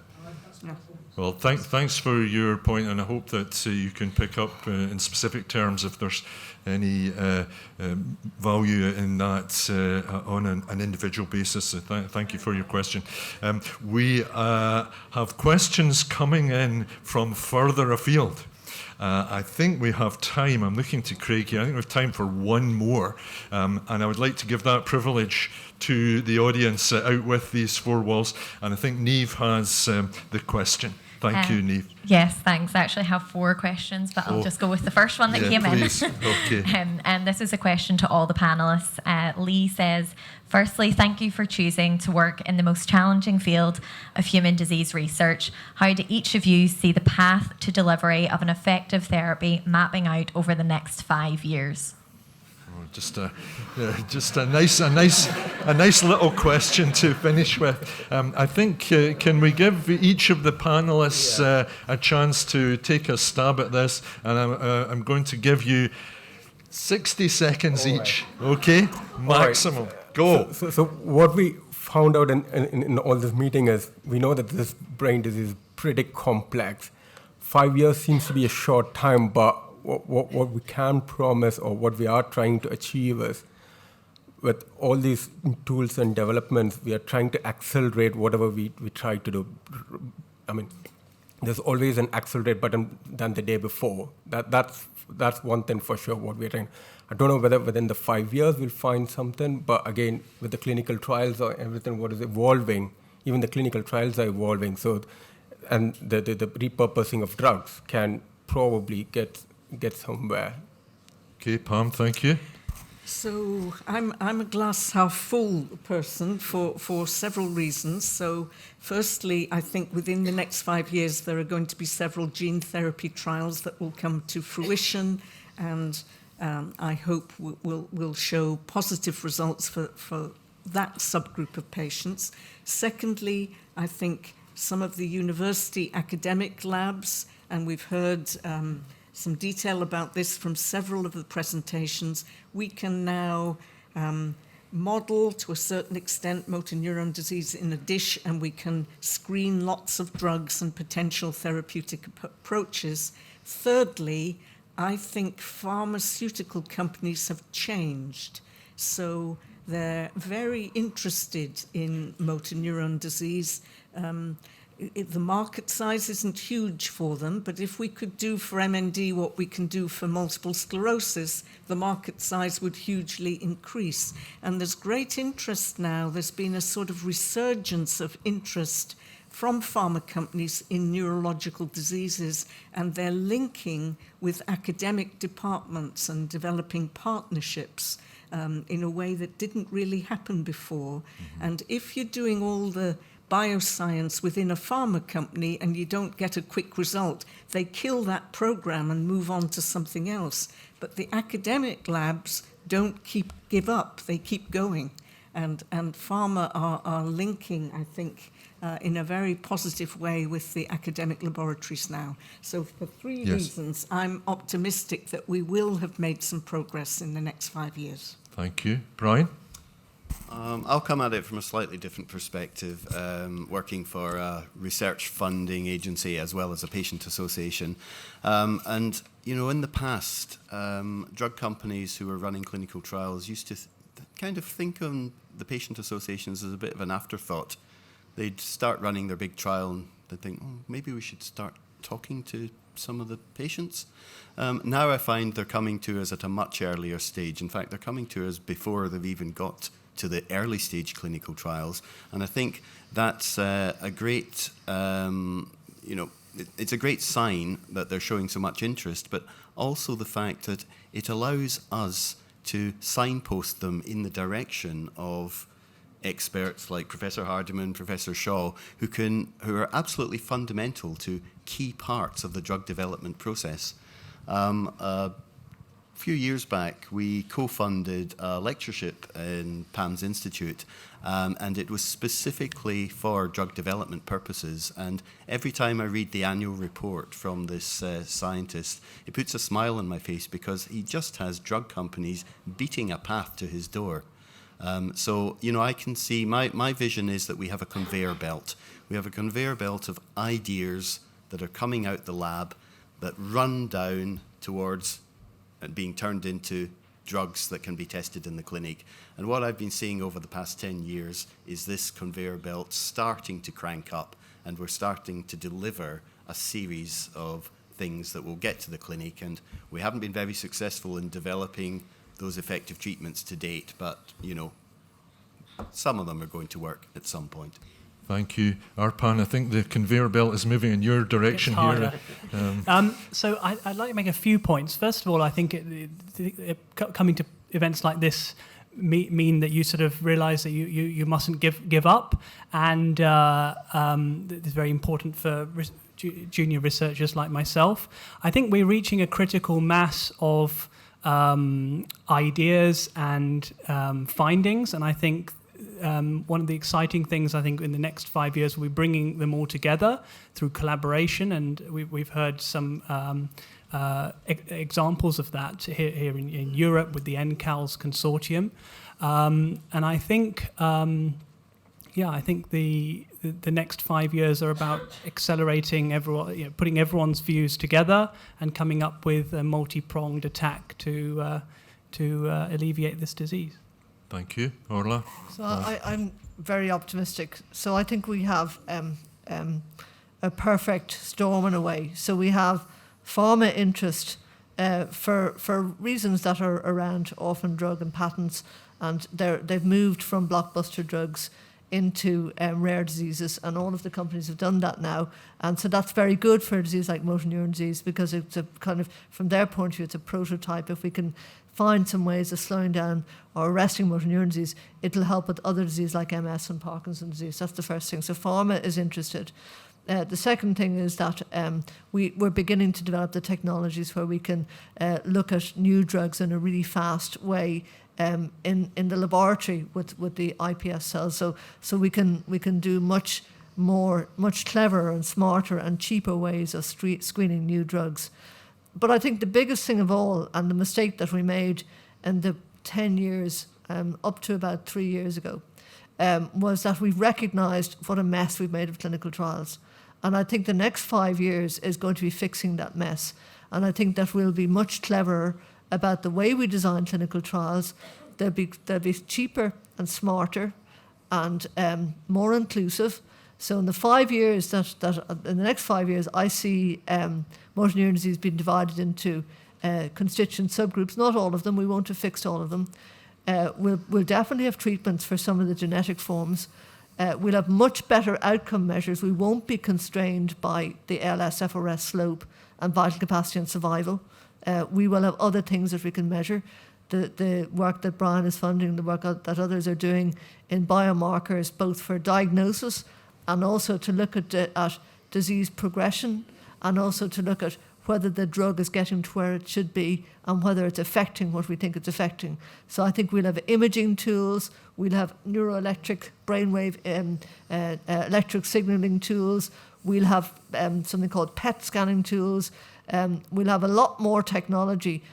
Well, thanks for your point, and I hope that you can pick up in specific terms if there's any value in that on an individual basis. So thank you for your question. We have questions coming in from further afield. I think we have time. I'm looking to Craig here. I think we have time for one more, and I would like to give that privilege to the audience out with these four walls. And I think Niamh has the question. Thank you, Niamh. Yes, thanks. I actually have four questions, but I'll just go with the first one that came please. in. Okay. And this is a question to all the panellists. Lee says, firstly, thank you for choosing to work in the most challenging field of human disease research. How do each of you see the path to delivery of an effective therapy mapping out over the next 5 years? Just a nice little question to finish with. I think can we give each of the panelists a chance to take a stab at this? And I'm going to give you 60 seconds each. Okay, maximum. Go. So what we found out in all this meeting is we know that this brain disease is pretty complex. 5 years seems to be a short time, but what we can promise, or what we are trying to achieve, is with all these tools and developments, we are trying to accelerate whatever we try to do. I mean, there's always an accelerate button than the day before. That's one thing for sure, what we're trying. I don't know whether within the 5 years we'll find something, but again, with the clinical trials or everything, what is evolving, even the clinical trials are evolving. So, and the repurposing of drugs can probably get somewhere. Okay, Pam, thank you. So I'm a glass half full person for several reasons. So firstly, I think within the next 5 years there are going to be several gene therapy trials that will come to fruition, and I hope will show positive results for that subgroup of patients. Secondly, I think some of the university academic labs, and we've heard some detail about this from several of the presentations, we can now model to a certain extent motor neuron disease in a dish, and we can screen lots of drugs and potential therapeutic approaches. Thirdly, I think pharmaceutical companies have changed. So they're very interested in motor neuron disease. The market size isn't huge for them, but if we could do for MND what we can do for multiple sclerosis, the market size would hugely increase. And there's great interest now. There's been a sort of resurgence of interest from pharma companies in neurological diseases, and they're linking with academic departments and developing partnerships in a way that didn't really happen before. And if you're doing all the bioscience within a pharma company and you don't get a quick result, they kill that program and move on to something else. But the academic labs don't give up, they keep going. And pharma are linking, I think, in a very positive way with the academic laboratories now. So for three reasons, I'm optimistic that we will have made some progress in the next 5 years. Thank you. Brian? I'll come at it from a slightly different perspective, working for a research funding agency as well as a patient association. And, you know, in the past, drug companies who were running clinical trials used to kind of think on the patient associations as a bit of an afterthought. They'd start running their big trial and they'd think, oh, maybe we should start talking to some of the patients. Now I find they're coming to us at a much earlier stage. In fact, they're coming to us before they've even got to the early stage clinical trials. And I think that's a great, it's a great sign that they're showing so much interest, but also the fact that it allows us to signpost them in the direction of experts like Professor Hardiman, Professor Shaw, who are absolutely fundamental to key parts of the drug development process. A few years back, we co-funded a lectureship in Pam's Institute, and it was specifically for drug development purposes. And every time I read the annual report from this scientist, it puts a smile on my face because he just has drug companies beating a path to his door. So, you know, I can see, my vision is that we have a conveyor belt. We have a conveyor belt of ideas that are coming out the lab that run down towards being turned into drugs that can be tested in the clinic. And what I've been seeing over the past 10 years is this conveyor belt starting to crank up, and we're starting to deliver a series of things that will get to the clinic. And we haven't been very successful in developing those effective treatments to date, but, you know, some of them are going to work at some point. Thank you. Arpan, I think the conveyor belt is moving in your direction here. So I'd like to make a few points. First of all, I think coming to events like this mean that you sort of realise that you mustn't give up, and it's very important for junior researchers like myself. I think we're reaching a critical mass of ideas and findings, and I think one of the exciting things, I think, in the next 5 years will be bringing them all together through collaboration, and we've heard some examples of that here in Europe with the NCALS consortium, and I think, I think the next 5 years are about accelerating everyone, putting everyone's views together and coming up with a multi-pronged attack to alleviate this disease. Thank you. Orla? So I'm very optimistic. So I think we have a perfect storm in a way. So we have pharma interest for reasons that are around orphan drug and patents, and they've moved from blockbuster drugs into rare diseases, and all of the companies have done that now. And so that's very good for a disease like motor neuron disease, because it's a kind of, from their point of view, it's a prototype. If we can find some ways of slowing down or arresting motor neuron disease, it'll help with other diseases like MS and Parkinson's disease. That's the first thing. So pharma is interested. The second thing is that we're beginning to develop the technologies where we can look at new drugs in a really fast way in the laboratory with the iPS cells. So we can do much cleverer and smarter and cheaper ways of screening new drugs. But I think the biggest thing of all, and the mistake that we made in the 10 years up to about 3 years ago, was that we recognised what a mess we've made of clinical trials. And I think the next 5 years is going to be fixing that mess. And I think that we'll be much cleverer about the way we design clinical trials. They'll be cheaper and smarter and more inclusive. So in the 5 years in the next 5 years, I see motor neuron disease being divided into constituent subgroups. Not all of them. We won't have fixed all of them. We'll definitely have treatments for some of the genetic forms. We'll have much better outcome measures. We won't be constrained by the ALS-FRS slope and vital capacity and survival. We will have other things that we can measure. The work that Brian is funding, the work that others are doing in biomarkers, both for diagnosis and also to look at disease progression, and also to look at whether the drug is getting to where it should be and whether it's affecting what we think it's affecting. So I think we'll have imaging tools, we'll have neuroelectric brainwave electric signaling tools, we'll have something called PET scanning tools, we'll have a lot more technology.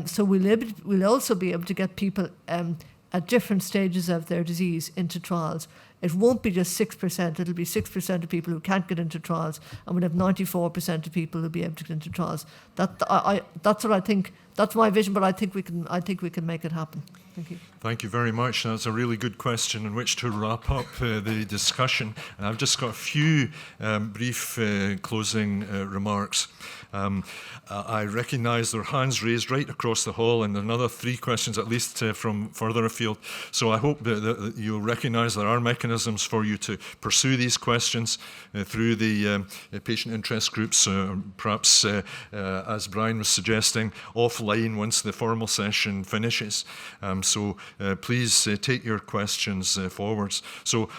So we'll also be able to get people at different stages of their disease into trials. It won't be just 6%, it'll be 6% of people who can't get into trials, and we'll have 94% of people who'll be able to get into trials. That's what I think, that's my vision, but I think we can make it happen. Thank you. Thank you very much. That's a really good question in which to wrap up the discussion. And I've just got a few brief closing remarks. I recognise there are hands raised right across the hall, and another 3 questions at least from further afield. So I hope that you'll recognise there are mechanisms for you to pursue these questions through the patient interest groups, perhaps as Brian was suggesting, offline once the formal session finishes. So please take your questions forwards. So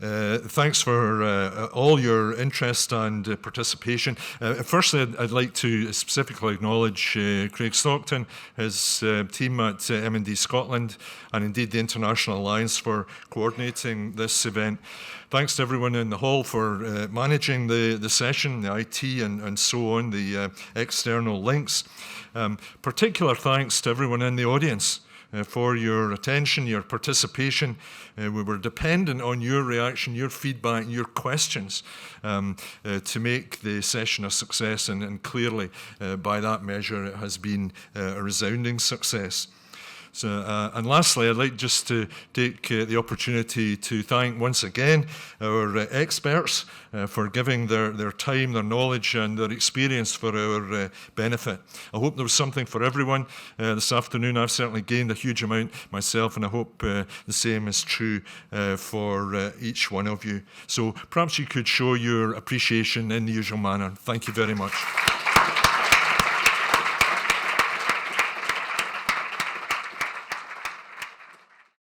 thanks for all your interest and participation. Firstly, I'd like to specifically acknowledge Craig Stockton, his team at MND Scotland, and indeed the International Alliance for coordinating this event. Thanks to everyone in the hall for managing the session, the IT and so on, the external links. Particular thanks to everyone in the audience for your attention, your participation. We were dependent on your reaction, your feedback, your questions to make the session a success, and clearly by that measure it has been a resounding success. So, and lastly, I'd like just to take the opportunity to thank once again our experts for giving their time, their knowledge and their experience for our benefit. I hope there was something for everyone this afternoon. I've certainly gained a huge amount myself, and I hope the same is true for each one of you. So perhaps you could show your appreciation in the usual manner. Thank you very much.